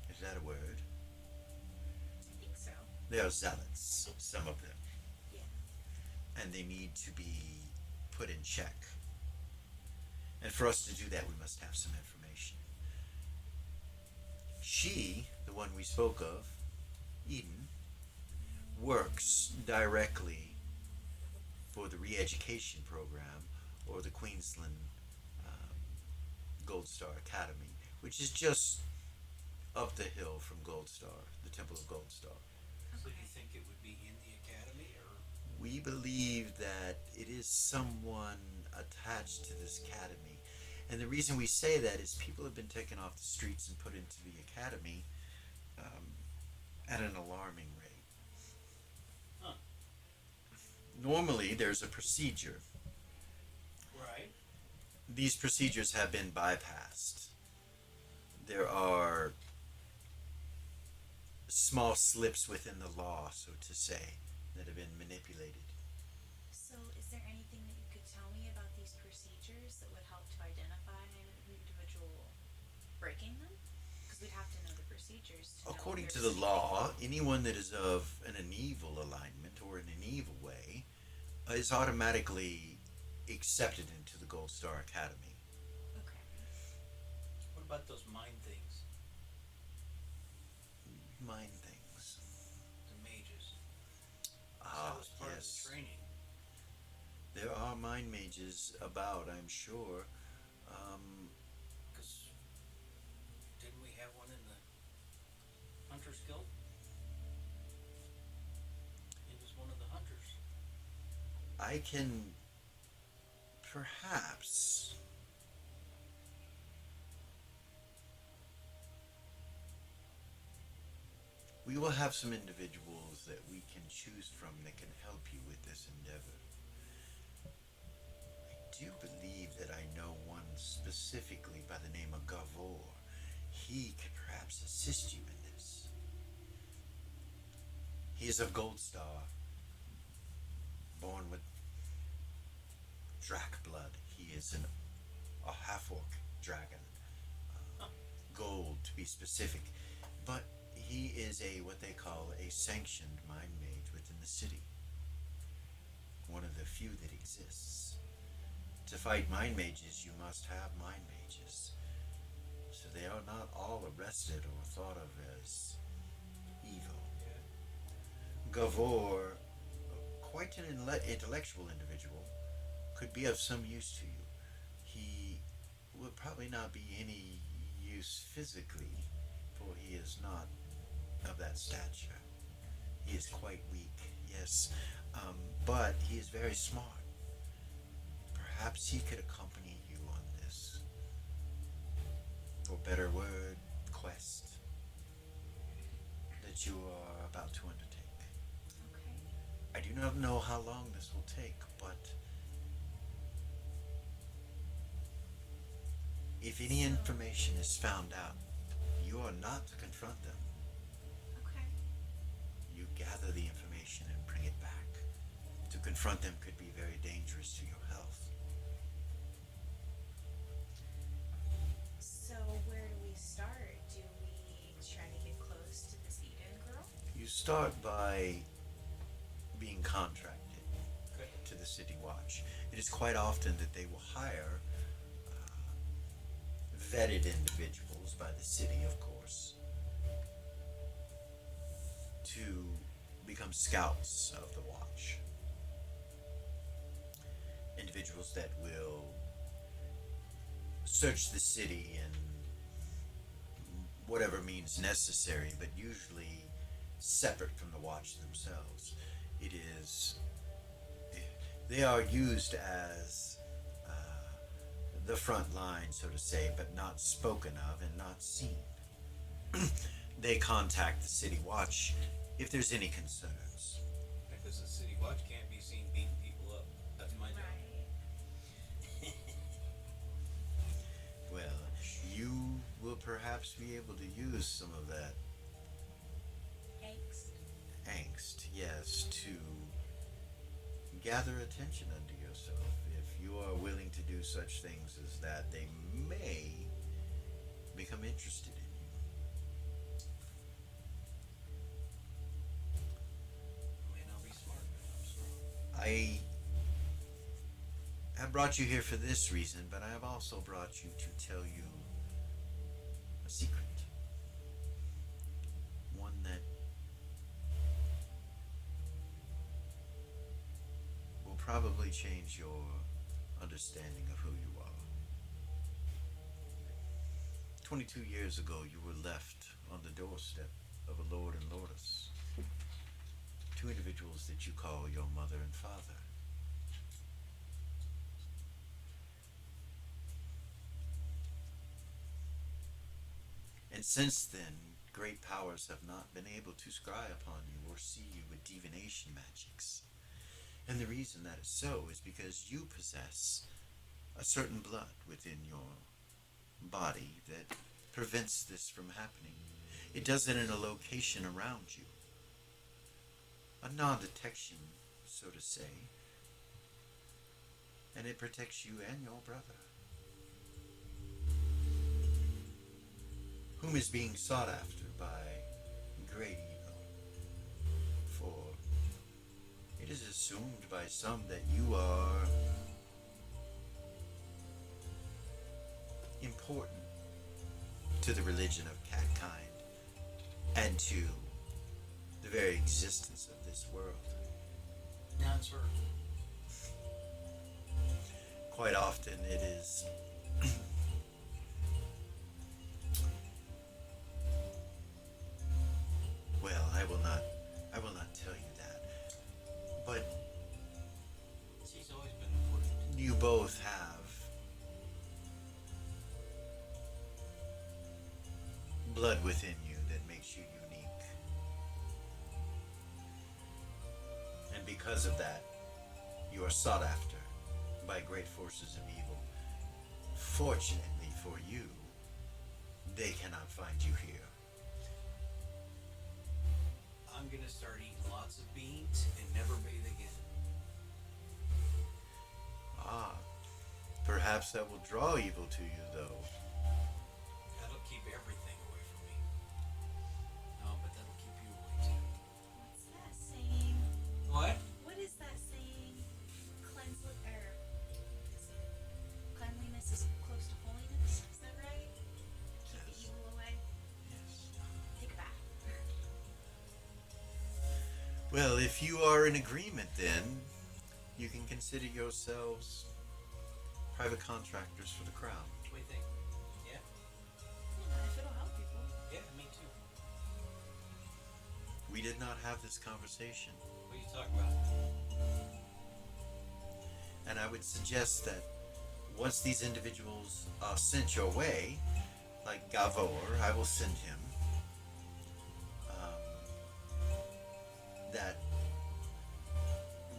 Is that a word?
I think so.
They are zealots, some of them.
Yeah.
And they need to be put in check. And for us to do that, we must have some information. She, the one we spoke of, Eden, works directly for the re-education program, or the Queensland Gold Star Academy, which is just up the hill from Gold Star, the Temple of Gold Star.
So do you think it would be in the academy, or?
We believe that it is someone attached to this academy. And the reason we say that is people have been taken off the streets and put into the academy at an alarming rate.
Huh.
Normally, there's a procedure.
Right.
These procedures have been bypassed. There are small slips within the law, so to say, that have been manipulated.
So, is there anything that you could tell me about these procedures that would help to identify an individual breaking them? Because we'd have to know the procedures. To
According
know
to
if
the
there's
law, anyone that is of an evil alignment or in an evil way is automatically accepted into the Gold Star Academy.
anything- Okay.
What about those mind things?
Mind things.
The mages.
Ah,
That was part of
yes.
the training.
There are mind mages about, I'm sure.
Because didn't we have one in the Hunters Guild? He was one of the hunters.
I can perhaps we will have some individuals that we can choose from that can help you with this endeavor. I do believe that I know one specifically by the name of Gavor. He could perhaps assist you in this. He is of Gold Star, born with Drac blood. He is a half-orc dragon. Gold, to be specific. But he is what they call a sanctioned mind mage within the city. One of the few that exists. To fight mind mages, you must have mind mages. So they are not all arrested or thought of as evil. Gavor, quite an intellectual individual, could be of some use to you. He would probably not be any use physically, for he is not of that stature. He is quite weak, yes, but he is very smart. Perhaps he could accompany you on this, for better word, quest that you are about to undertake.
Okay.
I do not know how long this will take, but if any information is found out, you are not to confront them.
Okay.
You gather the information and bring it back. To confront them could be very dangerous to your health.
So where do we start? Do we try to get close to this Eden girl?
You start by being contracted to the City Watch. It is quite often that they will hire vetted individuals by the city, of course, to become scouts of the Watch. Individuals that will search the city in whatever means necessary, but usually separate from the Watch themselves. They are used as the front line, so to say, but not spoken of and not seen. They contact the City Watch if there's any concerns.
Because the City Watch can't be seen beating people up. That's my job.
Right.
Well, you will perhaps be able to use some of that angst, yes, to gather attention unto yourself. If you are willing to do such things as that, they may become interested in you.
I may not be smart, but I'm strong.
I have brought you here for this reason, but I have also brought you to tell you a secret. One that will probably change your understanding of who you are. 22 years ago, you were left on the doorstep of a lord and lordess. Two individuals that you call your mother and father. And since then, great powers have not been able to scry upon you or see you with divination magics. And the reason that is so is because you possess a certain blood within your body that prevents this from happening. It does it in a location around you. A non-detection, so to say. And it protects you and your brother, whom is being sought after by great evil. For it is assumed by some that you are important to the religion of catkind and to the very existence of this world.
Now, sir.
Quite often it is well, I will not tell you that. But
He's always been important.
you both have blood within you that makes you unique. And because of that, you are sought after by great forces of evil. Fortunately for you, they cannot find you here.
I'm gonna start eating lots of beans and never bathe again.
Ah, perhaps that will draw evil to you, though.
That'll keep everything away from me. No, but that'll keep you away too.
What's that saying?
What?
What is that saying? Cleanliness is close to holiness. Is that right? Keep the
Yes.
evil away.
Yes.
Take it back.
Well, if you are in agreement, then you can consider yourselves private contractors for the crown.
What do you think? Yeah?
Yeah, if it'll help people.
Yeah, me too.
We did not have this conversation,
What are you talking about?
and I would suggest that once these individuals are sent your way, like Gavor, I will send him, that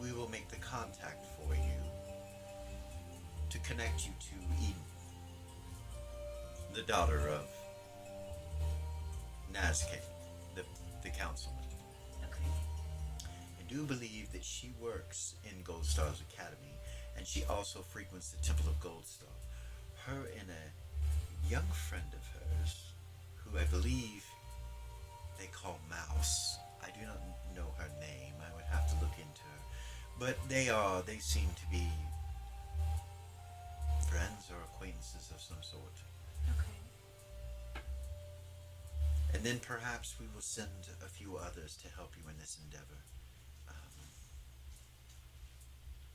we will make the contact for you to connect you to Eden, the daughter of Nazca, the councilman.
Okay.
I do believe that she works in Gold Star's academy, and she also frequents the Temple of Goldstar. Her and a young friend of hers, who I believe they call Mouse. I do not know her name. I would have to look into her. But they seem to be friends or acquaintances of some sort.
Okay.
And then perhaps we will send a few others to help you in this endeavor.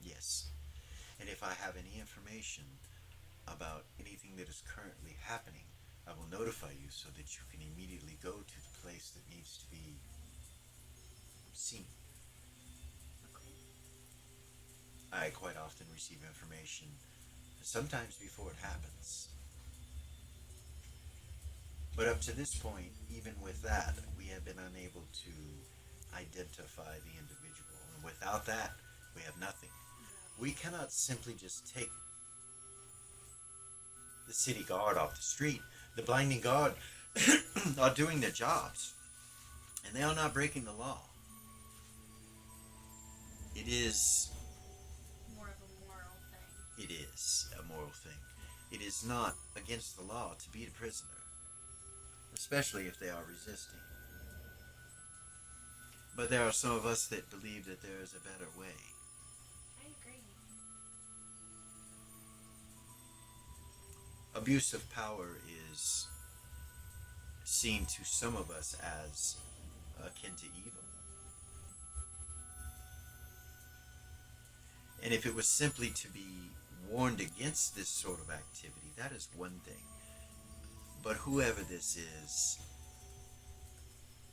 Yes. And if I have any information about anything that is currently happening, I will notify you so that you can immediately go to the place that needs to be seen.
Okay.
I quite often receive information, sometimes before it happens. But up to this point, even with that, we have been unable to identify the individual. And without that, we have nothing. We cannot simply just take the city guard off the street. The blinding guard are doing their jobs, and they are not breaking the law. It is
More of a moral thing.
It is a moral thing. It is not against the law to beat a prisoner, especially if they are resisting. But there are some of us that believe that there is a better way.
I agree.
Abuse of power is seen to some of us as akin to evil. And if it was simply to be warned against this sort of activity, that is one thing. But whoever this is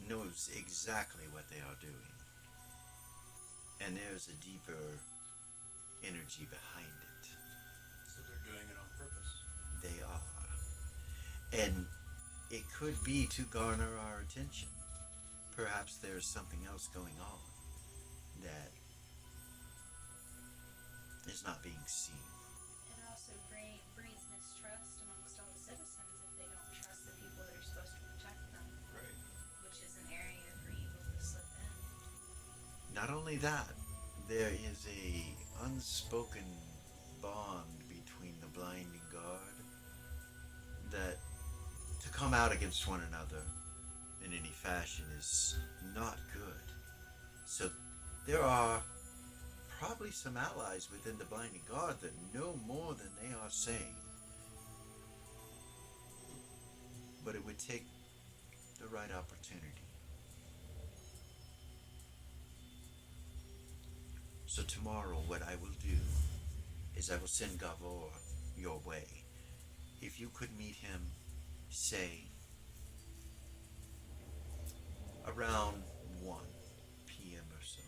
knows exactly what they are doing. And there's a deeper energy behind it.
So they're doing it on purpose.
They are. And it could be to garner our attention. Perhaps there's something else going on that is not being seen.
It also breeds mistrust amongst all the citizens if they don't trust the people that are supposed to protect them,
Right.
which is an area for evil to slip in.
Not only that, there is a unspoken bond between the blinding guard that to come out against one another in any fashion is not good. So there are probably some allies within the blinding guard that know more than they are saying. But it would take the right opportunity. So tomorrow what I will do is I will send Gavor your way. If you could meet him, say, around 1 p.m. or so,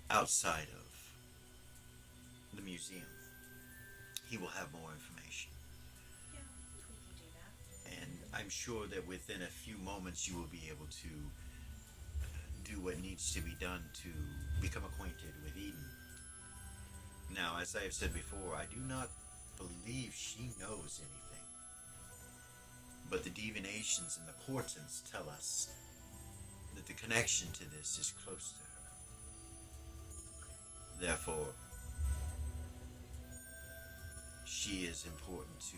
outside of the museum, he will have more information.
Yeah, we can do that.
And I'm sure that within a few moments you will be able to do what needs to be done to become acquainted with Eden. Now, as I have said before, I do not believe she knows anything. But the divinations and the portents tell us that the connection to this is close to her. Therefore, she is important to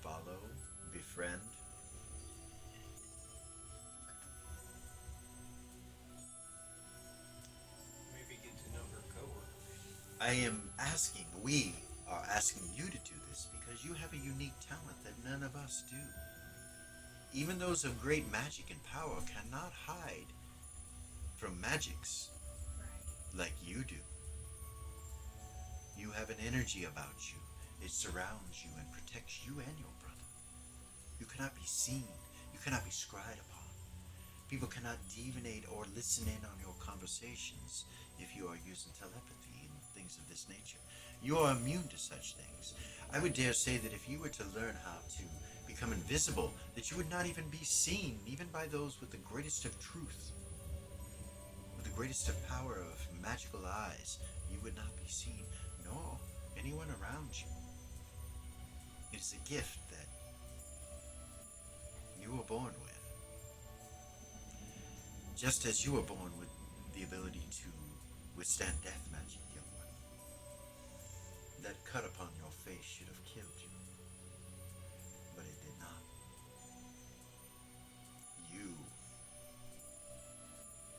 follow, befriend.
Maybe get to know her coworkers.
We are asking you to do this because you have a unique talent that none of us do. Even those of great magic and power cannot hide from magics like you do. You have an energy about you. It surrounds you and protects you and your brother. You cannot be seen. You cannot be scried upon. People cannot divinate or listen in on your conversations if you are using telepathy and things of this nature. You are immune to such things. I would dare say that if you were to learn how to become invisible, that you would not even be seen, even by those with the greatest of truth, with the greatest of power of magical eyes. You would not be seen, nor anyone around you. It is a gift that you were born with. Just as you were born with the ability to withstand death magic, young one. That cut upon your face should have killed you, but it did not. You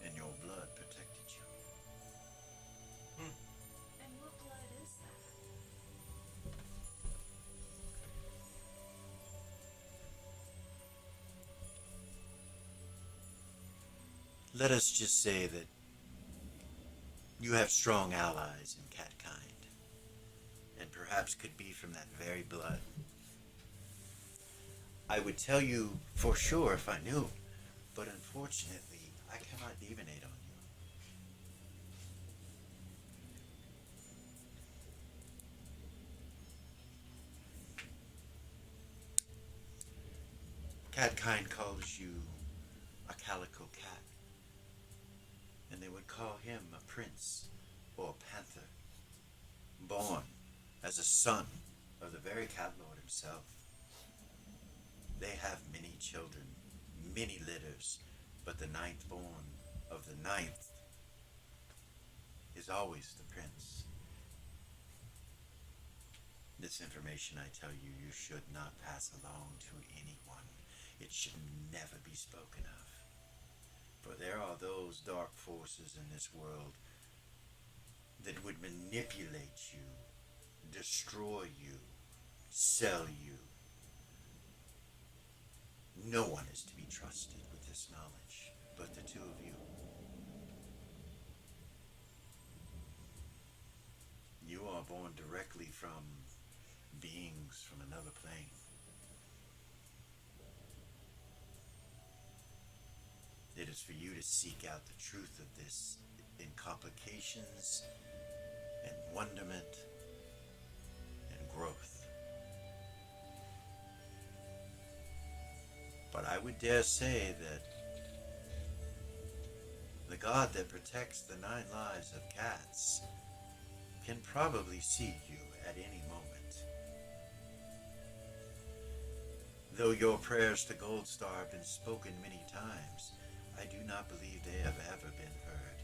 and your blood protected you.
And what blood is that?
Let us just say that you have strong allies in catkind, and perhaps could be from that very blood. I would tell you for sure if I knew, but unfortunately, I cannot divinate on you. Catkind calls you a calico cat, and they would call him a prince or a panther, born as a son of the very cat lord himself. They have many children, many litters, but the ninth born of the ninth is always the prince. This information, I tell you, you should not pass along to anyone. It should never be spoken of. For there are those dark forces in this world that would manipulate you, destroy you, sell you. No one is to be trusted with this knowledge but the two of you. You are born directly from beings from another plane. It is for you to seek out the truth of this in complications and wonderment and growth. But I would dare say that the God that protects the 9 lives of cats can probably see you at any moment. Though your prayers to Goldstar have been spoken many times, I do not believe they have ever been heard.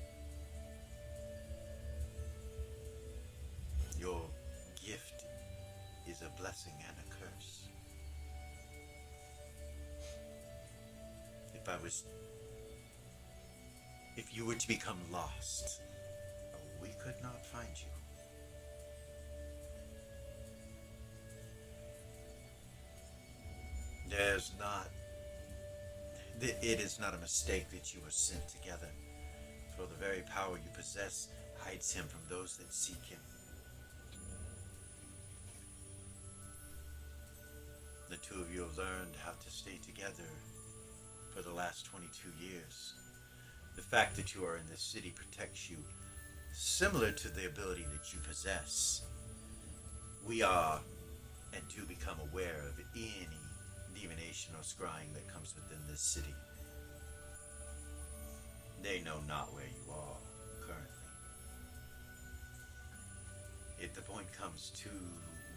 Your gift is a blessing and a curse. If you were to become lost, we could not find you. It is not a mistake that you were sent together, for the very power you possess hides him from those that seek him. The two of you have learned how to stay together for the last 22 years. The fact that you are in this city protects you, similar to the ability that you possess. We are and do become aware of any divination or scrying that comes within this city. They know not where you are currently. if the point comes to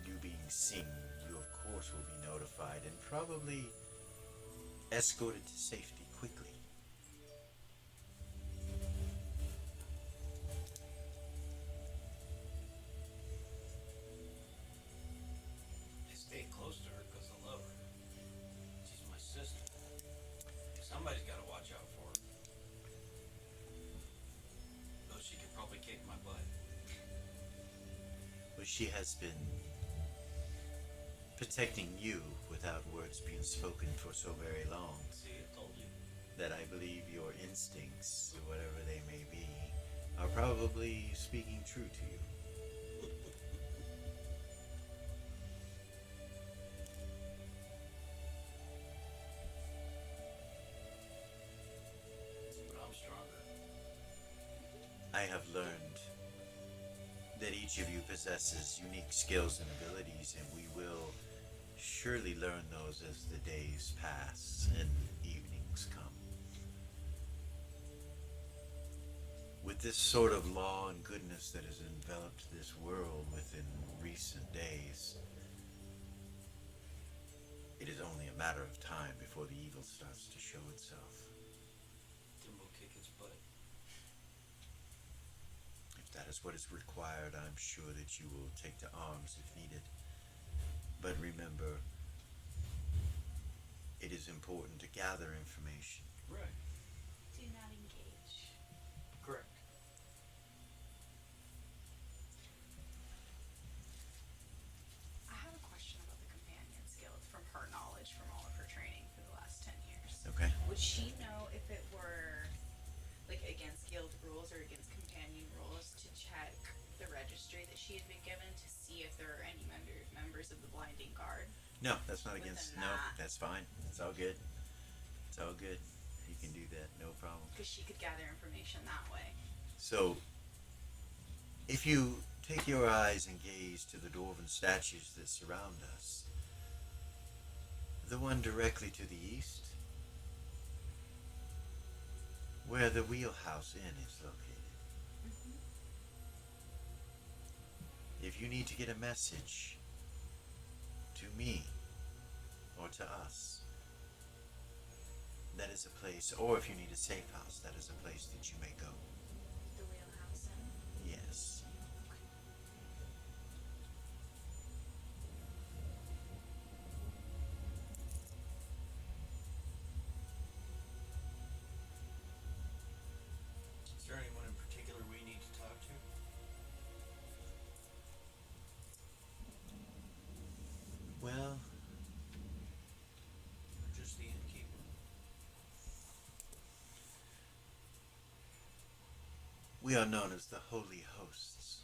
you being seen, you of course will be notified and probably escorted to safety quickly.
I stay close to her because I love her. She's my sister. Somebody's got to watch out for her. Though she could probably kick my butt.
Well, she has been protecting you without words being spoken for so very long
See, I told you.
that I believe your instincts, whatever they may be, are probably speaking true to you.
But I'm stronger.
I have learned that each of you possesses unique skills and abilities, and we will surely learn those as the days pass and evenings come. With this sort of law and goodness that has enveloped this world within recent days, it is only a matter of time before the evil starts to show itself.
Then we'll kick its butt.
If that is what is required, I'm sure that you will take to arms if needed. But remember, it is important to gather information.
Right.
Do not engage.
Correct.
I have a question about the companion skill from her knowledge from all of her training for the last 10 years.
Okay.
Would she know if it were like against guild rules or against companion rules to check the registry that she had been given to see if there are any members of the Blinding Guard?
No, that's not
Within
against.
that.
No, that's fine. It's all good. It's all good. You can do that. No problem.
Because she could gather information that way.
So, if you take your eyes and gaze to the dwarven statues that surround us, the one directly to the east, where the Wheelhouse Inn is located. If you need to get a message to me or to us, that is a place, or if you need a safe house, that is a place that you may go.
The Wheelhouse Inn.
Yes.
Is there anyone in particular we need to talk to?
Well,
Or just the innkeeper?
we are known as the Holy Hosts.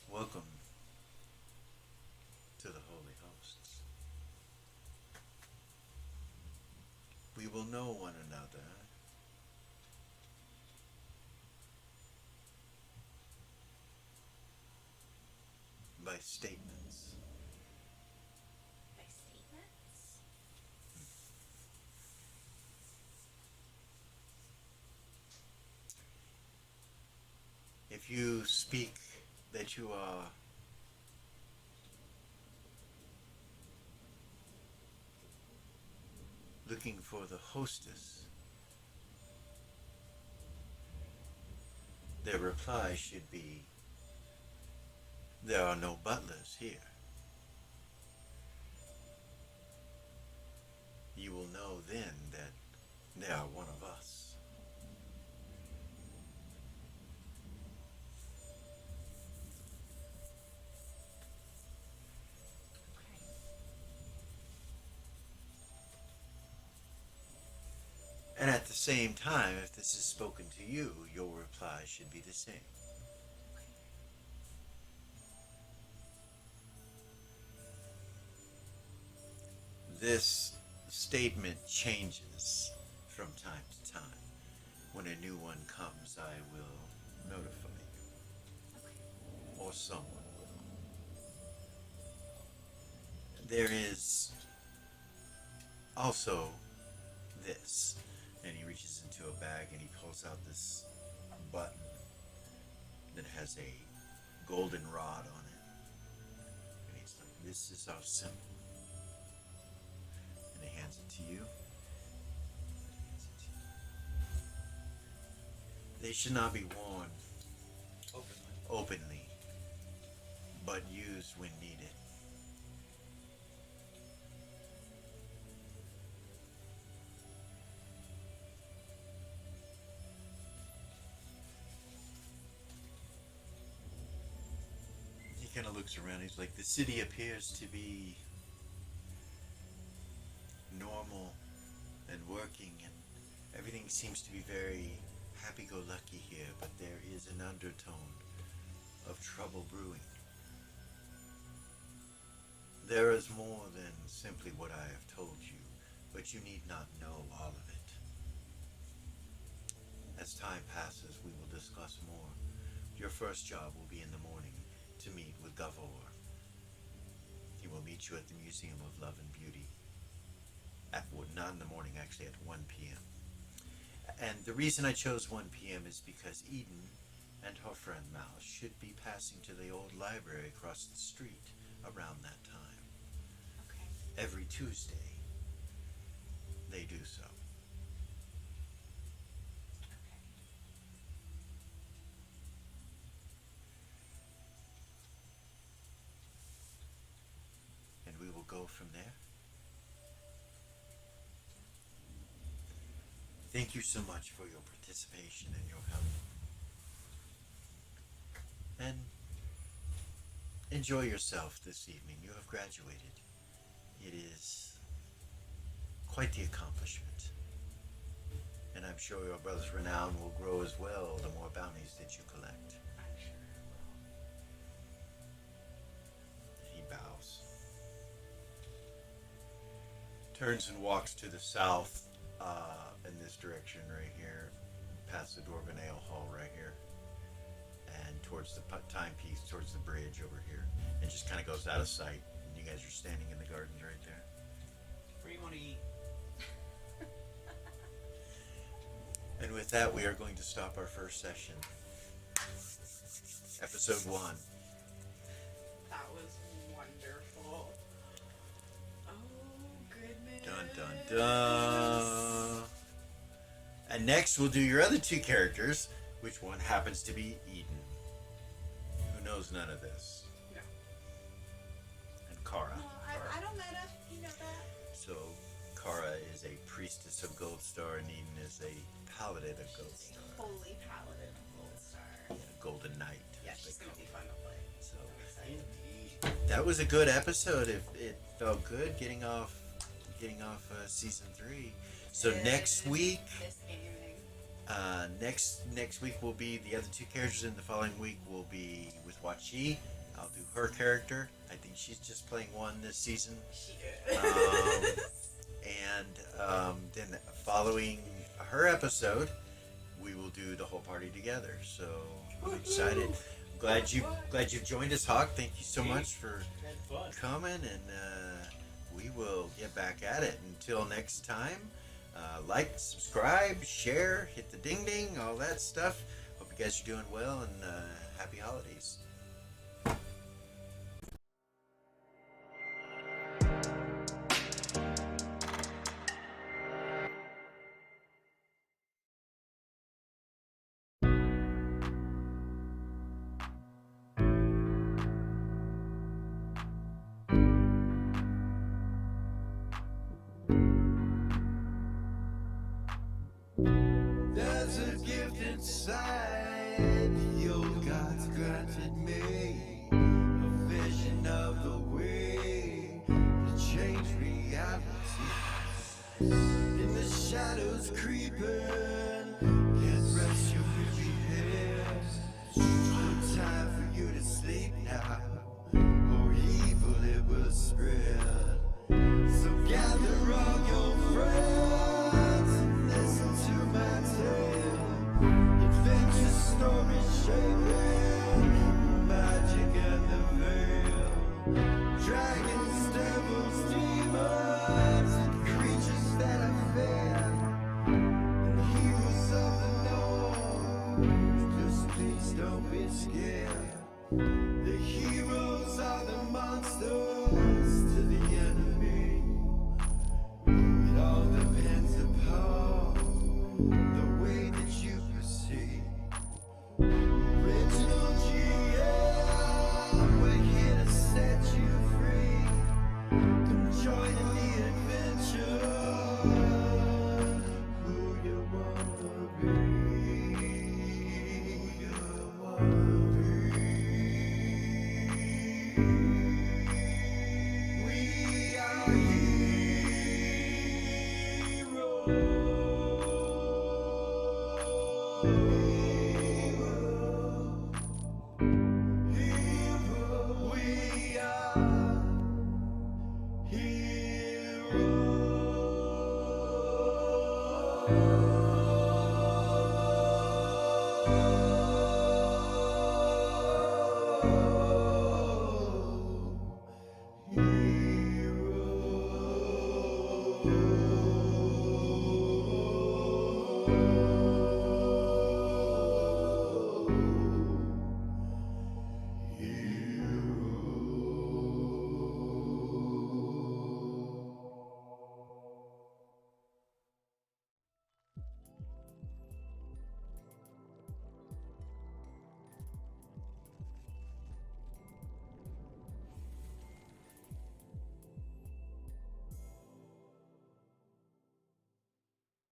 Welcome to the Holy Hosts. We will know one another by statements.
By statements?
If you speak that you are looking for the hostess, their reply should be, there are no butlers here. You will know then that they are one of us. And at the same time, if this is spoken to you, your reply should be the same. This statement changes from time to time. When a new one comes, I will notify you. Or someone will. There is also this. And he reaches into a bag and he pulls out this button. that has a golden rod on it. And he's like, this is our symbol. And he hands it to you. They should not be worn openly, but used when needed. He kind of looks around. He's like, the city appears to be normal and working, and everything seems to be very happy-go-lucky here, but there is an undertone of trouble brewing. There is more than simply what I have told you, but you need not know all of it. As time passes, we will discuss more. Your first job will be in the morning to meet with Gavor. He will meet you at the Museum of Love and Beauty. Not in the morning, actually at 1 p.m. And the reason I chose 1 p.m. is because Eden and her friend Mouse should be passing to the old library across the street around that time.
Okay.
Every Tuesday, they do so.
Okay.
And we will go from there. Thank you so much for your participation and your help. And enjoy yourself this evening. You have graduated. It is quite the accomplishment. And I'm sure your brother's renown will grow as well the more bounties that you collect.
I'm sure it will.
He bows. Turns and walks to the south, in this direction right here, past the Dwarven Ale Hall right here, and towards the timepiece, towards the bridge over here, and just kind of goes out of sight. And you guys are standing in the gardens right there.
Where you want to eat?
And with that, we are going to stop our first session. Episode 1.
That was wonderful. Oh, goodness.
Dun dun dun. And next we'll do your other two characters, which one happens to be Eden, who knows none of this.
No.
And Kara.
I don't matter. You know that.
So Kara is a priestess of Gold Star, and Eden is a paladin of Gold
She's
Star.
a holy paladin of Gold Star.
Yeah, Golden Knight.
Yeah,
as
she's
they
gonna
call
be
it.
fun to play.
So
I'm excited.
that was a good episode. It felt good getting off season 3. So next week.
This gaming.
Next week will be the other two characters, and the following week will be with Wachi. I'll do her character. I think she's just playing one this season.
She did.
Then following her episode, we will do the whole party together. So I'm excited. Glad you've joined us, Hawk. Thank you so much for
Had fun.
coming, and we will get back at it. Until next time. Like, subscribe, share, hit the ding ding, all that stuff. Hope you guys are doing well, and happy holidays. There's a gift inside the old gods granted me, a vision of the way to change reality. In the shadows creeping, can't rest your weary head. No time for you to sleep now, or evil it will spread. So gather all your friends and listen to my tale. Adventure story shaping magic and the veil. Dragons, devils, demons, and creatures that I fear, and heroes of the north. Just please
don't be scared. The heroes are the monsters to the enemy.